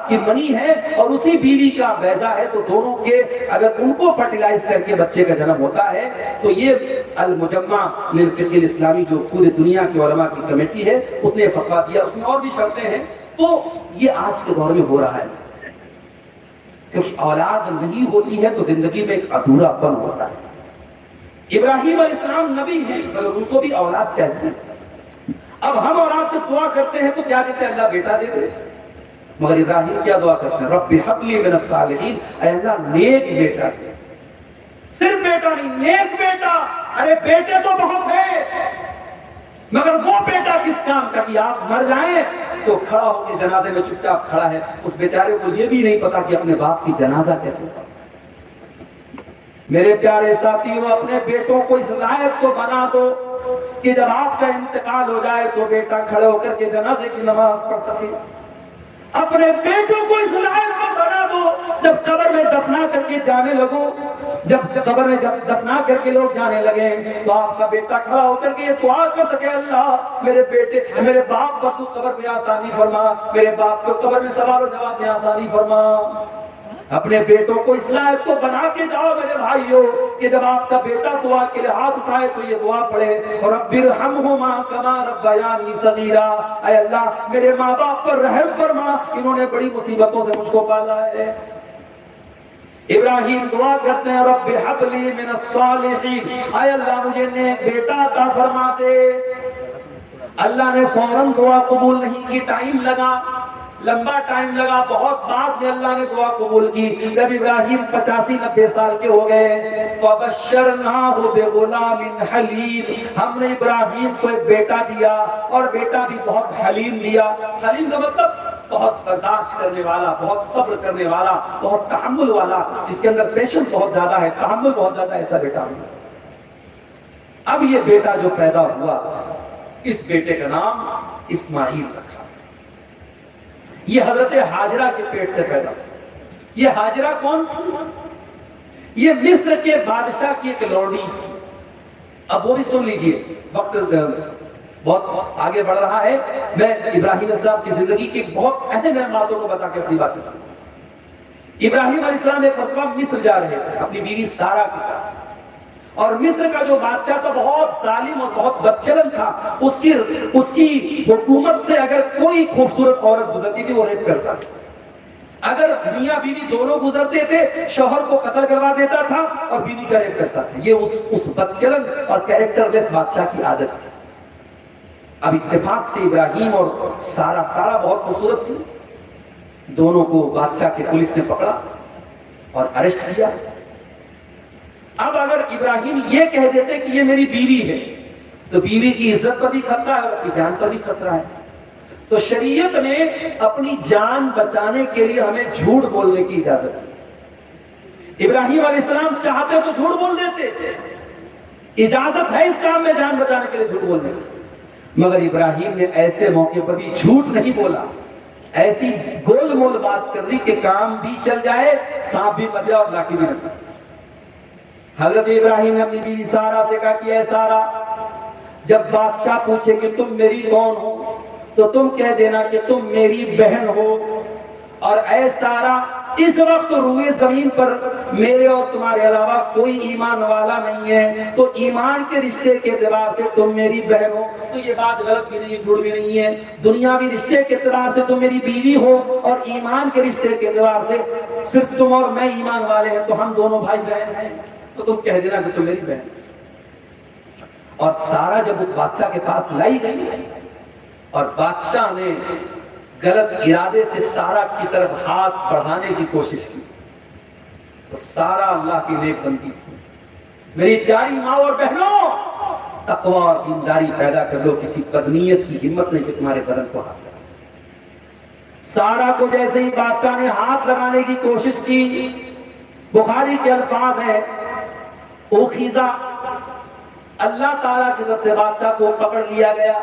کی منی ہے اور اسی بیوی کا بیضہ ہے تو دونوں کے، اگر ان کو فرٹیلائز کر کے بچے کا جنم ہوتا ہے تو یہ المجمع للفقہ الاسلامی جو پوری دنیا کے علماء کی کمیٹی ہے، اس نے فتویٰ دیا۔ اس میں اور بھی شرطیں ہیں، تو یہ آج کے دور میں ہو رہا ہے، کیونکہ اولاد نہیں ہوتی ہے تو زندگی میں ایک ادھورا پن ہوتا ہے۔ ابراہیم علیہ السلام نبی ہیں مگر ان کو بھی اولاد چاہیے۔ اب ہم اور آپ سے دعا کرتے ہیں تو کیا دیتے ہیں؟ اللہ بیٹا دے دے، مگر ابراہیم کیا دعا کرتے ہیں؟ رب ہب لی من الصالحین، اے اللہ نیک بیٹا دے۔ صرف بیٹا نہیں، نیک بیٹا۔ ارے بیٹے تو بہت ہیں مگر وہ بیٹا کس کام کا کہ آپ مر جائیں تو کھڑا ہو کے جنازے میں چپ چاپ کھڑا ہے، اس بیچارے کو یہ بھی نہیں پتا کہ اپنے باپ کی جنازہ کیسے ہوتا۔ میرے پیارے ساتھیوں، اپنے بیٹوں کو اس لائق کو بنا دو کہ جب آپ کا انتقال ہو جائے تو بیٹا کھڑے ہو کر کے جنازے کی نماز پڑھ سکے۔ اپنے بیٹوں کو اس لائق کو بنا دو، جب قبر میں دفنا کر کے جانے لگو، جب قبر میں دفنا کر کے لوگ جانے لگے تو آپ کا بیٹا کھڑا ہو کر کے یہ دعا کر سکے، اللہ میرے بیٹے، میرے باپ پر تو قبر میں آسانی فرما، میرے باپ کو قبر میں سوال و جواب میں آسانی فرما۔ اپنے بیٹوں کو اس لائق کو بنا کے جاؤ میرے بھائیوں کہ جب آپ کا بیٹا دعا کے لیے ہاتھ اٹھائے تو یہ دعا پڑھے، رب ارحمہما کما ربیانی صغیرا، اے اللہ میرے ماں باپ پر رحم فرما، انہوں نے بڑی مصیبتوں سے مجھ کو پالا ہے۔ ابراہیم دعا کرتے ہیں رب ہب لی من الصالحین، اے اللہ مجھے نیک بیٹا عطا فرما دے۔ اللہ نے فوراً دعا قبول نہیں کی، ٹائم لگا، لمبا ٹائم لگا، بہت بعد میں اللہ نے دعا قبول کی۔ جب ابراہیم 85-90 سال کے ہو گئے فَبَشَّرْنَاهُ بِغُلَامٍ حَلِيمٍ، ہم نے ابراہیم کو ایک بیٹا دیا اور بیٹا بھی بہت حلیم دیا۔ حلیم کا مطلب بہت برداشت کرنے والا، بہت صبر کرنے والا، بہت تحمل والا، جس کے اندر پیشنس بہت زیادہ ہے، تحمل بہت زیادہ، ایسا بیٹا ہوا۔ اب یہ بیٹا جو پیدا ہوا، اس بیٹے کا نام اسماعیل رکھا۔ یہ حضرت ہاجرہ کے پیٹ سے پیدا ہوا۔ یہ ہاجرہ کون تھی؟ یہ مصر کے بادشاہ کی ایک لوڑی تھی۔ اب وہ بھی سن لیجئے، وقت بہت آگے بڑھ رہا ہے، میں ابراہیم علیہ السلام کی زندگی کی بہت اہم باتوں کو بتا کے اپنی بات کرتا ہوں۔ ابراہیم علیہ السلام ایک مرتبہ مصر جا رہے تھے اپنی بیوی سارہ کے ساتھ، اور مصر کا جو بادشاہ تھا بہت ظالم اور بہت بدچلن تھا، اس کی حکومت سے اگر کوئی خوبصورت عورت گزرتی تھی وہ ریپ کرتا تھا۔ اگر میاں بیوی دونوں گزرتے تھے شوہر کو قتل کروا دیتا تھا اور بیوی کا ریپ کرتا تھا۔ یہ اس بدچلن اور کیریکٹر لیس بادشاہ کی عادت تھی۔ اب اتفاق سے ابراہیم اور سارہ بہت خوبصورت تھی، دونوں کو بادشاہ کے پولیس نے پکڑا اور اریسٹ کیا۔ اب اگر ابراہیم یہ کہہ دیتے کہ یہ میری بیوی ہے تو بیوی کی عزت پر بھی خطرہ ہے اور اپنی جان پر بھی خطرہ ہے. تو شریعت نے اپنی جان بچانے کے لیے ہمیں جھوٹ بولنے کی اجازت دی. ابراہیم علیہ السلام چاہتے تو جھوٹ بول دیتے، اجازت ہے اس کام میں جان بچانے کے لیے جھوٹ بولنے کی، مگر ابراہیم نے ایسے موقع پر بھی جھوٹ نہیں بولا. ایسی گول مول بات کر دی کہ کام بھی چل جائے، سانپ بھی بچ جائے اور لاٹھی بھی نہ. حضرت ابراہیم نے اپنی بیوی سارا سے کہا کہ اے سارا، جب بادشاہ پوچھے کہ تم میری کون ہو تو تم کہہ دینا کہ تم میری بہن ہو، اور اے سارا اس وقت روئے زمین پر میرے اور تمہارے علاوہ کوئی ایمان والا نہیں ہے، تو ایمان کے رشتے کے اعتبار سے تم میری بہن ہو. تو یہ بات غلط بھی نہیں، جھوٹ بھی نہیں ہے. دنیاوی رشتے کے اعتبار سے تم میری بیوی ہو، اور ایمان کے رشتے کے اعتبار سے صرف تم اور میں ایمان والے ہیں، تو ہم دونوں بھائی بہن ہیں، تو تم کہہ دینا کہ تم میری بہن. اور سارا جب اس بادشاہ کے پاس لائی گئی اور بادشاہ نے غلط ارادے سے سارا کی طرف ہاتھ بڑھانے کی کوشش کی، تو سارا اللہ کی نیک بندی تھی. میری پیاری ماں اور بہنوں، تقوی اور دینداری پیدا کر لو، کسی بدنیت کی ہمت نہیں کہ تمہارے بدن کو ہاتھ لگا سکے. سارا کو جیسے ہی بادشاہ نے ہاتھ لگانے کی کوشش کی، بخاری کے الفاظ ہیں اوخیزہ، اللہ تعالیٰ کی طرف سے بادشاہ کو پکڑ لیا گیا.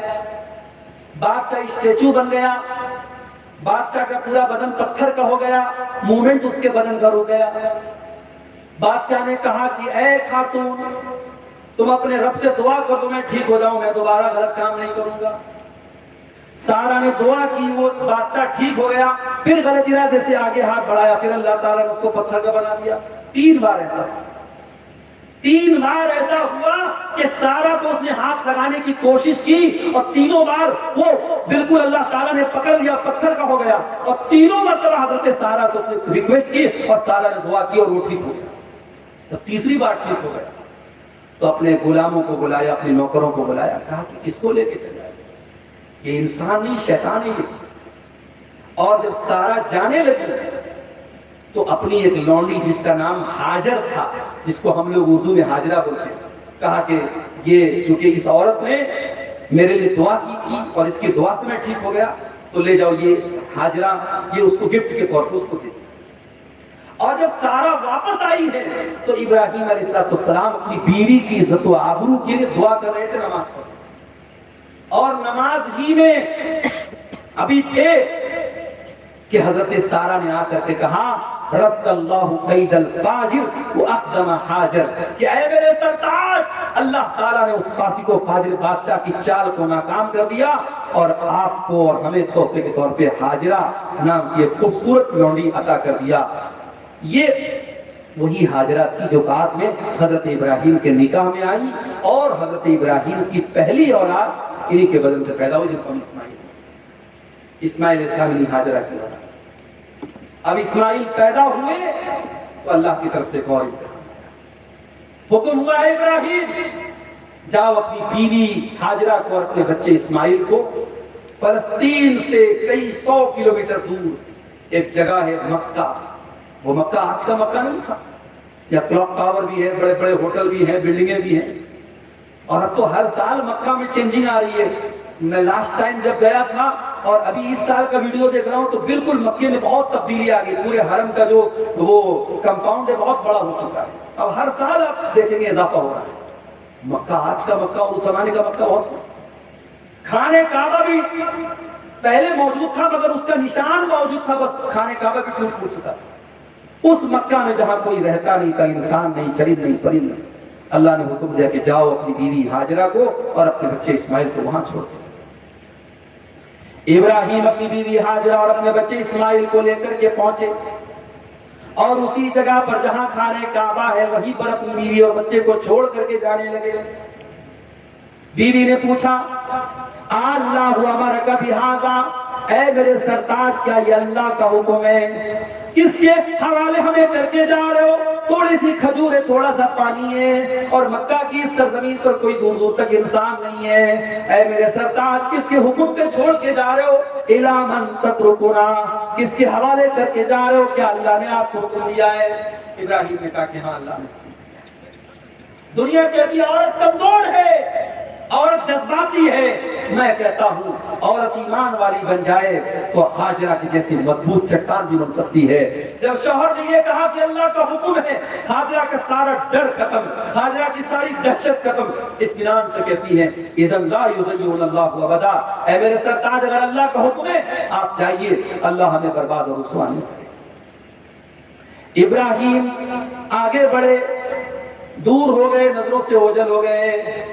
بادشاہ اسٹیچو بن گیا، بادشاہ کا پورا بدن پتھر کا ہو گیا، موومنٹ اس کے بدن کا رک گیا. بادشاہ نے کہا کہ اے خاتون، تم اپنے رب سے دعا کر دو میں ٹھیک ہو جاؤں، میں دوبارہ غلط کام نہیں کروں گا. سارا نے دعا کی، وہ بادشاہ ٹھیک ہو گیا. پھر غلط ارادے سے آگے ہاتھ بڑھایا، پھر اللہ تعالیٰ نے اس کو پتھر کا بنا دیا. 3 بار ایسا ہوا کہ سارا کو اس نے ہاتھ لگانے کی کوشش کی، اور تینوں بار وہ بالکل اللہ تعالیٰ نے پکڑ لیا، پتھر کا ہو گیا. اور تینوں مرتبہ حضرت سارا سے اس نے ریکویسٹ کی اور سارا نے دعا کی اور وہ ٹھیک ہو گیا. جب تیسری بار ٹھیک ہو گیا تو اپنے غلاموں کو بلایا، اپنے نوکروں کو بلایا، کہا کہ کس کو لے کے چلے جائے، یہ انسان نہیں شیطان ہے. اور جب سارا جانے لگی تو اپنی ایک لونڈی جس کا نام ہاجر تھا، جس کو ہم لوگ اردو میں ہاجرہ بولتے ہیں، کہا کہ یہ چونکہ اس عورت نے میرے لیے دعا کی تھی اور اس کی دعا سے میں ٹھیک ہو گیا، تو لے جاؤ یہ ہاجرہ، یہ اس کو گفٹ کے طور پر اس کو دے. اور جب سارا واپس آئی ہے تو ابراہیم علیہ السلام اپنی بیوی کی عزت و آبرو کے لیے دعا کر رہے تھے نماز پڑھ، اور نماز ہی میں ابھی تھے کہ حضرت سارا نے آ کر کے کہا رد اللہ قید الفاجر واقدم حاجر، کہ اے میرے سرتاج، اللہ تعالیٰ نے اس فاسق و فاجر بادشاہ کی چال کو ناکام کر دیا اور آپ کو اور ہمیں تحفے کے طور پہ ہاجرہ نام کی ایک خوبصورت لونڈی عطا کر دیا. یہ وہی ہاجرہ تھی جو بعد میں حضرت ابراہیم کے نکاح میں آئی، اور حضرت ابراہیم کی پہلی اولاد انہی کے بدن سے پیدا ہوئی، جن کو ہم اسماعیل علیہ السلام نے ہاجرہ کی اولاد. اب اسماعیل پیدا ہوئے تو اللہ کی طرف سے ایک اور حکم ہوا ہے، ابراہیم جاؤ اپنی بیوی ہاجرہ کو اور اپنے بچے اسماعیل کو فلسطین سے کئی 100 کلومیٹر دور ایک جگہ ہے مکہ. وہ مکہ آج کا مکہ نہیں تھا، یا کلاک ٹاور بھی ہے، بڑے بڑے ہوٹل بھی ہیں، بلڈنگیں بھی ہیں، اور اب تو ہر سال مکہ میں چینجنگ آ رہی ہے. میں لاسٹ ٹائم جب گیا تھا اور ابھی اس سال کا ویڈیو دیکھ رہا ہوں تو بالکل مکے میں بہت تبدیلی آ گئی. پورے حرم کا جو وہ کمپاؤنڈ ہے بہت بڑا ہو چکا ہے. اب ہر سال آپ دیکھیں گے اضافہ ہو رہا ہے. مکہ آج کا مکہ اور اس زمانے کا مکہ بہت. خانہ کعبہ بھی پہلے موجود تھا مگر اس کا نشان موجود تھا، بس خانہ کعبہ بھی ٹوٹ پھوٹ چکا تھا. اس مکہ میں جہاں کوئی رہتا نہیں تھا، انسان نہیں، چرند نہیں، پرند نہیں، اللہ نے حکم دیا کہ جاؤ اپنی بیوی ہاجرہ کو اور اپنے بچے اسماعیل کو وہاں چھوڑ دو. ابراہیم اپنی بیوی ہاجرہ اور اپنے بچے اسماعیل کو لے کر کے پہنچے، اور اسی جگہ پر جہاں خانہ کعبہ ہے وہیں پر اپنی بیوی اور بچے کو چھوڑ کر کے جانے لگے. بیوی نے پوچھا اللہ امرک بہذا، اے میرے سرتاج کیا یہ اللہ کا حکم ہے؟ کس کے حوالے ہمیں کر کے جا رہے ہو؟ تھوڑی سی کھجور ہے، تھوڑا سا پانی ہے، اور مکہ کی سرزمین پر کوئی دور دور تک انسان نہیں ہے. اے میرے سرتاج کس کے حکم پہ چھوڑ کے جا رہے ہو؟ الی من تترکنا، کس کے حوالے کر کے جا رہے ہو؟ کیا اللہ نے آپ کو حکم دیا ہے؟ ابراہیم نے کہا کہ ہاں اللہ نے. دنیا کہتی عورت کمزور ہے، عورت جذباتی ہے، میں کہتا ہوں عورت ایمان والی بن جائے تو ہاجرہ کی جیسی مضبوط چٹان بھی بن سکتی ہے۔ جب شوہر نے یہ کہا کہ اللہ کا حکم ہے، ہاجرہ کا سارا ڈر ختم، ہاجرہ کی ساری دہشت ختم، اطمینان سے کہتی ہیں اذن لا یضیعن اللہ ابدا، اے میرے سرتاج اگر اللہ کا حکم ہے آپ جائیے، اللہ ہمیں برباد اور رسوا نہیں کرے۔ ابراہیم آگے بڑھے، دور ہو گئے، نظروں سے اوجھل ہو گئے،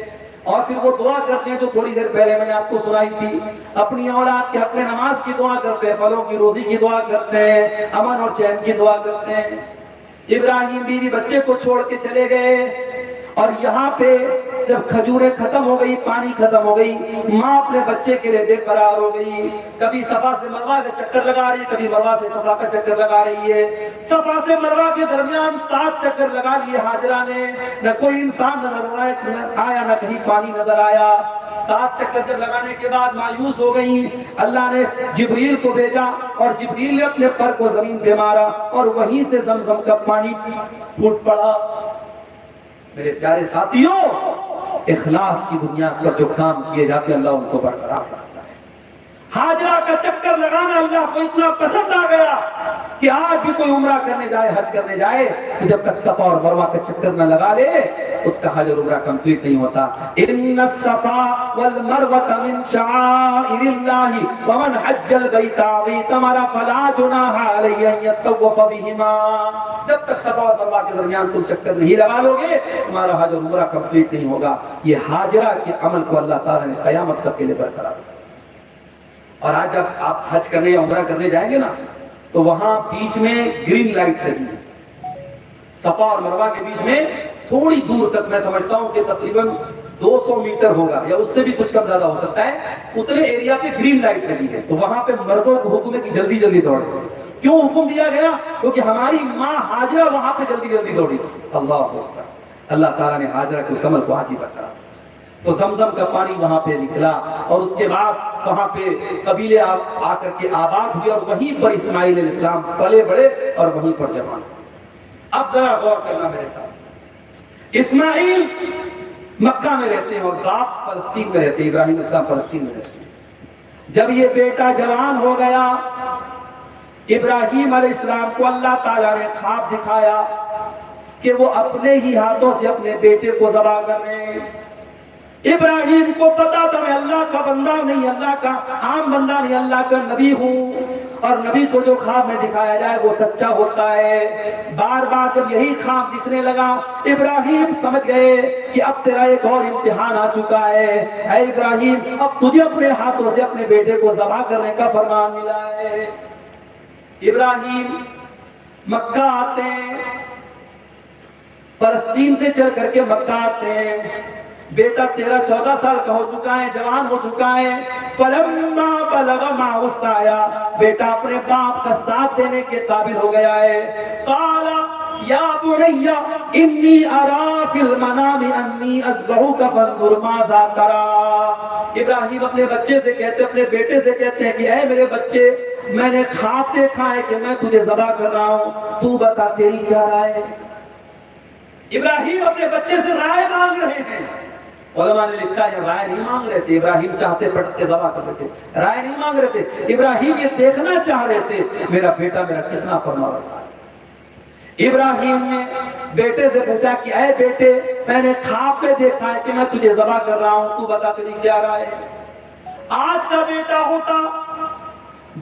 اور پھر وہ دعا کرتے ہیں جو تھوڑی دیر پہلے میں نے آپ کو سنائی تھی، اپنی اولاد کے حق میں نماز کی دعا کرتے ہیں، پھلوں کی روزی کی دعا کرتے ہیں، امن اور چین کی دعا کرتے ہیں۔ ابراہیم بیوی بچے کو چھوڑ کے چلے گئے، اور یہاں پہ جب کھجوریں ختم ہو گئی، پانی ختم ہو گئی، ماں اپنے بچے کے لیے بے قرار ہو گئی، کبھی صفا سے مروہ کا چکر لگا رہی ہے، کبھی مروہ سے صفا کا چکر لگا رہی ہے۔ صفا سے مروہ کے درمیان 7 چکر لگا لیے ہاجرہ نے، نہ کوئی انسان نظر آیا، نہ کہیں پانی نظر آیا۔ 7 چکر جب لگانے کے بعد مایوس ہو گئی، اللہ نے جبریل کو بھیجا، اور جبریل نے اپنے پر کو زمین پہ مارا، اور وہیں سے زمزم کا پانی پھوٹ پڑا۔ میرے پیارے ساتھیوں، اخلاص کی بنیاد پر جو کام کیے جاتے ہیں اللہ ان کو برقرار رکھتا ہے۔ ہاجرہ کا چکر لگانا اللہ کو اتنا پسند آ گیا کہ آج بھی کوئی عمرہ کرنے جائے، حج کرنے جائے، کہ جب تک صفا اور مروہ کا چکر نہ لگا لے اس کا حج اور عمرہ کمپلیٹ نہیں ہوتا۔ ان الصفا والمروہ من شعائر اللہ ومن حج البیت اعتمر فلا جناح علیہ ان یطوف بہما۔ جب تک صفا اور مروہ کے درمیان تم چکر نہیں لگا لو گے تمہارا حج اور عمرہ کمپلیٹ نہیں ہوگا۔ یہ ہاجرہ کے عمل کو اللہ تعالیٰ نے قیامت تک کے لیے برقرار رکھا۔ اور آج جب آپ حج کرنے یا عمرہ کرنے جائیں گے نا تو وہاں بیچ میں گرین لائٹ لگی ہے، صفا اور مروہ کے بیچ میں تھوڑی دور تک، میں سمجھتا ہوں کہ تقریباً 200 میٹر ہوگا یا اس سے بھی کچھ کم زیادہ ہو سکتا ہے، اتنے ایریا پہ گرین لائٹ لگی ہے۔ تو وہاں پہ مردوں کو حکم ہے کہ جلدی جلدی دوڑے۔ کیوں حکم دیا گیا؟ کیونکہ ہماری ماں ہاجرہ وہاں پہ جلدی جلدی دوڑی۔ اللہ اکبر، اللہ تعالیٰ نے ہاجرہ کے اس عمل کو آج ہی برقرار۔ تو زمزم کا پانی وہاں پہ نکلا، اور اس کے بعد وہاں پہ قبیلے آ کر کے آباد ہوئے، اور وہیں پر اسماعیل علیہ السلام پلے بڑے اور وہیں پر جوان۔ اب ذرا غور کرنا میرے ساتھ، اسماعیل مکہ میں رہتے ہیں اور باپ فلسطین میں رہتے ہیں، ابراہیم علیہ السلام فلسطین میں رہتے ہیں۔ جب یہ بیٹا جوان ہو گیا، ابراہیم علیہ السلام کو اللہ تعالیٰ نے خواب دکھایا کہ وہ اپنے ہی ہاتھوں سے اپنے بیٹے کو ذبح کر رہے ہیں۔ ابراہیم کو پتا تھا میں اللہ کا بندہ نہیں، اللہ کا عام بندہ نہیں، اللہ کا نبی ہوں، اور نبی کو جو خواب میں دکھایا جائے وہ سچا ہوتا ہے۔ بار بار جب یہی خواب دکھنے لگا ابراہیم سمجھ گئے کہ اب تیرا ایک اور امتحان آ چکا ہے۔ اے ابراہیم، اب تجھے اپنے ہاتھوں سے اپنے بیٹے کو ذبح کرنے کا فرمان ملا ہے۔ ابراہیم مکہ آتے ہیں، فلسطین سے چل کر کے مکہ آتے ہیں، بیٹا 13-14 سال کا ہو چکا ہے، جوان ہو چکا ہے۔ فلما بلغ معه السعي، بیٹا اپنے باپ کا ساتھ دینے کے قابل ہو گیا ہے۔ قال یا بنی انی ارا فی المنام انی اذبحک فانظر ماذا تری۔ ابراہیم اپنے بچے سے کہتے، اپنے بیٹے سے کہتے ہیں کہ اے میرے بچے، میں نے خواب دیکھا ہے کہ میں تجھے ذبح کر رہا ہوں، تو بتا تیری کیا رائے ہے۔ ابراہیم اپنے بچے سے رائے مانگ رہے ہیں۔ علماء نے لکھا ہے رائے نہیں مانگ رہے تھے، ابراہیم چاہتے پڑھتے ذبح کر دیتے، رائے نہیں مانگ رہے تھے۔ ابراہیم یہ دیکھنا چاہ رہے تھے میرا بیٹا میرا کتنا فرمانبردار ہے۔ ابراہیم نے بیٹے سے پوچھا کہ اے بیٹے، میں نے خواب میں دیکھا ہے کہ میں تجھے ذبح کر رہا ہوں، تو بتا تیری کیا رائے ہے۔ آج کا بیٹا ہوتا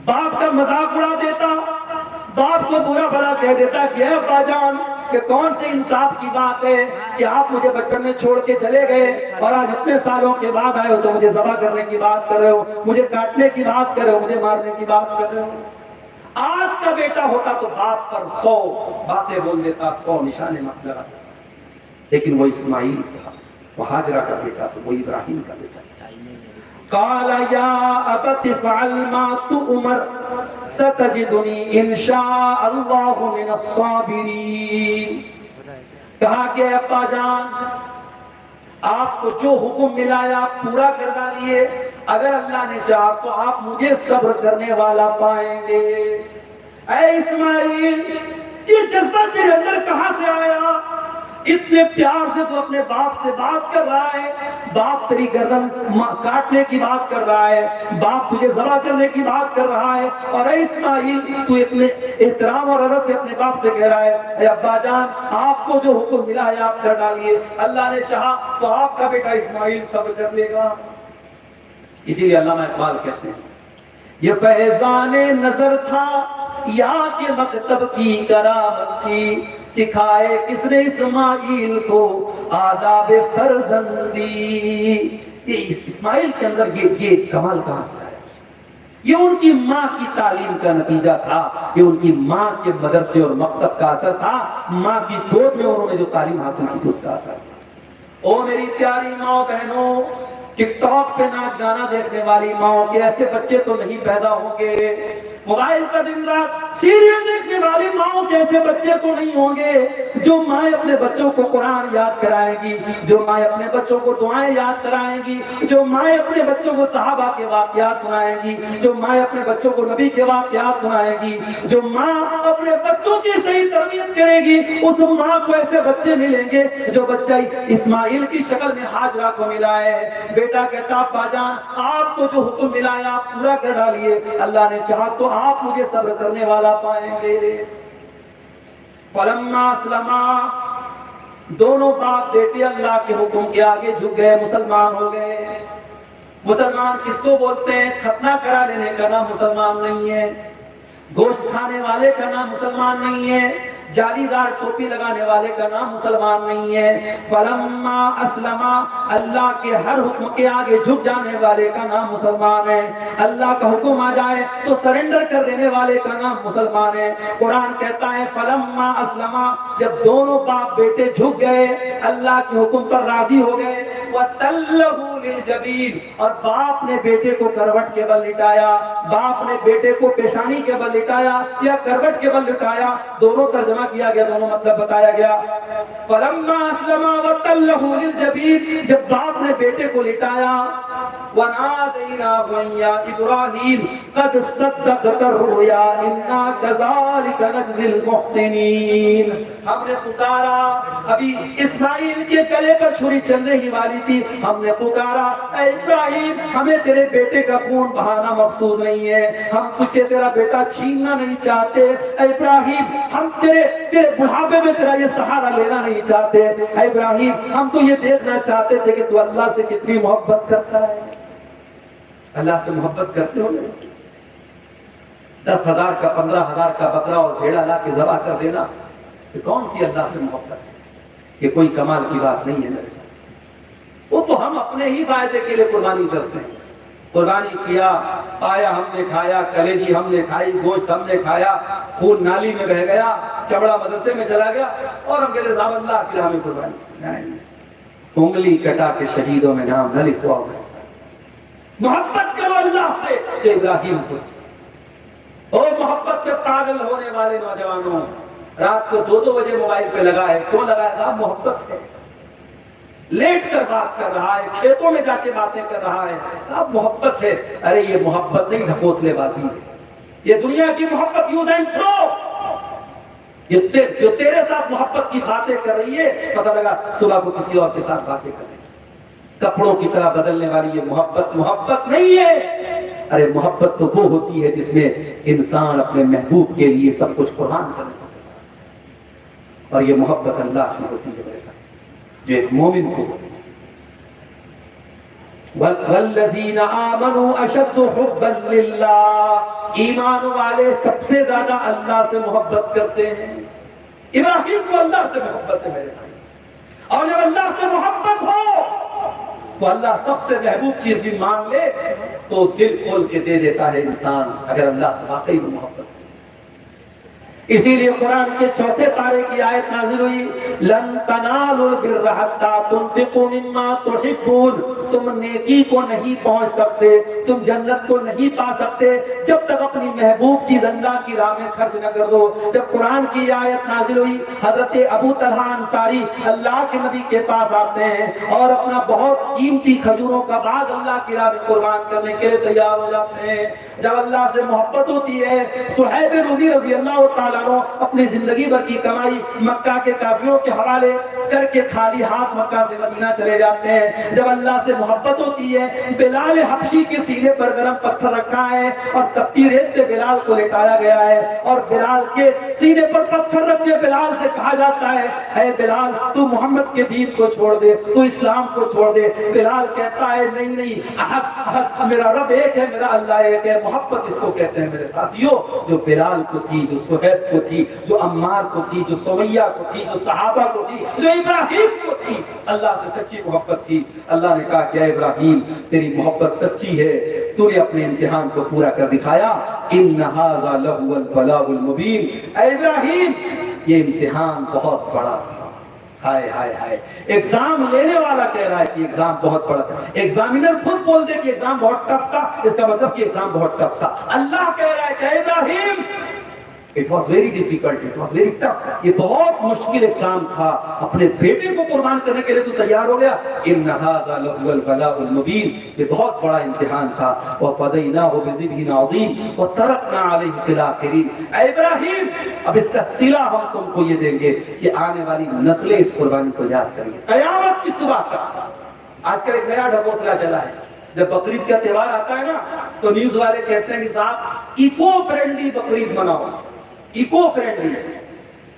باپ کا مذاق اڑا دیتا، باپ کو برا بھلا کہہ دیتا کہ اے ابا جان، کہ کون سی انصاف کی بات ہے کہ آپ مجھے بچپن میں چھوڑ کے چلے گئے اور آج اتنے سالوں کے بعد آئے ہو تو مجھے ذبح کرنے کی بات کر رہے ہو، مجھے کاٹنے کی بات کر رہے ہو، مجھے مارنے کی بات کر رہے ہو۔ آج کا بیٹا ہوتا تو باپ پر 100 باتیں بول دیتا، 100 نشانے مت لگاتا، لیکن وہ اسماعیل تھا، وہ ہاجرہ کا بیٹا تو وہ ابراہیم کا بیٹا۔ قال یا ابت افعل ما تؤمر ستجدنی ان شاء اللہ من الصابرین۔ کہا کہ ابا جان، آپ کو جو حکم ملا ہے آپ پورا کر ڈالیے، اگر اللہ نے چاہا تو آپ مجھے صبر کرنے والا پائیں گے۔ اے اسماعیل، یہ جذبہ تیرے اندر کہاں سے آیا؟ اتنے پیار سے تو اپنے باپ سے بات کر رہا ہے، باپ تیری گردن کاٹنے کی بات کر رہا ہے، باپ تجھے ذبح کرنے کی بات کر رہا ہے، اور اے اسماعیل تو اتنے احترام اور ادب سے اپنے باپ سے کہہ رہا ہے اے ابا جان آپ کو جو حکم ملا ہے آپ کر ڈالیے، اللہ نے چاہا تو آپ کا بیٹا اسماعیل صبر کر لے گا۔ اسی لیے علامہ اقبال کہتے ہیں یہ فیضان نظر تھا یا کہ مکتب کی کرامت تھی، سکھائے کس نے اسماعیل کو آداب فرزندی۔ یہ اسماعیل کے اندر یہ کمال کہاں سے آیا؟ یہ ان کی ماں کی تعلیم کا نتیجہ تھا، یہ ان کی ماں کے مدرسے اور مکتب کا اثر تھا، ماں کی گود میں انہوں نے جو تعلیم حاصل کی تھی اس کا اثر تھا۔ او میری پیاری ماں بہنوں، ٹک ٹاک پہ ناچ گانا دیکھنے والی ماں کے ایسے بچے تو نہیں پیدا ہوں گے، موبائل کا دن رات سیریل دیکھنے والی ماں کے ایسے بچے تو نہیں ہوں گے، جو مائیں اپنے بچوں کو قرآن یاد کرائے گی، جو مائیں اپنے بچوں کو دعائیں یاد کرائیں گی، جو مائیں اپنے بچوں کو صحابہ کے واقعات سنائیں گی، جو مائیں اپنے بچوں کو نبی کے واقعات سنائیں گی، جو ماں اپنے بچوں کی صحیح تربیت کرے گی، اس ماں کو ایسے بچے ملیں گے جو بچہ اسماعیل کی شکل میں ہاجرہ کو ملا ہے۔ بیٹا کہتا ابا جان آپ کو جو حکم ملا ہے آپ پورا کر ڈالیے، اللہ نے چاہا تو آپ مجھے صبر کرنے والا پائیں گے۔ فلما اسلما، دونوں باپ بیٹے اللہ کے حکم کے آگے جھک گئے، مسلمان ہو گئے۔ مسلمان کس کو بولتے ہیں؟ ختنہ کرا لینے کا نام مسلمان نہیں ہے، گوشت کھانے والے کا نام مسلمان نہیں ہے، جالی دار ٹوپی لگانے والے کا نام مسلمان نہیں ہے۔ فلما اسلما، اللہ کے ہر حکم کے آگے جھک جانے والے کا نام مسلمان ہے، اللہ کا حکم آ جائے تو سرنڈر کر دینے والے کا نام مسلمان ہے۔ قرآن کہتا ہے فلما اسلما، جب دونوں باپ بیٹے جھک گئے، اللہ کے حکم پر راضی ہو گئے، وَتَلَّهُ لِلْجَبِينِ، اور باپ نے بیٹے کو کروٹ کے بل لٹایا، باپ نے بیٹے کو پیشانی کے بل لٹایا یا کروٹ کے بل لٹایا، دونوں ترجمہ کیا گیا، دونوں مطلب بتایا گیا۔ فلما اسلما وتلہ للجبین، جب باپ نے بیٹے کو لٹایا، ونادیناہ یا ابراہیم قد صدقت الرؤیا انا کذالک نجزی المحسنین، ہم نے پکارا، ابھی اسماعیل کے گلے پر چھری چلنے ہی والی تھی، ہم نے پکارا اے ابراہیم ہمیں تیرے بیٹے کا خون بہانا مقصود نہیں ہے، ہم تجھ سے تیرا بیٹا چھیننا نہیں چاہتے، اے ابراہیم ہم تیرے بڑھاپے میں تیرا یہ سہارا لینا نہیں چاہتے، اے ابراہیم ہم تو یہ دیکھنا چاہتے تھے کہ تو اللہ سے کتنی محبت کرتا ہے۔ اللہ سے محبت کرتے ہو نہیں؟ 10,000 کا 15,000 کا بکرا اور بھیڑا لا کے ذبح کر دینا، کہ کون سی اللہ سے محبت ہے؟ یہ کوئی کمال کی بات نہیں ہے میرے ساتھ، وہ تو ہم اپنے ہی فائدے کے لیے قربانی کرتے ہیں۔ قربانی کیا، پایا ہم نے کھایا، کلیجی ہم نے کھائی، گوشت ہم نے کھایا، خون نالی میں بہ گیا، چمڑا مدرسے میں چلا گیا، اور ہم کہتے ہیں اللہ کی راہ میں قربانی۔ نہیں، انگلی کٹا کے شہیدوں میں نام نہ لکھواؤ۔ محبت کرو اللہ سے کہ ابراہیم کو، اور محبت میں پاگل ہونے والے نوجوانوں، رات کو 2-2 بجے موبائل پہ لگا ہے، کیوں لگا ہے؟ صاحب محبت ہے، لیٹ کر بات کر رہا ہے، کھیتوں میں جا کے باتیں کر رہا ہے، صاحب محبت ہے۔ ارے یہ محبت نہیں، ڈھکوسلے بازی ہے، یہ دنیا کی محبت یوز اینڈ تھرو۔ یہ جو تیرے ساتھ محبت کی باتیں کر رہی ہے، پتہ لگا صبح کو کسی اور کے ساتھ باتیں کر رہی ہے، کپڑوں کی طرح بدلنے والی یہ محبت نہیں ہے۔ ارے محبت تو وہ ہوتی ہے جس میں انسان اپنے محبوب کے لیے سب کچھ قربان کرنے کو تیار، اور یہ محبت اللہ کی ہوتی ہے میرے ساتھ، جو ایک مومن کو ہوتی ہے۔ وَالَّذِينَ آمَنُوا أَشَدُّ حُبًّا لِلَّهِ، ایمان والے سب سے زیادہ اللہ سے محبت کرتے ہیں۔ ابراہیم کو اللہ سے محبت ہے میرے بھائی، اور جب اللہ سے محبت ہو تو اللہ سب سے محبوب چیز بھی مانگ لے تو دل کھول کے دے دیتا ہے انسان، اگر اللہ سے واقعی میں محبت ہے۔ اسی لیے قرآن کے 4 پارے کی آیت نازل ہوئی، لن تنالوا البر حتى تنفقوا مما تحبون، تم نیکی کو نہیں پہنچ سکتے، تم جنت کو نہیں پا سکتے جب تک اپنی محبوب چیز اللہ کی راہ میں خرچ نہ کر دو۔ جب قرآن کی آیت نازل ہوئی، حضرت ابو طلحہ انصاری اللہ کے نبی کے پاس آتے ہیں اور اپنا بہت قیمتی کھجوروں کا باغ اللہ کی راہ میں قربان کرنے کے لیے تیار ہو جاتے ہیں۔ جب اللہ سے محبت ہوتی ہے، صہیب رومی رضی اللہ تعالیٰ عنہ اپنی زندگی بھر کی کمائی مکہ کے کافروں کے حوالے کر کے خالی ہاتھ مکہ سے مدینہ چلے جاتے ہیں. جب اللہ سے محبت ہوتی ہے، بلال حبشی کے سینے پر گرم پتھر رکھا ہے اور تپتی ریت پہ بلال کو لٹایا گیا ہے، اور بلال کے سینے پر پتھر رکھ کے بلال سے کہا جاتا ہے اے بلال تو محمد کے دین کو چھوڑ دے، تو اسلام کو چھوڑ دے. بلال کہتا ہے نہیں نہیں، احد میرا رب ایک ہے، میرا اللہ ایک ہے. محبت اس کو کہتے ہیں میرے ساتھیوں، جو بلال کو تھی، جو سہیب کو تھی، جو عمار کو تھی، جو سمیہ کو تھی، جو صحابہ کو تھی، جو ابراہیم کو تھی. اللہ سے سچی محبت تھی. اللہ نے کہا کہ اے ابراہیم تیری محبت سچی ہے، تو نے اپنے امتحان کو پورا کر دکھایا. ان ھذا لہو البلاء المبین. اے ابراہیم یہ امتحان بہت بڑا تھا. ہائے ہائے ہائے، ایگزام لینے والا کہہ رہا ہے کہ ایگزام بہت بڑا تھا. ایگزامینر خود بول دے کہ ایگزام بہت ٹف تھا، اس کا مطلب کہ ایگزام بہت ٹف تھا. اللہ کہہ رہا ہے کہ اے ابراہیم it was very difficult, it was very tough. یہ بہت مشکل ایگزام تھا. اپنے بیٹے کو قربان کرنے کے لیے تو تیار ہو گیا. ان ھذا لہو البلاء المبین. یہ بہت بڑا امتحان تھا. وفدیناہ بذبح عظیم وترکنا علیہ فی الآخرین. اے ابراہیم اب اس کا صلہ ہم تم کو یہ دیں گے کہ آنے والی نسلیں اس قربانی کو یاد کریں گے قیامت کی صبح تک. آج کل ایک نیا ڈھکوسلا چلا ہے. جب بقرعید کا تہوار آتا ہے نا تو نیوز والے کہتے ہیں کہ صاحب ایکو فرینڈلی بقرعید مناؤ. Eco friendly.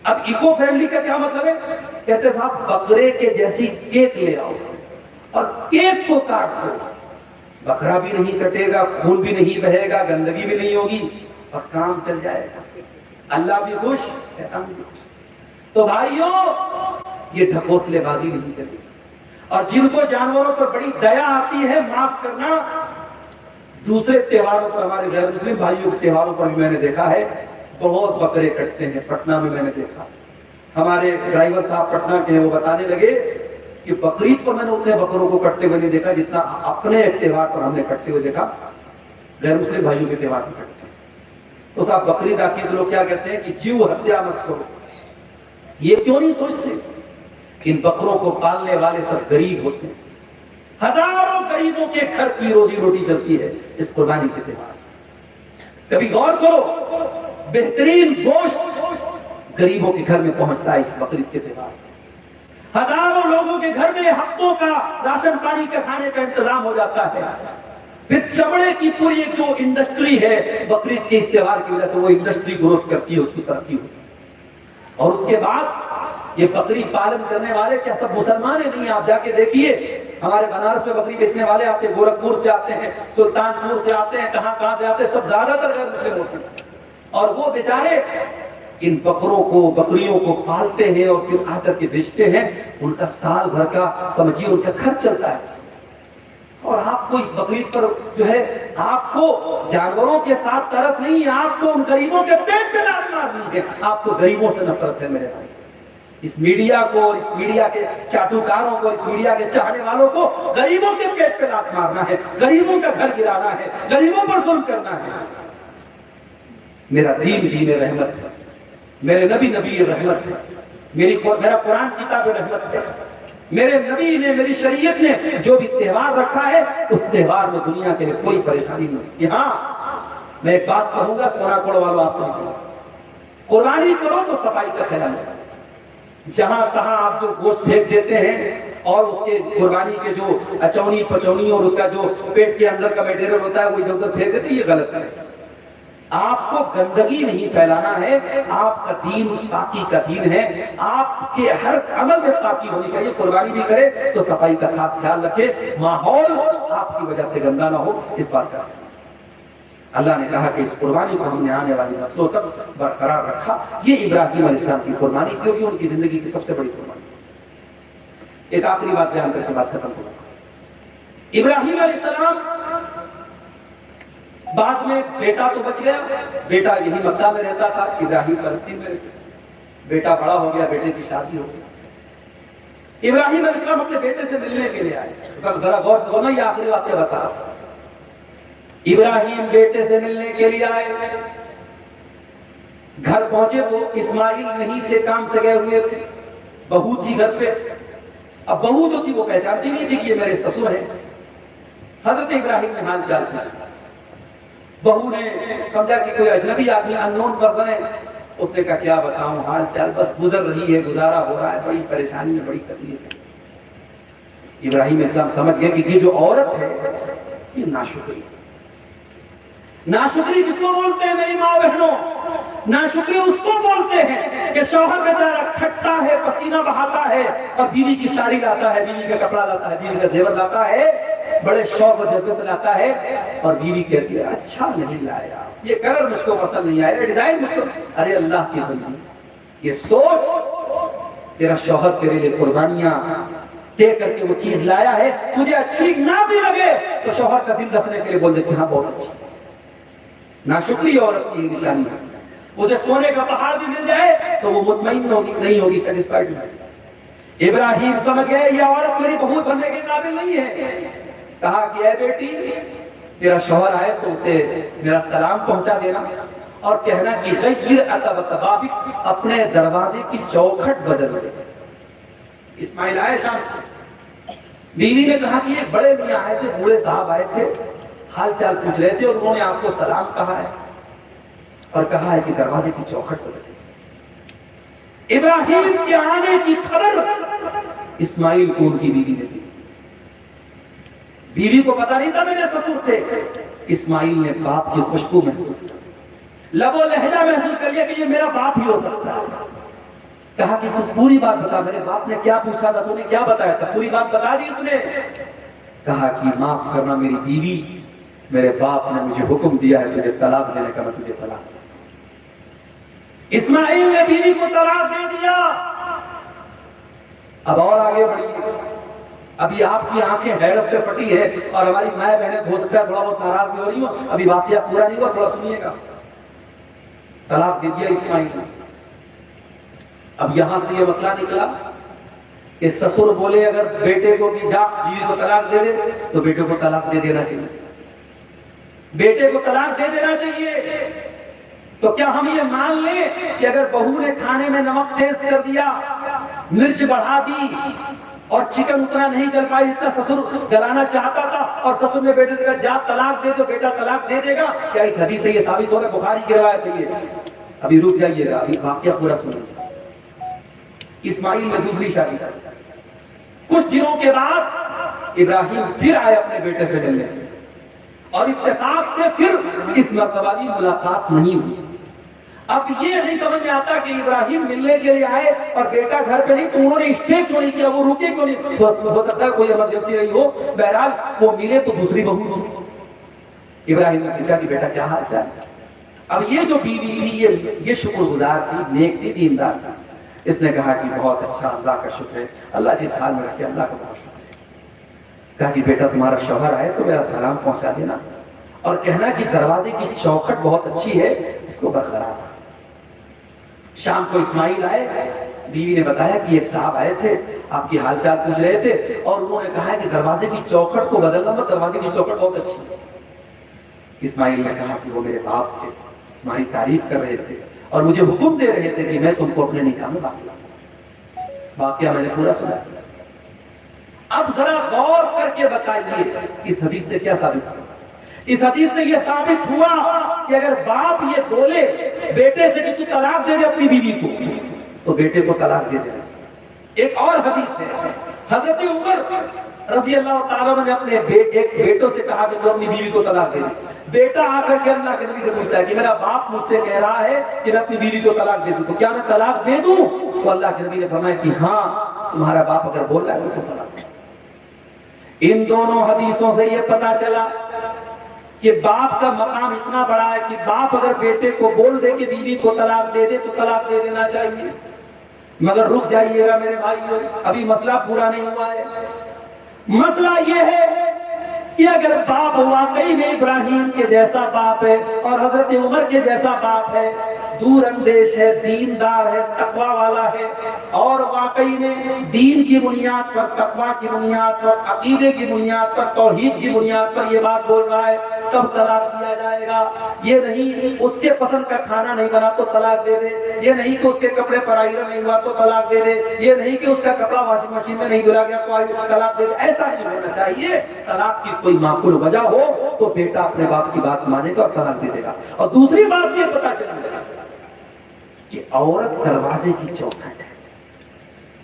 اب ایکو فرینڈلی کا کیا مطلب ہے؟ کہتے صاحب بکرے کے جیسی کیک لے آؤ اور کیک کو کاٹ دو. بکرا بھی نہیں کٹے گا، خون بھی نہیں بہے گا، گندگی بھی نہیں ہوگی اور کام چل جائے گا. اللہ بھی خوش، شیطان بھی خوش. تو بھائیوں یہ ڈھکوسلے بازی نہیں چلے. اور جن کو جانوروں پر بڑی دیا آتی ہے معاف کرنا. دوسرے تہواروں پر، ہمارے غیر مسلم بھائیوں کے تہواروں پر بھی میں نے دیکھا ہے بہت بکرے کٹتے ہیں. پٹنہ میں نے دیکھا، ہمارے ڈرائیور صاحب پٹنہ کے ہیں، وہ بتانے لگے کہ بقرعید پر میں نے اتنے بکروں کو کٹتے ہوئے نہیں دیکھا جتنا اپنے تہوار پر ہم نے کٹتے ہوئے دیکھا. غیر مسلم بھائیوں کے تہوار پر کٹتے ہیں. تو صاحب بقرعید آتی ہے تو لوگ کیا کہتے ہیں کہ جیو ہتیا مت کرو. یہ کیوں نہیں سوچتے ان بکروں کو پالنے والے سب غریب ہوتے ہیں. ہزاروں غریبوں کے گھر کی روزی روٹی چلتی ہے اس قربانی کے تہوار سے. کبھی غور کرو، بہترین گوشت غریبوں کے گھر میں پہنچتا ہے اس بقرعید کے تہوار. ہزاروں لوگوں کے گھر میں ہفتوں کا راشن پانی کے کھانے کا انتظام ہو جاتا ہے. پھر چمڑے کی پوری ایک جو انڈسٹری ہے بقرعید کے اس تہوار کی وجہ سے وہ انڈسٹری گروتھ کرتی ہے، اس کی ترقی ہوتی ہے. اور اس کے بعد یہ بکری پالن کرنے والے کیا سب مسلمان ہیں؟ نہیں. آپ جا کے دیکھیے ہمارے بنارس میں بکری بیچنے والے آتے ہیں، گورکھپور سے آتے ہیں، سلطان پور سے آتے ہیں، کہاں سے آتے ہیں، سب زیادہ تر غیر مسلم ہوتے ہیں. اور وہ بیچارے ان بکروں کو، بکریوں کو پالتے ہیں اور پھر آ کر کے بیچتے ہیں. ان کا سال بھر کا سمجھیے ان کا خرچ چلتا ہے. اور آپ کو اس بقرعید پر جو ہے آپ کو جانوروں کے ساتھ ترس نہیں ہے، آپ کو ان غریبوں کے پیٹ پہ لات مارنی ہے. آپ کو غریبوں سے نفرت ہے میرے بھائی. اس میڈیا کو، اس میڈیا کے چاٹوکاروں کو، اس میڈیا کے چاہنے والوں کو غریبوں کے پیٹ پہ لات مارنا ہے، غریبوں کا گھر گرانا ہے، غریبوں پر ظلم کرنا ہے. میرا دین دین رحمت ہے، میرے نبی نبی رحمت ہے، میرا قرآن کتاب رحمت ہے. میرے نبی نے، میری شریعت نے جو بھی تہوار رکھا ہے اس تہوار میں دنیا کے لیے کوئی پریشانی نہیں. ہاں میں ایک بات کہوں گا سونا کوڑ والوں، آپ سمجھو، قربانی کرو تو صفائی کا خیال ہے. جہاں تہاں آپ جو گوشت پھینک دیتے ہیں اور اس کے قربانی کے جو اچونی پچونی اور اس کا جو پیٹ کے اندر کا میٹیریل ہوتا ہے وہ ادھر ادھر پھینک دیتے ہیں، یہ غلط ہے. آپ کو گندگی نہیں پھیلانا ہے. آپ کا دین پاکی کا دین ہے. آپ کے ہر عمل میں پاکی ہونی چاہیے. قربانی بھی کرے تو صفائی کا خاص خیال رکھے، ماحول آپ کی وجہ سے گندا نہ ہو، اس بات کا. اللہ نے کہا کہ اس قربانی کو ہم نے آنے والی نسلوں تک برقرار رکھا. یہ ابراہیم علیہ السلام کی قربانی تھی، کیونکہ ان کی زندگی کی سب سے بڑی قربانی. ایک آخری بات بیان کر کے بات ختم کروں. ابراہیم علیہ السلام بعد میں بیٹا تو بچ گیا، بیٹا یہی مکہ میں رہتا تھا، ابراہیم فلسطین میں رہتے. بیٹا بڑا ہو گیا، بیٹے کی شادی ہو گئی. ابراہیم علیہ السلام اپنے بیٹے سے ملنے کے لیے آئے. ذرا غور سے سنو، یہ آخری واقعہ بتا رہا ہوں. ابراہیم بیٹے سے ملنے کے لیے آئے. گھر پہنچے تو اسماعیل نہیں تھے، کام سے گئے ہوئے تھے. بہو تھی گھر پہ. اب بہو جو تھی وہ پہچانتی نہیں تھی کہ یہ میرے سسر ہیں. حضرت ابراہیم نے حال چال پوچھا. بہو نے سمجھا کہ کوئی اجنبی آدمی، ان نون پرسن ہے، اس نے کہا کیا بتاؤں حال چال، بس گزر رہی ہے، گزارا ہو رہا ہے، بڑی پریشانی میں، بڑی تکلیف ہے۔ ابراہیم السلام سمجھ گئے کہ یہ جو عورت ہے یہ ناشکری ہے۔ ناشکری کس کو بولتے ہیں میری ماں بہنوں؟ ناشکری اس کو بولتے ہیں کہ شوہر بیچارہ کھٹتا ہے، پسینہ بہاتا ہے، اور بیوی کی ساڑی لاتا ہے، بیوی کا کپڑا لاتا ہے، بیوی کا زیور لاتا ہے، بڑے شوق و جذبے سے لاتا ہے، اور بیوی کہتی ہے اچھا نہیں لایا، یہ کلر مجھ کو پسند نہیں آیا، ڈیزائن مجھ کو، ارے اللہ کی بندی، یہ سوچ تیرا شوہر تیرے لیے قربانیاں دے کر کے وہ چیز لایا ہے، تجھے اچھی نہ بھی لگے تو شوہر کا دل رکھنے کے لیے بول دیتے ہاں بہت اچھی۔ ناشکری عورت کی نشانی ہے، اسے سونے کا پہاڑ بھی مل جائے تو وہ مطمئن نہیں ہوگی، سیٹسفائیڈ نہیں۔ ابراہیم سمجھ گئے یہ عورت میری بہو بننے کے قابل نہیں ہے۔ کہا کہ اے بیٹی تیرا شوہر آئے تو اسے میرا سلام پہنچا دینا، اور کہنا کہ غیر اتبابک، اپنے دروازے کی چوکھٹ بدل دے۔ اسماعیل آئے شام سے، بیوی نے کہا کہ ایک بڑے میاں آئے تھے، بوڑھے صاحب آئے تھے، حال چال پوچھ رہے تھے، اور انہوں نے آپ کو سلام کہا ہے اور کہا ہے کہ دروازے کی چوکھٹ بدل دے۔ ابراہیم کے آنے کی خبر اسماعیل کو ان کی بیوی نے دی۔ بیوی کو پتا نہیں تھا میرے سسر تھے۔ اسماعیل نے باپ کی خوشبو محسوس کر، لب و لہجہ محسوس کر لیا کہ یہ میرا باپ ہی ہو سکتا ہے۔ کہا کہ تو پوری بات بتا، میرے باپ نے کیا پوچھا تھا، تو نے کیا بتایا تھا، پوری بات بتا دی اس نے۔ کہا کہ معاف کرنا میری بیوی، میرے باپ نے مجھے حکم دیا ہے تجھے طلاق دینے کا، میں تجھے طلاق دوں۔ اسماعیل نے بیوی کو طلاق دے دیا۔ اب اور آگے بڑھی، ابھی آپ کی آنکھیں حیرت سے پھٹی ہے، اور ہماری مائیں بہنیں ہو سکتا ہے تھوڑا بہت ناراض بھی ہو رہی ہوں، ابھی واقعہ پورا نہیں ہوا، تھوڑا سنیے گا۔ طلاق دے دیا اسماعیل نے۔ اب یہاں سے یہ مسئلہ نکلا کہ سسر بولے اگر بیٹے کو کہ جا بیوی کو طلاق دے دے، تو بیٹے کو طلاق دے دینا چاہیے، بیٹے کو طلاق دے دینا چاہیے۔ تو کیا ہم یہ مان لیں کہ اگر بہو نے کھانے میں نمک تیز کر دیا، مرچ بڑھا دی، اور چکن اتنا نہیں جل پائی اتنا سسر جلانا چاہتا تھا، اور سسر نے بیٹے سے کہا جا طلاق دے دو، بیٹا طلاق دے دے گا؟ کیا اس حدیث سے یہ ثابت ہو رہا ہے؟ بخاری کی روایت ہے یہ۔ ابھی رک جائیے گا، ابھی واقعہ پورا سنیں۔ اسماعیل نے دوسری شادی کی۔ کچھ دنوں کے بعد ابراہیم پھر آئے اپنے بیٹے سے ملنے، اور اتفاق سے پھر اس مرتبہ بھی ملاقات نہیں ہوئی۔ اب یہ نہیں سمجھ میں آتا کہ ابراہیم ملنے کے لیے آئے اور بیٹا گھر پہ نہیں، تو انہوں نے اسٹے کیوں نہیں کیا، وہ رکے کیوں نہیں؟ ہو سکتا ہے کوئی ایمرجنسی رہی ہو، بہرحال وہ ملے تو دوسری بہو تھی۔ ابراہیم نے پوچھا کہ بیٹا کیا حال چال؟ اب یہ جو بیوی تھی یہ شکر گزار تھی، نیک تھی، دیندار تھی۔ اس نے کہا کہ بہت اچھا، اللہ کا شکر ہے، اللہ جس حال میں رکھے اللہ کا بہت شکر ہے۔ کہا کہ بیٹا تمہارا شوہر آئے تو میرا سلام پہنچا دینا، اور کہنا کہ دروازے کی چوکھٹ بہت اچھی ہے، اس کو برقرار رکھنا۔ شام کو اسماعیل آئے، بیوی نے بتایا کہ ایک صاحب آئے تھے، آپ کی حال چال پوچھ رہے تھے، اور انہوں نے کہا کہ دروازے کی چوکھٹ کو بدلنا مت، دروازے کی چوکھٹ بہت اچھی ہے۔ اسماعیل نے کہا کہ وہ میرے باپ تھے، تمہاری تعریف کر رہے تھے، اور مجھے حکم دے رہے تھے کہ میں تم کو اپنے نکاح میں باقی لاؤں۔ واقعہ میں نے پورا سنا۔ اب ذرا غور کر کے بتائیے اس حدیث سے کیا ثابت ہوا؟ اس حدیث سے یہ ثابت ہوا کہ اگر باپ یہ بولے بیٹے سے کہ تو طلاق دے دے اپنی بیوی کو، تو بیٹے کو طلاق دے دینا چاہیے۔ ایک اور حدیث ہے، حضرت عمر رضی اللہ تعالیٰ نے اپنے بیٹوں سے کہا کہ تو اپنی بیوی کو طلاق دے دے۔ بیٹا آ کر کے اللہ کے نبی سے پوچھتا ہے کہ میرا باپ مجھ سے کہہ رہا ہے کہ میں اپنی بیوی کو طلاق دے دوں، تو کیا میں طلاق دے دوں؟ تو اللہ کے نبی نے فرمایا کہ ہاں، تمہارا باپ اگر بول رہا ہے تو طلاق دے۔ ان دونوں حدیثوں سے یہ پتا چلا کہ باپ کا مقام اتنا بڑا ہے کہ باپ اگر بیٹے کو بول دے کہ بیوی کو طلاق دے دے تو طلاق دے دینا چاہیے۔ مگر رک جائیے گا میرے بھائیوں، ابھی مسئلہ پورا نہیں ہوا ہے۔ مسئلہ یہ ہے کہ اگر باپ واقعی میں ابراہیم کے جیسا باپ ہے اور حضرت عمر کے جیسا باپ ہے، دور اندیش ہے، دیندار ہے، تقوی والا ہے، اور واقعی میں دین کی بنیاد پر، تقوی کی بنیاد پر، عقیدے کی بنیاد پر، توحید کی بنیاد پر یہ بات بول رہا ہے، تب طلاق دیا جائے گا۔ یہ نہیں اس کے پسند کا کھانا نہیں بنا تو طلاق دے دے، یہ نہیں کہ اس کے کپڑے پر آئرن نہیں ہوا تو طلاق دے دے، یہ نہیں کہ اس کا کپڑا واشنگ مشین میں نہیں دھلا گیا تو طلاق دے دے۔ ایسا نہیں ہونا چاہیے۔ طلاق کی کوئی معقول وجہ ہو تو بیٹا اپنے باپ کی بات مانے گا اور طلاق دے دے گا۔ اور دوسری بات یہ پتا چلے کہ عورت دروازے کی چوکھٹ ہے،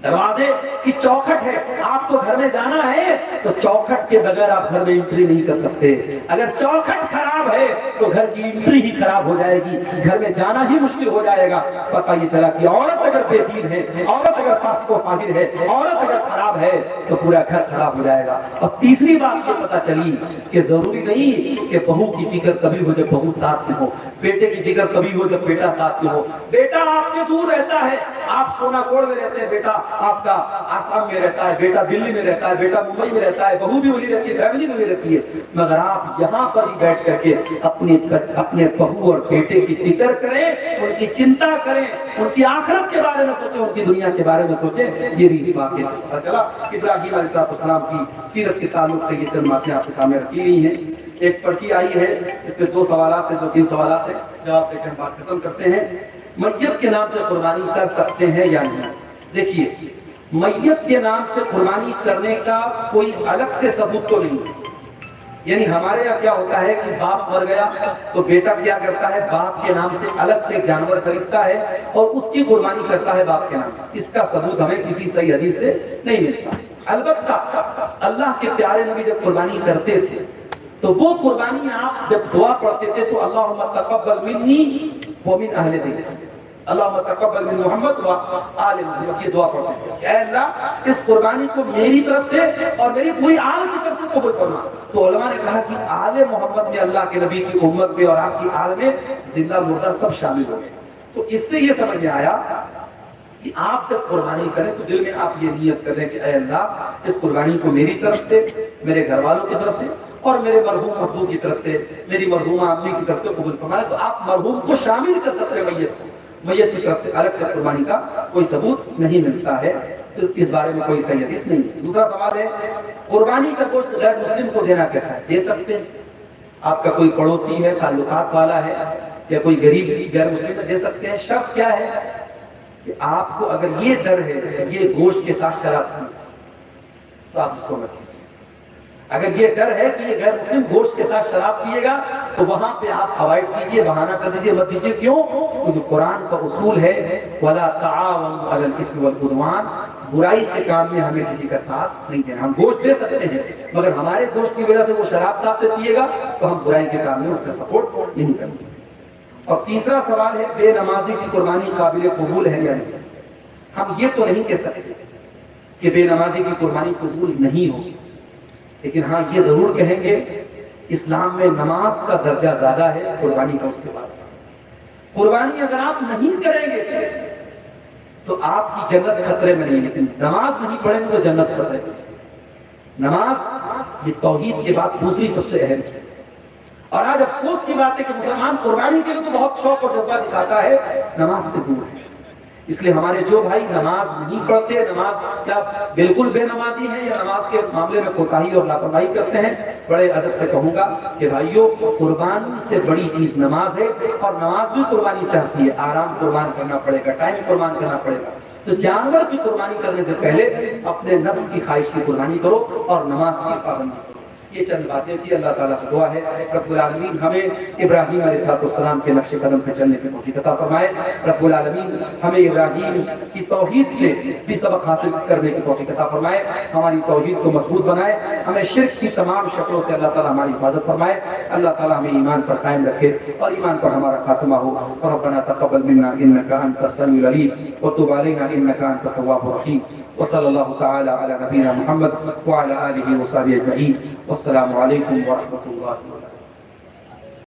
دروازے کی چوکھٹ ہے. آپ کو گھر میں جانا ہے تو چوکھٹ کے بغیر آپ گھر میں انٹری نہیں کر سکتے. اگر چوکھٹ خراب ہے تو گھر کی انٹری ہی خراب ہو جائے گی، گھر میں جانا ہی مشکل ہو جائے گا. پتہ یہ چلا کہ عورت اگر بے دین ہے، عورت اگر فاسق و فاجر ہے، عورت اگر خراب ہے تو پورا گھر خراب ہو جائے گا. اور تیسری بات یہ پتہ چلی کہ ضروری نہیں کہ بہو کی فکر کبھی ہو جب بہو ساتھ میں ہو، بیٹے کی فکر کبھی ہو جب بیٹا ساتھ میں ہو. بیٹا آپ سے دور رہتا ہے، آپ سونا کوڑ میں رہتے ہیں، بیٹا آپ کا آسام میں رہتا ہے، بیٹا دلی میں رہتا ہے، بیٹا ممبئی میں رہتا ہے، بہو بھی وہی رہتی ہے، فیملی میں بھی رہتی ہے، مگر آپ یہاں پر ہی بیٹھ کر کے اپنے بہو اور بیٹے کی فکر کریں، ان کی چنتا کریں، ان کی آخرت کے بارے میں سوچیں، ان کی دنیا کے بارے میں سوچیں. یہ بھی اس واقعے سے پتہ چلا. ابراہیم علیہ السلام کی سیرت کے تعلق سے یہ چند باتیں آپ کے سامنے رکھی ہوئی ہیں. ایک پرچی آئی ہے، اس پہ 2 سوالات ہیں، 2-3 سوالات ہیں، جواب دے کے ہم بات ختم کرتے ہیں. میت کے نام سے قربانی کر سکتے ہیں یا نہیں؟ دیکھیے، میت کے نام سے قربانی کرنے کا کوئی الگ سے ثبوت تو نہیں ہے. یعنی ہمارے یہاں کیا ہوتا ہے کہ باپ مر گیا تو بیٹا کیا کرتا ہے، باپ کے نام سے الگ سے ایک جانور خریدتا ہے اور اس کی قربانی کرتا ہے باپ کے نام سے. اس کا ثبوت ہمیں کسی صحیح حدیث سے نہیں ملتا. البتہ اللہ کے پیارے نبی جب قربانی کرتے تھے تو وہ قربانی آپ جب دعا پڑھتے تھے تو اللہم تقبل منی ومن اہل بیت، اللہم تقبل من محمد و آل محمد، یہ دعا پڑھتے تھے کہ اے اللہ اس قربانی کو میری طرف سے اور میری پوری آل کی طرف سے قبول کرنا. تو علماء نے کہا کہ آل محمد میں اللہ کے نبی کی امت میں اور آپ کی آل میں زندہ مردہ سب شامل ہو گئے. تو اس سے یہ سمجھ میں آیا کہ آپ جب قربانی کریں تو دل میں آپ یہ نیت کریں کہ اے اللہ اس قربانی کو میری طرف سے، میرے گھر والوں کی طرف سے اور میرے مرحوم ابو کی طرف سے، میری مرحومہ امی کی طرف سے قبول فرمائے. تو آپ مرحوم کو شامل کر سکتے ہیں میت کو. میت کی طرف سے الگ سے قربانی کا کوئی ثبوت نہیں ملتا ہے، اس بارے میں کوئی صحیح حدیث نہیں. دوسرا سوال ہے قربانی کا گوشت غیر مسلم کو دینا کیسا ہے؟ دے سکتے ہیں. آپ کا کوئی پڑوسی ہے، تعلقات والا ہے یا کوئی غریب غیر مسلم دے سکتے ہیں. شرط کیا ہے کہ آپ کو اگر یہ ڈر ہے کہ یہ گوشت کے ساتھ شراب پی تو آپ اس کو مت کیجیے. اگر یہ ڈر ہے کہ یہ غیر مسلم گوشت کے ساتھ شراب پیے گا تو وہاں پہ آپ اوائڈ کیجیے، بہانہ کر دیجیے، مت دیجیے. کیوں؟ کیونکہ قرآن کا اصول ہے وَلَا تَعَاوَنُوا عَلَى الْإِثْمِ وَالْعُدْوَانِ، برائی کے کام میں ہمیں کسی کا ساتھ نہیں دینا. ہم گوشت دے سکتے ہیں مگر ہمارے گوشت کی وجہ سے وہ شراب ساتھ پیے گا تو ہم برائی کے کام میں اس کا سپورٹ نہیں کر سکتے. اور تیسرا سوال ہے بے نمازی کی قربانی قابل قبول ہے یا نہیں؟ ہم یہ تو نہیں کہہ سکتے کہ بے نمازی کی قربانی قبول نہیں ہوگی، لیکن ہاں یہ ضرور کہیں گے اسلام میں نماز کا درجہ زیادہ ہے قربانی کا. اس کے بعد قربانی اگر آپ نہیں کریں گے تو آپ کی جنت خطرے میں نہیں، لیکن نماز نہیں پڑھیں گے تو جنت خطرے میں. نماز یہ توحید کے بعد دوسری سب سے اہم چیز ہے. اور آج افسوس کی بات ہے کہ مسلمان قربانی کے لیے تو بہت شوق اور جذبہ دکھاتا ہے، نماز سے دور ہے. اس لیے ہمارے جو بھائی نماز نہیں پڑھتے، نماز کیا بالکل بے نمازی ہیں یا نماز کے معاملے میں کوتاہی اور لاپرواہی کرتے ہیں، بڑے ادب سے کہوں گا کہ بھائیو قربانی سے بڑی چیز نماز ہے، اور نماز بھی قربانی چاہتی ہے. آرام قربان کرنا پڑے گا، ٹائم قربان کرنا پڑے گا. تو جانور کی قربانی کرنے سے پہلے اپنے نفس کی خواہش کی قربانی کرو اور نماز کی پابندی کرو. یہ چند باتیں تھی. اللہ تعالیٰ سے دعا ہے رب العالمین ہمیں ابراہیم علیہ السلام کے نقش قدم پہ چلنے کی توفیق عطا فرمائے. رب العالمین ہمیں ابراہیم کی توحید سے بھی سبق حاصل کرنے کی توفیق عطا فرمائے، ہماری توحید کو مضبوط بنائے، ہمیں شرک کی تمام شکلوں سے اللہ تعالیٰ ہماری حفاظت فرمائے. اللہ تعالیٰ ہمیں ایمان پر قائم رکھے اور ایمان پر ہمارا خاتمہ ہو. ربنا تقبل منا انك انت السميع العليم وتب علينا انك انت التواب الرحيم. وصلى الله تعالى على نبينا محمد وعلى آله وصحبه أجمعين. والسلام عليكم ورحمة الله وبركاته.